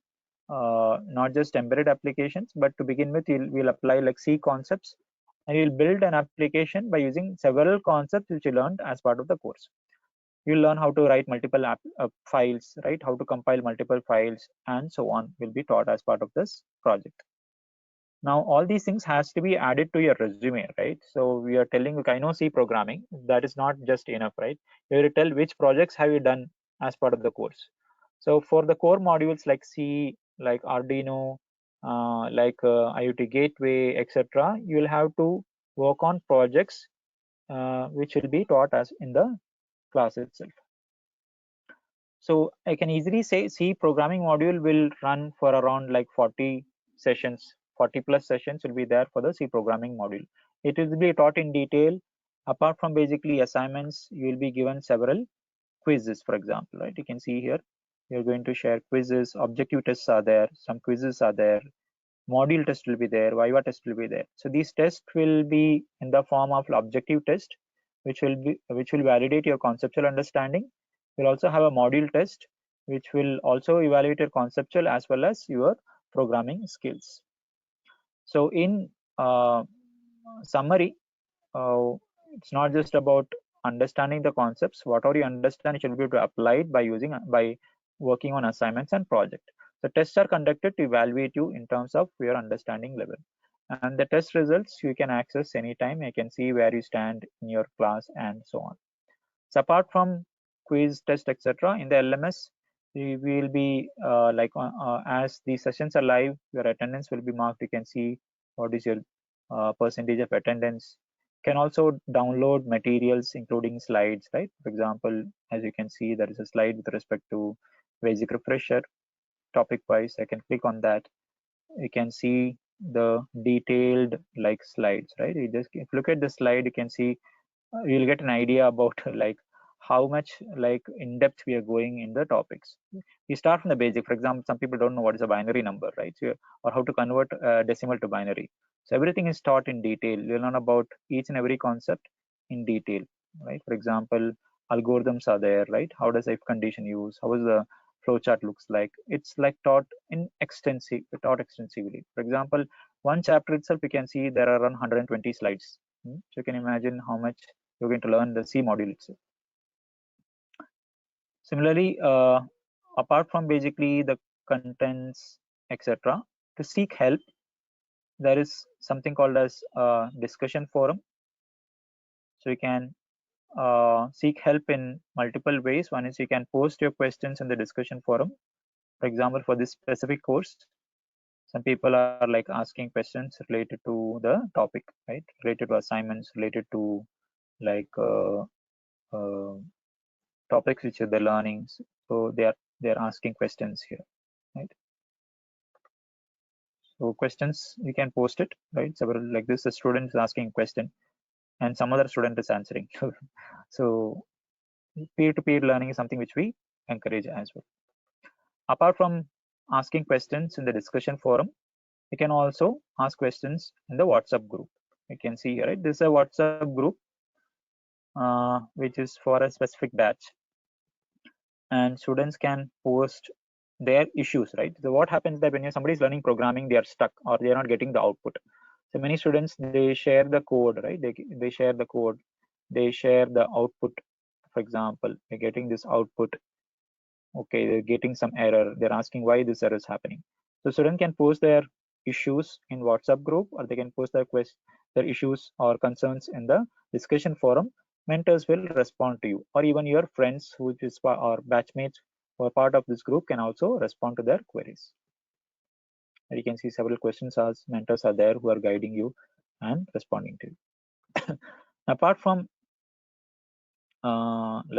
not just embedded applications, but to begin with, we'll apply like C concepts, and you'll build an application by using several concepts which you learned as part of the course. You'll learn how to write multiple files, right? How to compile multiple files, and so on will be taught as part of this project. Now, all these things has to be added to your resume, right? So we are telling, I know C programming, that is not just enough, right? You have to tell which projects have you done as part of the course. So for the core modules like C, like Arduino, IoT Gateway, etc., you will have to work on projects which will be taught as in the class itself. So I can easily say C programming module will run for around like 40 sessions, 40 plus sessions will be there for the C programming module. It will be taught in detail. Apart from basically assignments, you will be given several quizzes, for example, right? You can see here, you're going to share quizzes, objective tests are there, some quizzes are there, module test will be there, Viva test will be there. So these tests will be in the form of objective test, which will validate your conceptual understanding. We'll also have a module test, which will also evaluate your conceptual as well as your programming skills. So in summary, it's not just about understanding the concepts. Whatever you understand, you should be able to apply it by working on assignments and project. The tests are conducted to evaluate you in terms of your understanding level, and the test results you can access anytime. You can see where you stand in your class and so on. So apart from quiz, test, etc., in the LMS, we will be as the sessions are live, your attendance will be marked. You can see what is your percentage of attendance. You can also download materials including slides, right? For example, as you can see, there is a slide with respect to basic refresher, topic wise. I can click on that. You can see the detailed like slides, right? You just, if you look at the slide, you can see you'll get an idea about like how much like in depth we are going in the topics. We start from the basic. For example, some people don't know what is a binary number, right? So, or how to convert decimal to binary. So everything is taught in detail. You'll learn about each and every concept in detail, right? For example, algorithms are there, right? How does if condition use? How is the flowchart looks like? It's like taught extensively. For example, one chapter itself, you can see there are around 120 slides. So you can imagine how much you're going to learn the C module itself. Similarly, apart from basically the contents, etc., to seek help, there is something called as a discussion forum. So you can seek help in multiple ways. One is you can post your questions in the discussion forum. For example, for this specific course, some people are like asking questions related to the topic, right? Related to assignments, related to like topics which are the learnings. So they're asking questions here, right? So questions, you can post it, right? Several like this, a student is asking a question and some other student is answering. So peer-to-peer learning is something which we encourage as well. Apart from asking questions in the discussion forum, you can also ask questions in the WhatsApp group. You can see here, right? This is a WhatsApp group which is for a specific batch, and students can post their issues, right? So what happens that when somebody is learning programming, they are stuck or they are not getting the output. So many students, they share the code, right? They share the code, they share the output for example, we're getting this output. Okay, they're getting some error. They're asking why this error is happening. So student can post their issues in WhatsApp group, or they can post their issues or concerns in the discussion forum. Mentors will respond to you, or even your friends who is or batchmates who are part of this group can also respond to their queries. And you can see several questions as mentors are there who are guiding you and responding to you. Apart from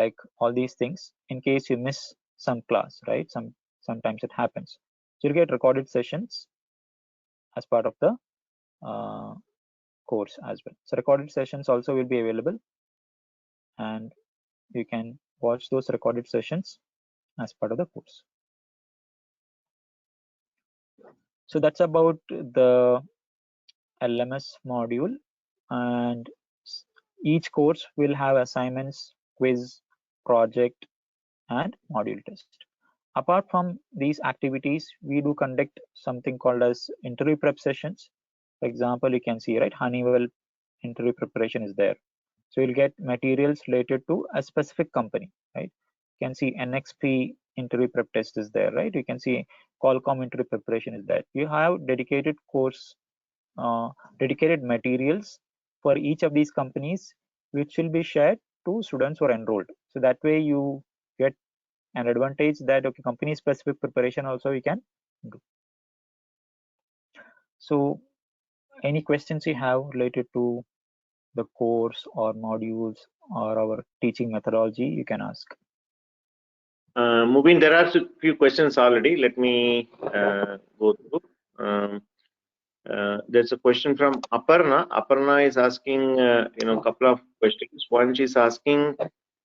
like all these things, in case you miss some class, right? Sometimes it happens. So you'll get recorded sessions as part of the course as well. So recorded sessions also will be available, and you can watch those recorded sessions as part of the course. So that's about the LMS module, and each course will have assignments, quiz, project, and module test. Apart from these activities, we do conduct something called as interview prep sessions. For example, you can see, right, Honeywell interview preparation is there. So you'll get materials related to a specific company, right? You can see NXP interview prep test is there, right? You can see Qualcomm interview preparation is there. You have dedicated course, dedicated materials for each of these companies, which will be shared to students who are enrolled. So that way you get an advantage that, okay, company specific preparation also you can do. So any questions you have related to the course or modules or our teaching methodology, you can ask. Mubin, there are a few questions already. Let me go through. There's a question from Aparna. Aparna is asking, a couple of questions. One, she's asking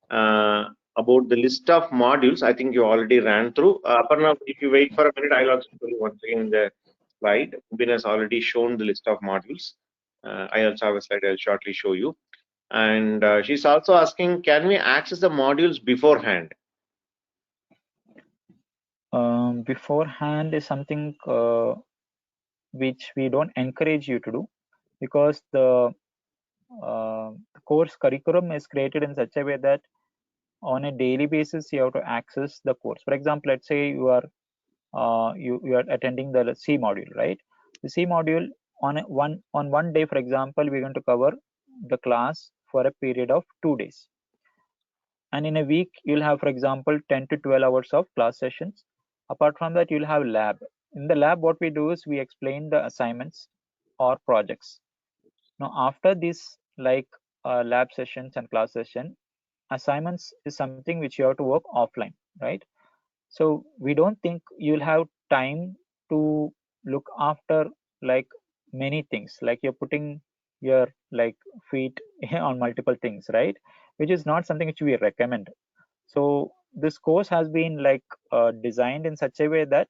about the list of modules. I think you already ran through. Aparna, if you wait for a minute, I'll also show you once again the slide. Mubin has already shown the list of modules. I also have a slide I'll shortly show you. And she's also asking, can we access the modules beforehand? Beforehand is something which we don't encourage you to do, because the course curriculum is created in such a way that on a daily basis you have to access the course. For example, let's say you are you are attending the C module, right? The C module on one day, for example, we're going to cover the class for a period of 2 days, and in a week you'll have, for example, 10 to 12 hours of class sessions. Apart from that, you'll have lab. In the lab, what we do is we explain the assignments or projects. Now after this, like lab sessions and class session, assignments is something which you have to work offline, right? So we don't think you'll have time to look after like many things, like you're putting your like feet on multiple things, right? Which is not something which we recommend. So this course has been like designed in such a way that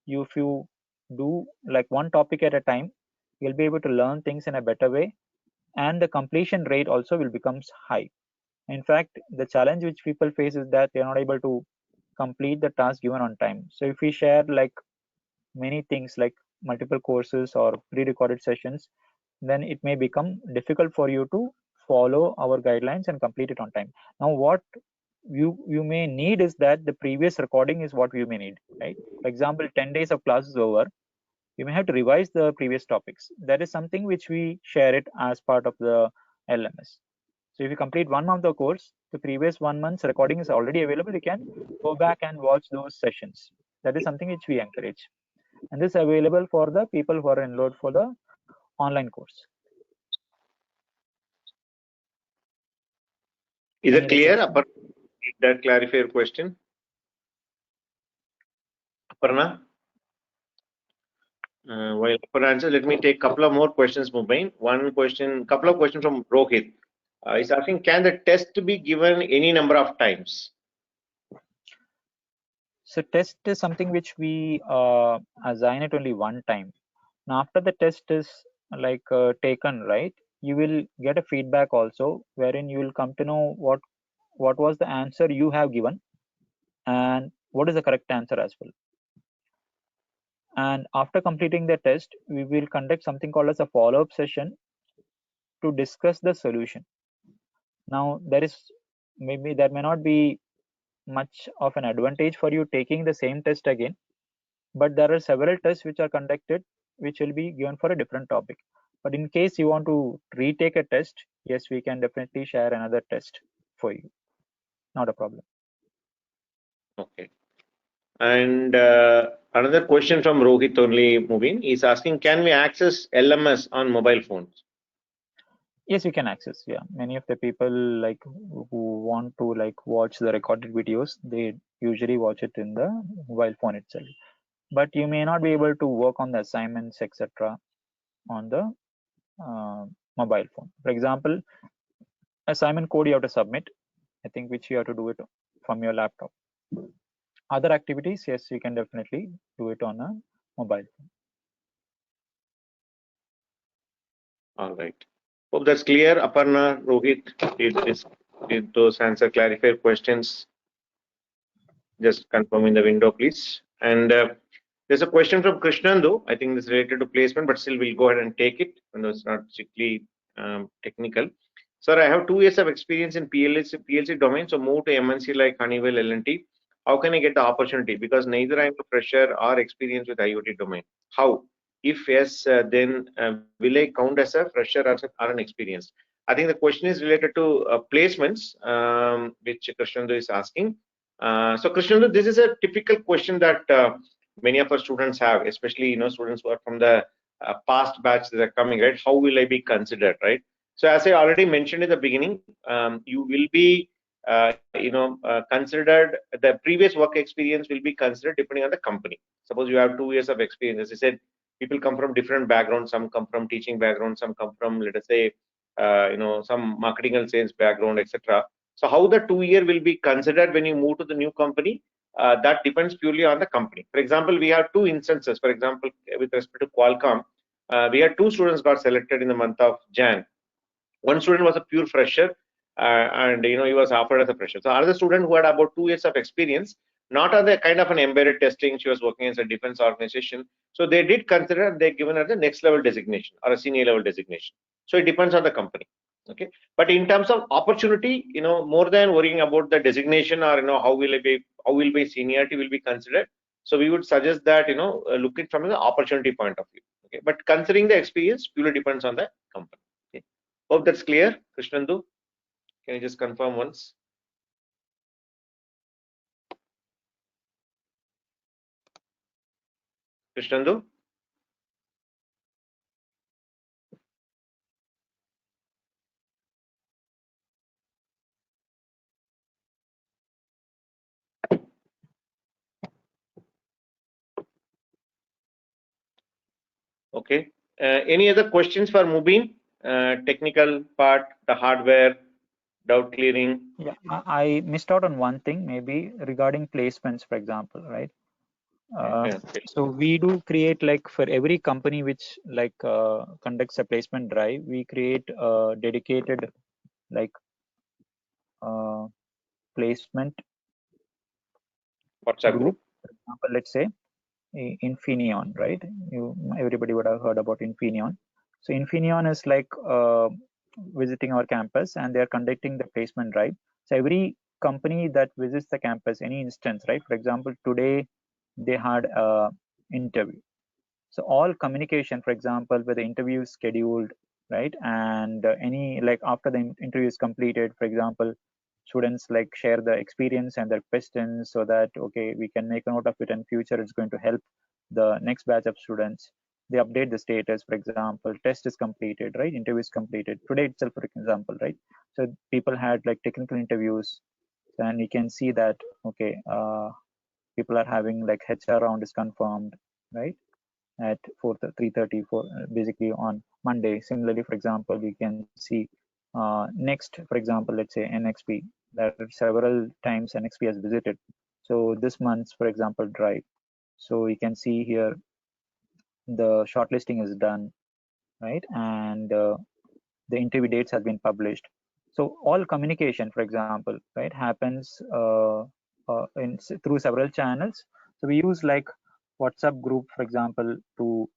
if you do like one topic at a time, you'll be able to learn things in a better way, and the completion rate also will becomes high. In fact, the challenge which people face is that they're not able to complete the task given on time. So if we share like many things like multiple courses or pre-recorded sessions, then it may become difficult for you to follow our guidelines and complete it on time. Now what you may need is that the previous recording is what you may need, right? For example, 10 days of class is over, you may have to revise the previous topics. That is something which we share it as part of the LMS. So if you complete 1 month of course, the previous 1 month's recording is already available. You can go back and watch those sessions. That is something which we encourage, and this is available for the people who are enrolled for the online course. Is Any it other clear? question? Did that clarify your question? Aparna? While Aparna answers, let me take a couple of more questions, Mubin. One question, couple of questions from Rohit. He's asking, can the test be given any number of times? So test is something which we assign it only one time. Now after the test is like taken, right, you will get a feedback also, wherein you will come to know what was the answer you have given and what is the correct answer as well. And after completing the test, we will conduct something called as a follow-up session to discuss the solution. Now there is maybe there may not be much of an advantage for you taking the same test again, but there are several tests which are conducted which will be given for a different topic. But in case you want to retake a test, yes, we can definitely share another test for you. Not a problem. Okay. And another question from Rohit only moving is asking, can we access LMS on mobile phones? Yes, you can access. Yeah, many of the people like who want to like watch the recorded videos, they usually watch it in the mobile phone itself. But you may not be able to work on the assignments, etc., on the mobile phone. For example, assignment code you have to submit, I think, which you have to do it from your laptop. Other activities, yes, you can definitely do it on a mobile phone. All right. Hope that's clear. Aparna, Rohit, did those answer clarify questions? Just confirm in the window, please. And there's a question from Krishnandu. I think this is related to placement, but still we'll go ahead and take it. I know it's not strictly technical. Sir, I have 2 years of experience in PLC domain, so move to MNC like Honeywell, L&T. How can I get the opportunity? Because neither I'm a fresher or experienced with IoT domain. How? If yes, then will I count as a fresher or an experienced? I think the question is related to placements, which Krishnandu is asking. So Krishnandu, this is a typical question that many of our students have, especially students who are from the past batch that are coming, right? How will I be considered, right? So as I already mentioned in the beginning, you will be considered, the previous work experience will be considered depending on the company. Suppose you have 2 years of experience. As I said, people come from different backgrounds. Some come from teaching background. Some come from, let us say, some marketing and sales background, etc. So how the 2 year will be considered when you move to the new company, that depends purely on the company. For example, we have two instances. For example, with respect to Qualcomm, we had two students got selected in the month of Jan. One student was a pure fresher, and he was offered as a fresher. So another student who had about 2 years of experience, not on the kind of an embedded testing, she was working as a defense organization. So they did consider, they given her the next level designation or a senior level designation. So it depends on the company. Okay, but in terms of opportunity, more than worrying about the designation or how will be seniority will be considered. So we would suggest that look it from the opportunity point of view. Okay, but considering the experience purely depends on the company. Okay. Hope that's clear, Krishnandu. Can you just confirm once? Krishnandu? Okay. Any other questions for Mubin? Technical part, the hardware, doubt clearing. Yeah, I missed out on one thing, maybe regarding placements, for example, right? Okay. So we do create, like, for every company which like conducts a placement drive, we create a dedicated like placement WhatsApp group. group. For example, let's say Infineon, right? Everybody would have heard about Infineon. So Infineon is like visiting our campus, and they are conducting the placement drive. So every company that visits the campus, any instance, right? For example, today they had a interview. So all communication, for example, where the interview is scheduled, right? And any, like, after the interview is completed, for example, students like share the experience and their questions, so that, okay, we can make a note of it, and future it's going to help the next batch of students. They update the status, for example, test is completed, right? Interview is completed today itself, for example, right? So people had like technical interviews, and you can see that, okay, people are having like HR round is confirmed, right? At 3:30 for basically on Monday. Similarly, for example, we can see next, for example, let's say NXP. There are several times NXP has visited. So this month's, for example, drive. So you can see here the shortlisting is done, right? And the interview dates have been published. So all communication, for example, right, happens through several channels. So we use like WhatsApp group, for example, to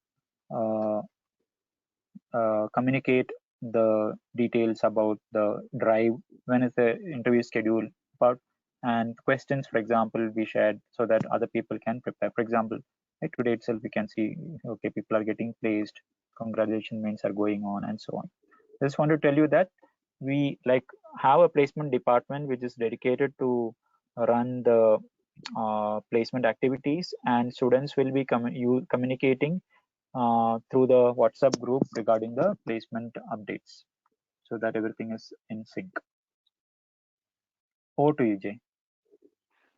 communicate the details about the drive, when is the interview schedule about, and questions, for example, we shared so that other people can prepare. For example, right, today itself we can see, okay, people are getting placed, congratulations mails are going on, and so on. I just want to tell you that we have a placement department which is dedicated to run the placement activities, and students will be communicating through the WhatsApp group regarding the placement updates, so that everything is in sync. Over to you, Jay.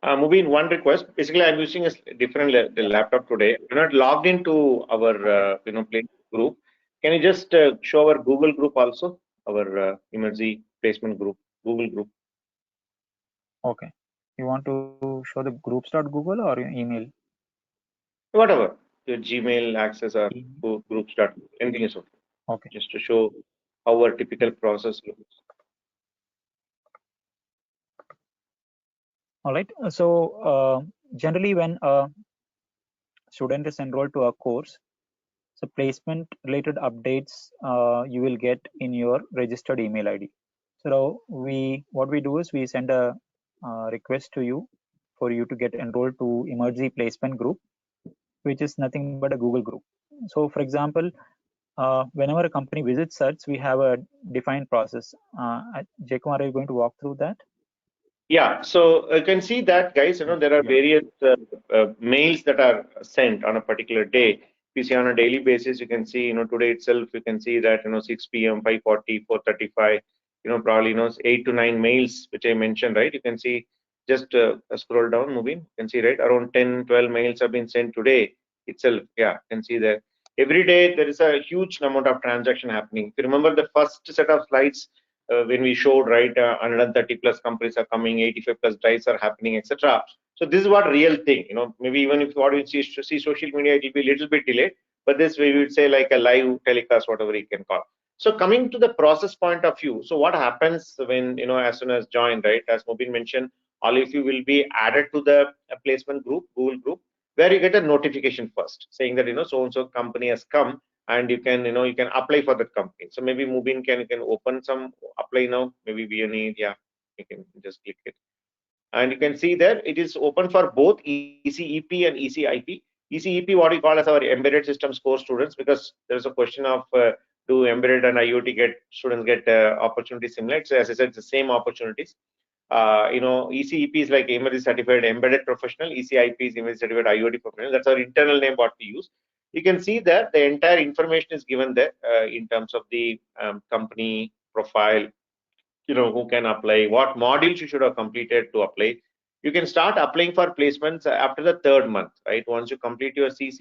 Mubin, one request. Basically, I'm using a different laptop today. I'm not logged into our placement group. Can you just show our Google group also, our Emertxe placement group, Google group? Okay. You want to show the groups.google or your email? Whatever your Gmail access or groups. Anything is okay. Okay. Just to show how our typical process looks. All right. So generally, when a student is enrolled to a course, so placement related updates you will get in your registered email ID. So what we do is we send a request to you for you to get enrolled to Emertxe placement group, which is nothing but a Google group. So for example, whenever a company visits us, we have a defined process. Jaykumar, are you going to walk through that? Yeah, so you can see that, guys, there are various mails that are sent on a particular day. If you see on a daily basis, you can see, today itself, you can see that, 6 p.m., 5:40, 4:35, probably, 8 to 9 mails, which I mentioned, right? You can see, just scroll down, moving, you can see, right, around 10, 12 mails have been sent today itself. Yeah, you can see that. Every day, there is a huge amount of transaction happening. If you remember the first set of slides, when we showed, right, 130 plus companies are coming, 85 plus drives are happening, etc. So this is what real thing, maybe even if what you see social media, it will be a little bit delayed, but this we would say like a live telecast, whatever you can call. So coming to the process point of view, so what happens when, as soon as join, right, as Mubin mentioned, all of you will be added to the placement group, Google group, where you get a notification first saying that, so and so company has come, and you can you can apply for that company. So maybe Mubin you can open some apply now, maybe we need, yeah, you can just click it, and you can see there it is open for both ECEP and ECIP. ECEP, what we call as our embedded systems course students, because there is a question of do embedded and IoT students get opportunities similar. So as I said, it's the same opportunities. ECEP is like Emertxe certified embedded professional, ECIP is Emertxe certified IoT professional. That's our internal name what we use. You can see that the entire information is given there in terms of the company profile, who can apply, what modules you should have completed to apply. You can start applying for placements after the 3rd month, right? Once you complete your C++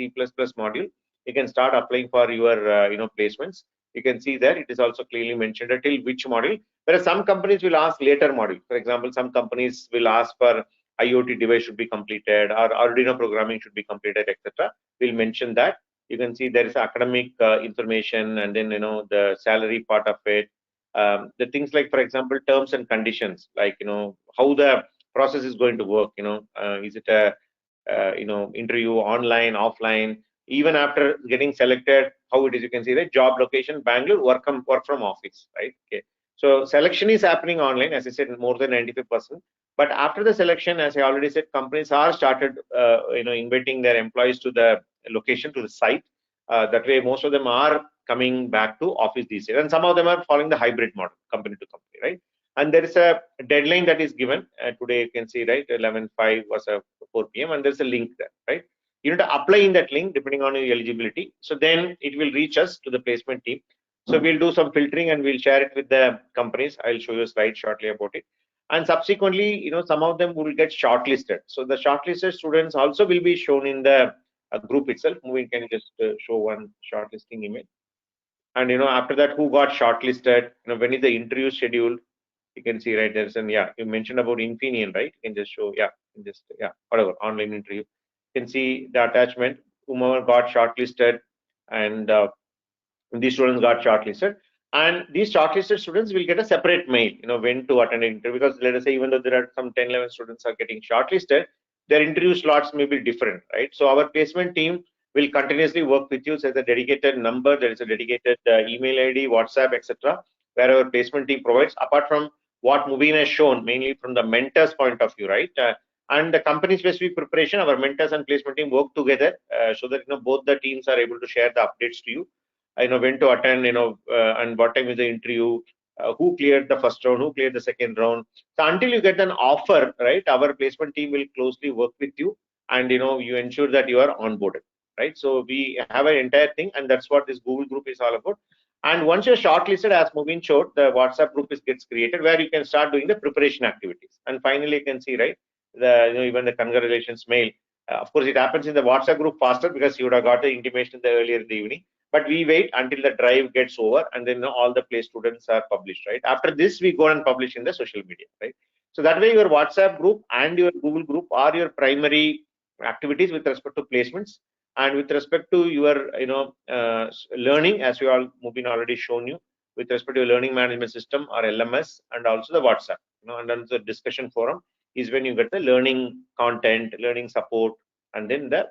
module, you can start applying for your placements. You can see there it is also clearly mentioned until which module. Whereas some companies will ask later module. For example, some companies will ask for IoT device should be completed, or Arduino programming should be completed, etc. We'll mention that. You can see there is academic information, and then the salary part of it. The things like, for example, terms and conditions, like how the process is going to work. Is it a interview online, offline? Even after getting selected, how it is, you can see the job location, Bangalore, work from office, right? Okay. So selection is happening online, as I said, more than 95%. But after the selection, as I already said, companies are started, inviting their employees to the location, to the site. That way, most of them are coming back to office these days, and some of them are following the hybrid model, company to company, right? And there is a deadline that is given today. You can see, right, 11:05 was a 4 p.m. and there's a link there, right? You need to apply in that link depending on your eligibility. So then it will reach us to the placement team. So we'll do some filtering and we'll share it with the companies. I'll show you a slide shortly about it. And subsequently, some of them will get shortlisted. So the shortlisted students also will be shown in the group itself. Moving, can you just show one shortlisting image? And after that, who got shortlisted, when is the interview scheduled? You can see, right, there's an, yeah, you mentioned about Infineon, right? You can just show, yeah, just, yeah, whatever, online interview. You can see the attachment, whomever got shortlisted, and these students got shortlisted. And these shortlisted students will get a separate mail, when to attend an interview. Because let us say, even though there are some 10, 11 students are getting shortlisted, their interview slots may be different, right? So our placement team will continuously work with you. So there's a dedicated number, there is a dedicated email ID, WhatsApp, etc., where our placement team provides, apart from what Mubin has shown, mainly from the mentor's point of view, right? And the company specific preparation, our mentors and placement team work together so that both the teams are able to share the updates to you. When to attend, and what time is the interview, who cleared the first round, who cleared the second round. So until you get an offer, right, our placement team will closely work with you, and you ensure that you are onboarded, right? So we have an entire thing, and that's what this Google group is all about. And once you're shortlisted, as Mubin showed, the WhatsApp group gets created where you can start doing the preparation activities. And finally, you can see, right, even the congratulations mail. Of course, it happens in the WhatsApp group faster because you would have got the intimation earlier in the evening. But we wait until the drive gets over, and then all the place students are published, right? After this, we go and publish in the social media, right? So that way, your WhatsApp group and your Google group are your primary activities with respect to placements. And with respect to your learning, as we all Mubin already shown you, with respect to your learning management system or LMS, and also the WhatsApp, and then the discussion forum is when you get the learning content, learning support, and then the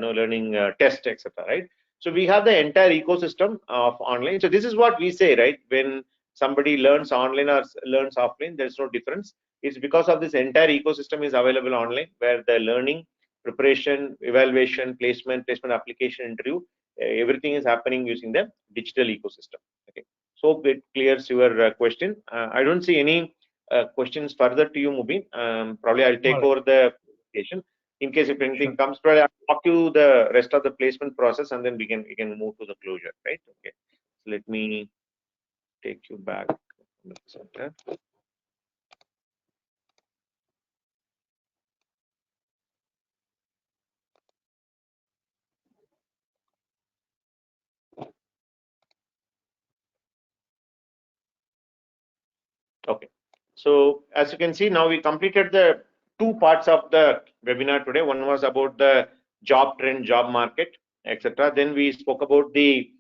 learning test, etc., right? So we have the entire ecosystem of online. So this is what we say, right? When somebody learns online or learns offline, there's no difference. It's because of this entire ecosystem is available online, where the learning, preparation, evaluation, placement application, interview, everything is happening using the digital ecosystem. Okay, so it clears your question. I don't see any questions further to you, Mubin. Probably I'll take over the presentation. In case if anything comes, probably I'll talk you the rest of the placement process, and then we can move to the closure, right? Okay, so let me take you back from the center. Okay, so as you can see, now we completed the two parts of the webinar today. One was about the job trend, job market, etc. Then we spoke about the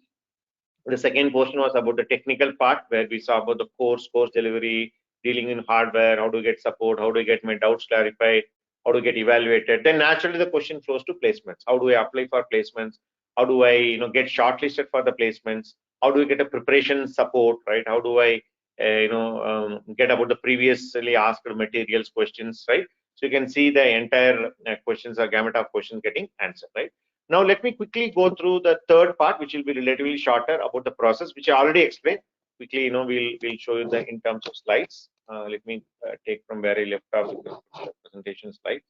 second portion was about the technical part, where we saw about the course delivery, dealing in hardware, how to get support, how to get my doubts clarified, how to get evaluated. Then naturally the question flows to placements. How do I apply for placements? How do I get shortlisted for the placements? How do I get a preparation support, right? How do I get about the previously asked materials questions, right? So you can see the entire questions or gamut of questions getting answered, right? Now let me quickly go through the third part, which will be relatively shorter, about the process, which I already explained. Quickly, we'll show you the in terms of slides. Let me take from where I left off with the presentation slide.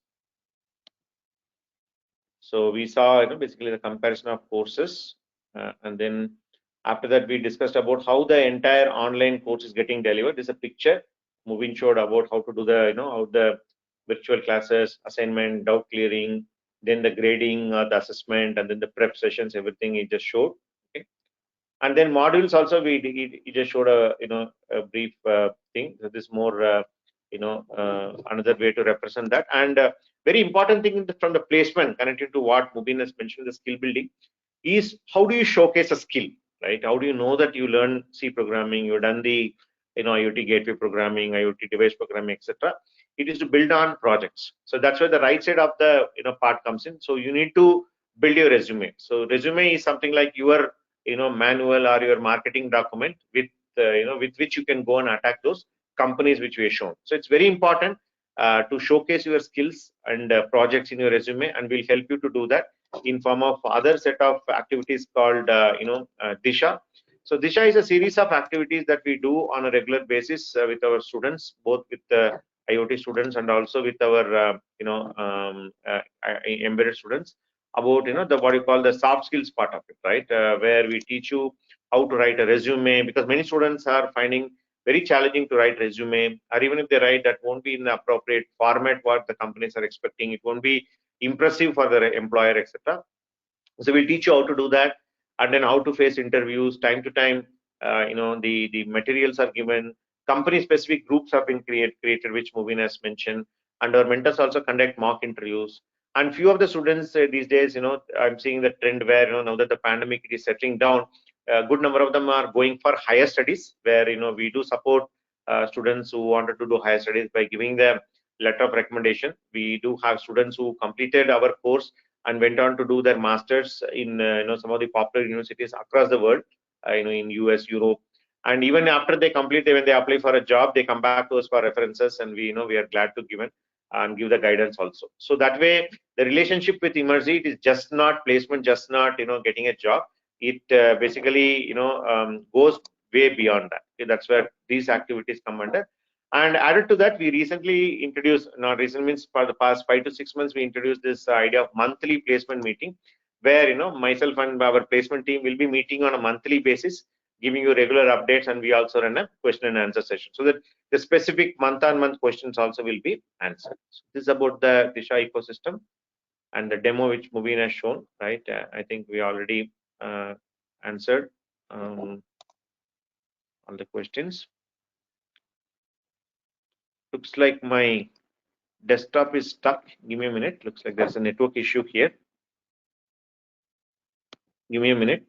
So we saw basically the comparison of courses, and then after that we discussed about how the entire online course is getting delivered. This is a picture Mubin showed about how to do the how the virtual classes, assignment, doubt clearing, then the grading, the assessment, and then the prep sessions. Everything he just showed. Okay, and then modules also he just showed a a brief thing. So this more another way to represent that. And very important thing from the placement, connected to what Mubin has mentioned, the skill building, is how do you showcase a skill, right? How do you know that you learn C programming, you've done the IoT gateway programming, IoT device programming, etc. It is to build on projects. So that's where the right side of the part comes in. So you need to build your resume. So resume is something like your manual or your marketing document with with which you can go and attack those companies which we have shown. So it's very important to showcase your skills and projects in your resume, and we'll help you to do that in form of other set of activities called Disha. So Disha is a series of activities that we do on a regular basis with our students, both with the IoT students and also with our embedded students, about the what you call the soft skills part of it, right? Where we teach you how to write a resume, because many students are finding very challenging to write resume, or even if they write, that won't be in the appropriate format what the companies are expecting. It won't be impressive for the employer, etc. So we'll teach you how to do that, and then how to face interviews time to time. The materials are given. Company specific groups have been created, which Mubin has mentioned, and our mentors also conduct mock interviews. And few of the students these days, I'm seeing the trend where now that the pandemic it is settling down, a good number of them are going for higher studies, where we do support students who wanted to do higher studies by giving them letter of recommendation. We do have students who completed our course and went on to do their masters in some of the popular universities across the world, in US, Europe, and even after they complete, when they apply for a job, they come back to us for references, and we are glad to give and give the guidance also. So that way, the relationship with Emertxe, it is just not placement, just not getting a job. It basically goes way beyond that. Okay, that's where these activities come under. And added to that, we recently introduced, not recent means for the past 5 to 6 months, we introduced this idea of monthly placement meeting, where myself and our placement team will be meeting on a monthly basis, giving you regular updates, and we also run a question and answer session so that the specific month-on-month questions also will be answered. So this is about the Disha ecosystem and the demo which Mubin has shown, right? I think we already answered all the questions. Looks like my desktop is stuck. Give me a minute. Looks like there's a network issue here. Give me a minute.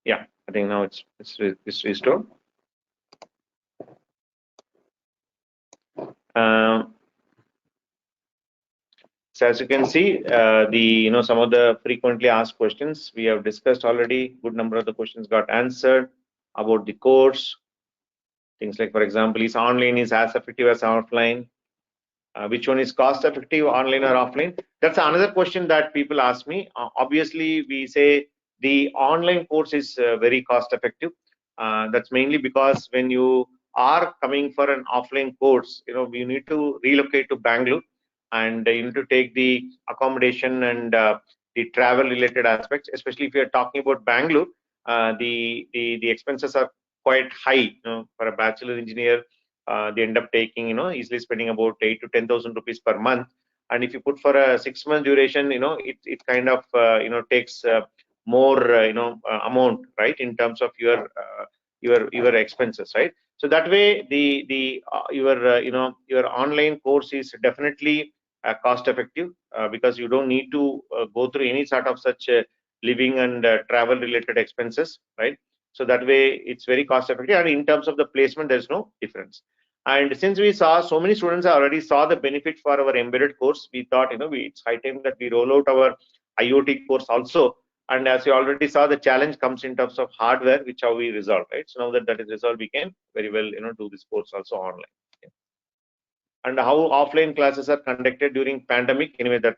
Yeah, I think now it's restored. So as you can see, some of the frequently asked questions we have discussed already. Good number of the questions got answered about the course. Things like, for example, is online is as effective as offline? Which one is cost effective, online or offline? That's another question that people ask me. Obviously, we say the online course is very cost effective. That's mainly because when you are coming for an offline course, you need to relocate to Bangalore, and you need to take the accommodation and the travel related aspects. Especially if you're talking about Bangalore, the expenses are quite high. For a bachelor engineer, they end up taking easily spending about 8 to 10,000 rupees per month. And if you put for a 6 month duration, it kind of takes more amount, right, in terms of your expenses, right? So that way your online course is definitely cost effective, because you don't need to go through any sort of such living and travel related expenses, right? So that way it's very cost effective, and in terms of the placement there's no difference. And since we saw so many students already saw the benefit for our embedded course, we thought it's high time that we roll out our IoT course also. And as you already saw, the challenge comes in terms of hardware, which how we resolve, right? So now that that is resolved, we can very well do this course also online. And how offline classes are conducted during pandemic. Anyway, that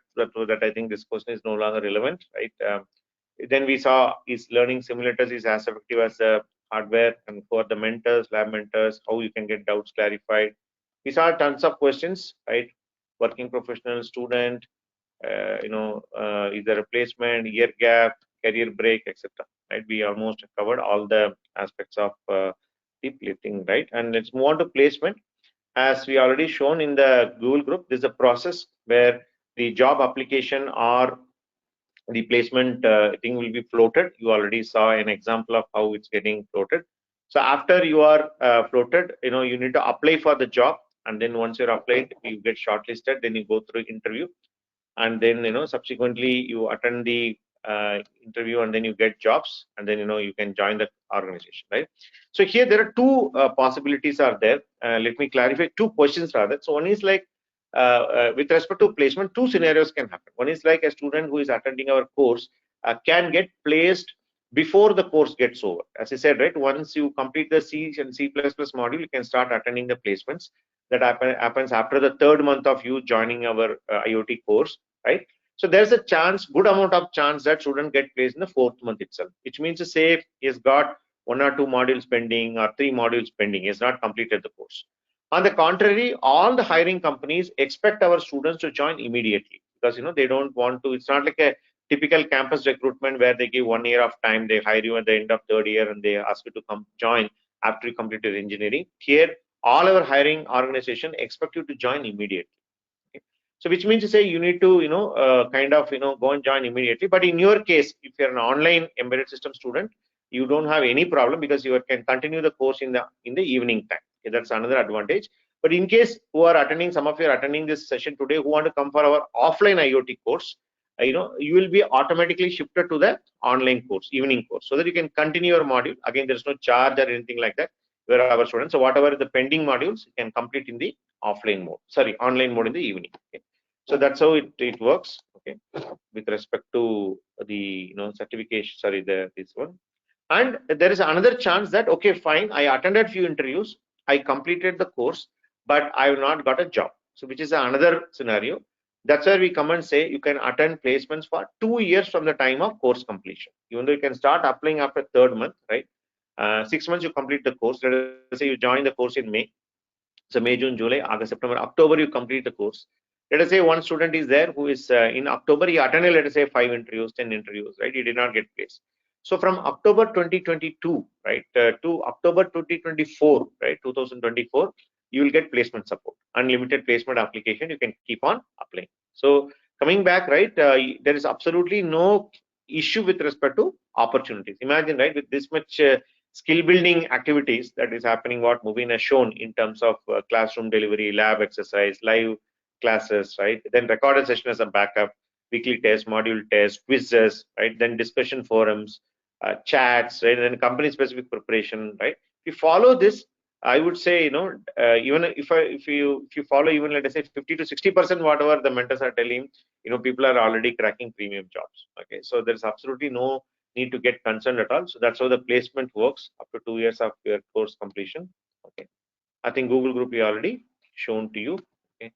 I think this question is no longer relevant, right? Then we saw is learning simulators is as effective as hardware, and for the mentors, lab mentors, how you can get doubts clarified. We saw tons of questions, right? Working professional, student, is there a placement, year gap, career break, etc. Right? We almost covered all the aspects of the thing, right? And let's move on to placement. As we already shown in the Google group, this is a process where the job application or the placement thing will be floated. You already saw an example of how it's getting floated. So after you are floated, you need to apply for the job, and then once you're applied, you get shortlisted. Then you go through interview, and then subsequently you attend the interview, and then you get jobs, and then you can join the organization, right? So here there are two possibilities are there. Let me clarify two questions rather. So one is like with respect to placement, two scenarios can happen. One is like a student who is attending our course can get placed before the course gets over. As I said, right, once you complete the C and C++ module, you can start attending the placements. That happens after the third month of you joining our IoT course, right? So there's a chance, good amount of chance, that student get placed in the fourth month itself, which means to say he's got 1 or 2 modules pending or 3 modules pending. He has not completed the course. On the contrary, all the hiring companies expect our students to join immediately, because they don't want to. It's not like a typical campus recruitment where they give 1 year of time, they hire you at the end of third year, and they ask you to come join after you complete your engineering. Here, all our hiring organization expect you to join immediately. Okay? So which means to say you need to kind of go and join immediately. But in your case, if you're an online embedded system student, you don't have any problem because you can continue the course in the evening time. Okay, that's another advantage. But in case who are attending, some of you are attending this session today who want to come for our offline IoT course, you will be automatically shifted to the online course, evening course, so that you can continue your module. Again, there's no charge or anything like that. Where our students, so whatever the pending modules, you can complete in the offline mode. Sorry, online mode in the evening. Okay. So that's how it works. Okay, with respect to the certification. Sorry, this one. And there is another chance that, okay, fine, I attended few interviews, I completed the course, but I have not got a job. So which is another scenario. That's where we come and say you can attend placements for 2 years from the time of course completion. Even though you can start applying after third month, right? 6 months you complete the course. Let us say you join the course in May. So May, June, July, August, September, October, you complete the course. Let us say one student is there who is in October, he attended, let us say 5 interviews, 10 interviews, right? He did not get placed. So from October 2022, right, to October 2024, right, 2024, you will get placement support, unlimited placement application. You can keep on applying. So coming back, right, there is absolutely no issue with respect to opportunities. Imagine, right, with this much skill building activities that is happening, what Mubin has shown in terms of classroom delivery, lab exercise, live classes, right? Then recorded session as a backup, weekly test, module test, quizzes, right? Then discussion forums, chats, right? And then company specific preparation, right? If you follow this, I would say, even if you follow, even let us say 50 to 60% whatever the mentors are telling, people are already cracking premium jobs. Okay, so there's absolutely no need to get concerned at all. So that's how the placement works after 2 years of your course completion. Okay, I think Google group we already shown to you. Okay,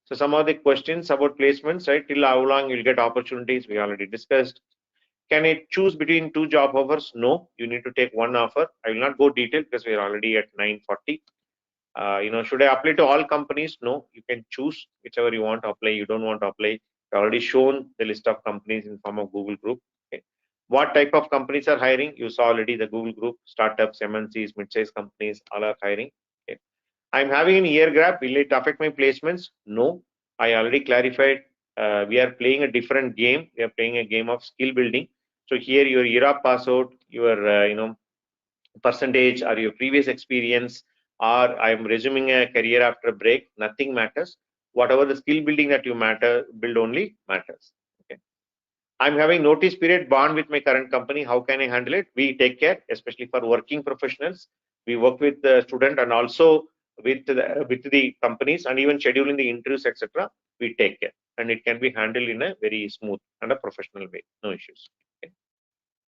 so some of the questions about placements, right? Till how long you'll get opportunities, we already discussed. Can I choose between 2 job offers? No, you need to take one offer. I will not go detailed because we are already at 9:40. Should I apply to all companies? No, you can choose whichever you want to apply. You don't want to apply. I've already shown the list of companies in form of Google group. Okay. What type of companies are hiring? You saw already the Google group, startups, MNCs, mid-sized companies, all are hiring. Okay. I'm having an year gap. Will it affect my placements? No, I already clarified. We are playing a different game. We are playing a game of skill building. So here your year of pass out, your percentage or your previous experience, or I'm resuming a career after a break, nothing matters. Whatever the skill building that you build only matters. Okay. I'm having notice period bond with my current company. How can I handle it? We take care, especially for working professionals. We work with the student and also with the companies, and even scheduling the interviews, etc. We take care, and it can be handled in a very smooth and a professional way. No issues. Okay.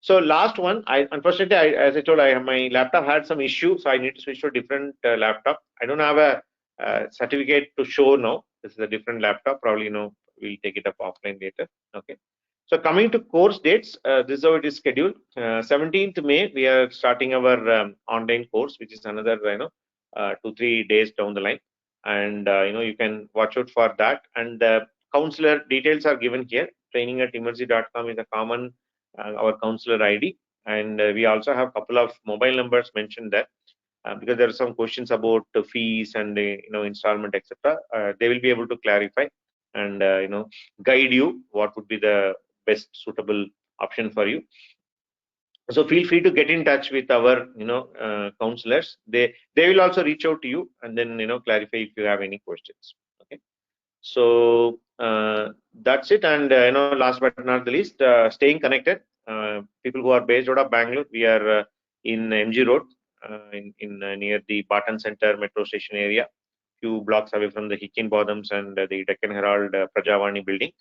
So last one, unfortunately, as I told, my laptop had some issue, so I need to switch to a different laptop. I don't have a certificate to show now. This is a different laptop. Probably, we'll take it up offline later. Okay. So coming to course dates, this is how it is scheduled. 17th May, we are starting our online course, which is another 2-3 days down the line, and you can watch out for that. And counselor details are given here. Training@emertxe.com is a common our counselor ID, and we also have a couple of mobile numbers mentioned there. Because there are some questions about the fees and installment, etc. They will be able to clarify and guide you what would be the best suitable option for you. So feel free to get in touch with our counselors. They will also reach out to you and then clarify if you have any questions. Okay. So that's it. And last but not the least, staying connected. People who are based out of Bangalore, we are in MG Road, in near the Barton Center metro station area, few blocks away from the Higginbothams and the Deccan Herald Prajavani building.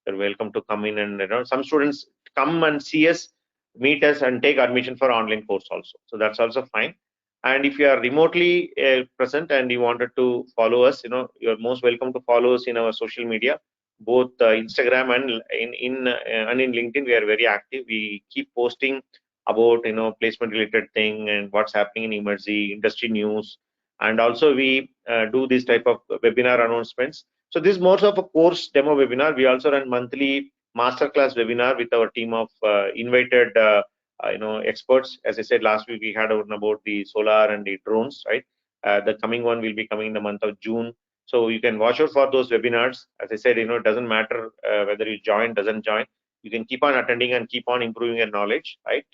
You're welcome to come in, and some students come and see us, meet us, and take admission for online course also. So that's also fine. And if you are remotely present and you wanted to follow us, you're most welcome to follow us in our social media, both Instagram and in LinkedIn. We are very active. We keep posting about placement related thing and what's happening in Emertxe, industry news, and also we do this type of webinar announcements. So this is more of a course demo webinar. We also run monthly masterclass webinar with our team of invited experts. As I said last week, we had one about the solar and the drones, right? The coming one will be coming in the month of June. So you can watch out for those webinars. As I said, it doesn't matter whether you join, doesn't join. You can keep on attending and keep on improving your knowledge, right?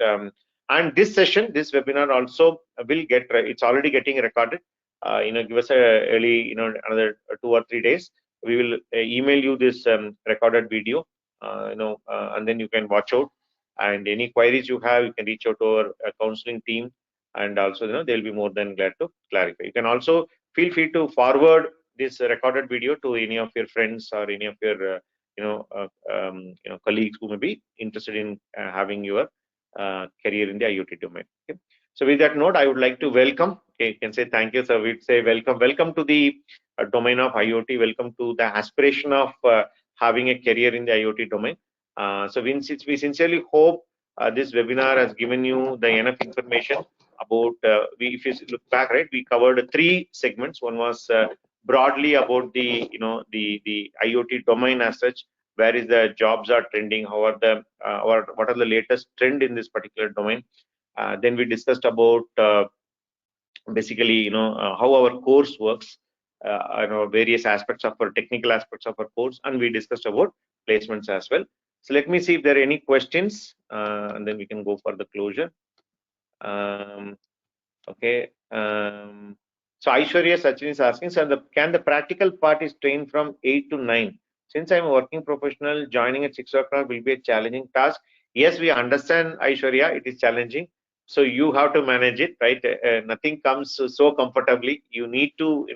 And this session, this webinar also will get, it's already getting recorded. Give us a early, another 2 or 3 days. We will email you this recorded video, and then you can watch out. And any queries you have, you can reach out to our counseling team, and also, they'll be more than glad to clarify. You can also feel free to forward this recorded video to any of your friends or any of your, colleagues who may be interested in having your career in the IoT domain. Okay. So with that note, I would like to welcome. Okay, you can say thank you. So we'd say welcome to the domain of IoT. Welcome to the aspiration of having a career in the IoT domain. So we sincerely hope this webinar has given you the enough information about. If you look back, right, we covered 3 segments. One was broadly about the the IoT domain as such. Where is the jobs are trending? How are the what are the latest trend in this particular domain? Then we discussed about basically how our course works, various aspects of our technical aspects of our course, and we discussed about placements as well. So let me see if there are any questions, and then we can go for the closure. Okay. So Aishwarya Sachin is asking, so can the practical part is trained from 8 to 9? Since I'm a working professional, joining at 6 o'clock will be a challenging task. Yes, we understand, Aishwarya, it is challenging. So you have to manage it, right? Nothing comes so comfortably. You need to,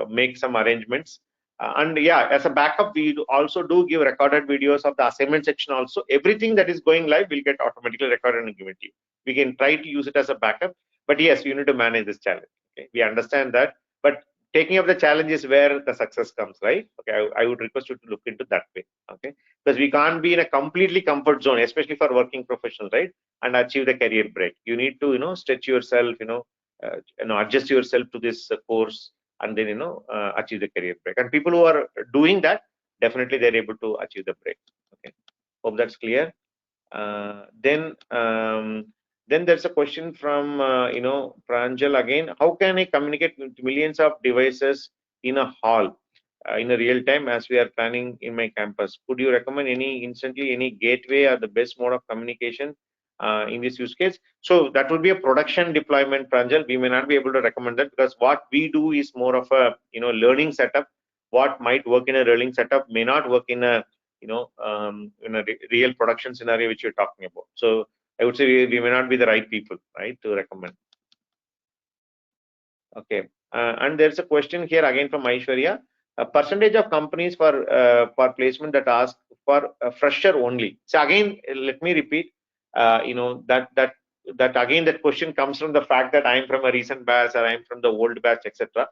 make some arrangements. And yeah, as a backup, we also do give recorded videos of the assignment section also. Everything that is going live will get automatically recorded and given to you. We can try to use it as a backup, but yes, you need to manage this challenge. Okay, we understand that, but taking up the challenge is where the success comes, right? Okay, I would request you to look into that way. Okay, because we can't be in a completely comfort zone, especially for working professionals, right? And achieve the career break. You need to stretch yourself, adjust yourself to this course, and then achieve the career break. And people who are doing that, definitely they're able to achieve the break. Okay, hope that's clear. Then there's a question from Pranjal again. How can I communicate with millions of devices in a hall in a real time as we are planning in my campus? Could you recommend any gateway or the best mode of communication in this use case? So that would be a production deployment, Pranjal. We may not be able to recommend that because what we do is more of a learning setup. What might work in a learning setup may not work in a in a real production scenario which you're talking about. So I would say we may not be the right people, right, to recommend. Okay, and there's a question here again from Aishwarya. A percentage of companies for placement that ask for a fresher only. So again, let me repeat. That again, that question comes from the fact that I'm from a recent batch or I'm from the old batch, etc.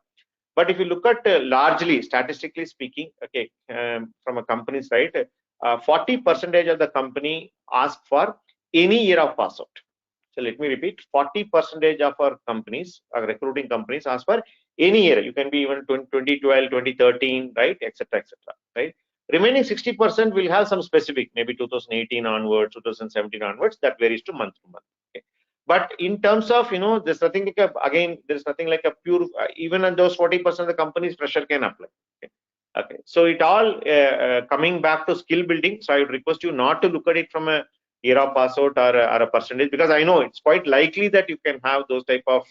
But if you look at largely, statistically speaking, okay, from a company's side, 40% of the company ask for any year of pass out. So let me repeat, 40% of our companies, our recruiting companies, ask for any year. You can be even 2012, 2013, right, etc., etc., right. Remaining 60% will have some specific, maybe 2018 onwards, 2017 onwards. That varies to month to month. Okay. But in terms of, there's nothing like there's nothing like a pure, even on those 40% of the companies, pressure can apply. Okay. Okay. So it all coming back to skill building. So I would request you not to look at it from a year of pass out or a percentage, because I know it's quite likely that you can have those type of,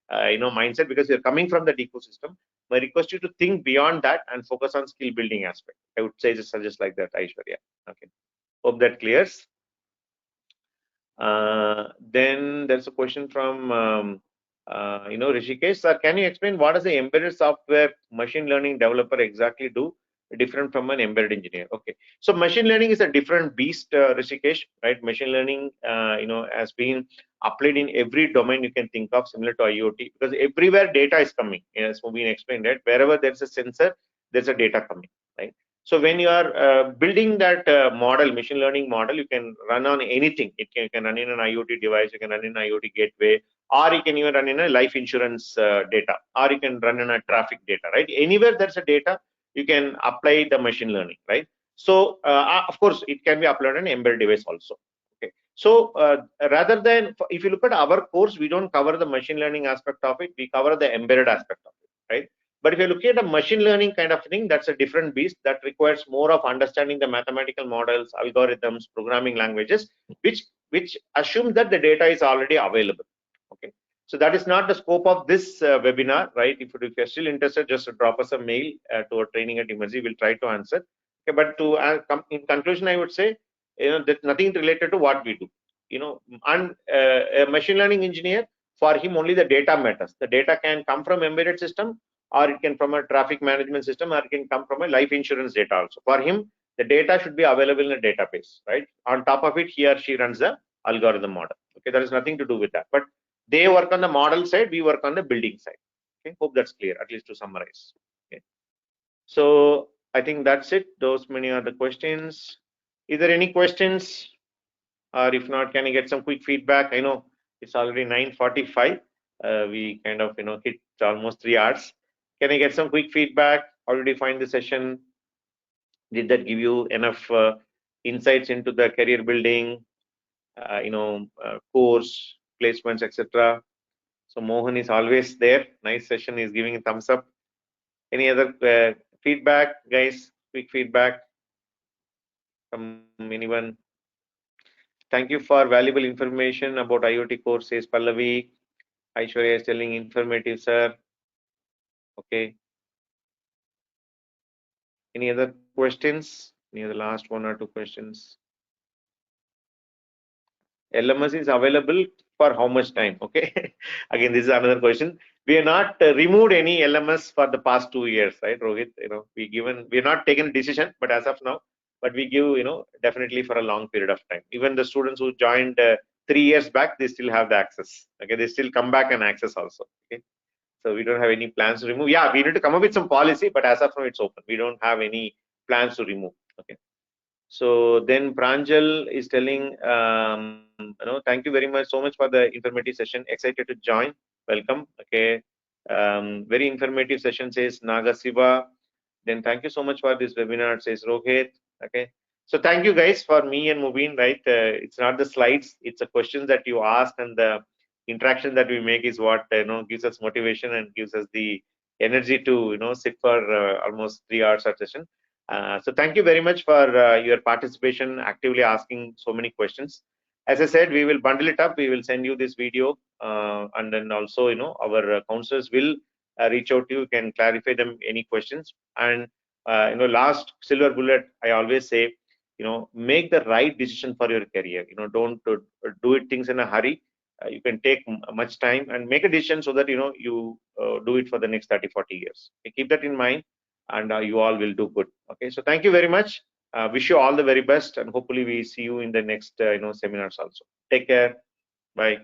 mindset because you're coming from that ecosystem. I request you to think beyond that and focus on skill building aspect. I would say just suggest like that, Aishwarya. Okay. Hope that clears. Then there's a question from Rishikesh, sir, can you explain what does the embedded software machine learning developer exactly do different from an embedded engineer? Okay, so machine learning is a different beast, Rishikesh, right? Machine learning has been applied in every domain you can think of, similar to IoT, because everywhere data is coming, as Mubin explained, right? Wherever there's a sensor, there's a data coming, right? So when you are building that model, machine learning model, you can run on anything. You can run in an IoT device, you can run in an IoT gateway, or you can even run in a life insurance data, or you can run in a traffic data, right? Anywhere there's a data, you can apply the machine learning, right? So of course, it can be applied on an embedded device also. Okay. So rather than, if you look at our course, we don't cover the machine learning aspect of it, we cover the embedded aspect of it, right? But if you're looking at a machine learning kind of thing, that's a different beast that requires more of understanding the mathematical models, algorithms, programming languages, which which assumes that the data is already available. Okay, so that is not the scope of this webinar, right? If you're still interested, just drop us a mail to our training at Emertxe. We'll try to answer. Okay, but to in conclusion, I would say, that nothing related to what we do. And a machine learning engineer, for him only the data matters. The data can come from embedded system, or it can from a traffic management system, or it can come from a life insurance data also. For him, the data should be available in a database, right? On top of it, he or she runs the algorithm model. Okay, there is nothing to do with that. But they work on the model side, we work on the building side. Okay, hope that's clear, at least to summarize. Okay, so I think that's it. Those many are the questions. Is there any questions? Or if not, can I get some quick feedback? I know it's already 9:45. We kind of hit almost 3 hours. Can I get some quick feedback? How did you find the session? Did that give you enough insights into the career building, course placements, etc.? So Mohan is always there. Nice session. Is giving a thumbs up. Any other feedback, guys? Quick feedback from anyone? Thank you for valuable information about IoT course, says Pallavi. Aishwarya is telling informative, sir. Okay. Any other questions? Any other last 1 or 2 questions? LMS is available for how much time? Okay. Again, this is another question. We have not removed any LMS for the past 2 years, right, Rohit? We are not taken a decision, but as of now, but we give, definitely for a long period of time. Even the students who joined 3 years back, they still have the access. Okay, they still come back and access also. Okay. So we don't have any plans to remove. Yeah, we need to come up with some policy, but as of now, it's open. We don't have any plans to remove. Okay. So then Pranjal is telling, thank you very much, so much for the informative session. Excited to join. Welcome. Okay. Very informative session, says Nagasiva. Then thank you so much for this webinar, says Rohit. Okay. So thank you guys for me and Mubin, right? It's not the slides, it's the questions that you ask and the interaction that we make is what gives us motivation and gives us the energy to sit for almost 3 hours of session. So thank you very much for your participation, actively asking so many questions. As I said, we will bundle it up. We will send you this video, and then also our counselors will reach out to you, can clarify them any questions. And last silver bullet, I always say, make the right decision for your career. Don't do it things in a hurry. You can take much time and make a decision so that you do it for the next 30-40 years. Okay, keep that in mind, and you all will do good. Okay, so thank you very much. Wish you all the very best, and hopefully we see you in the next seminars also. Take care. Bye.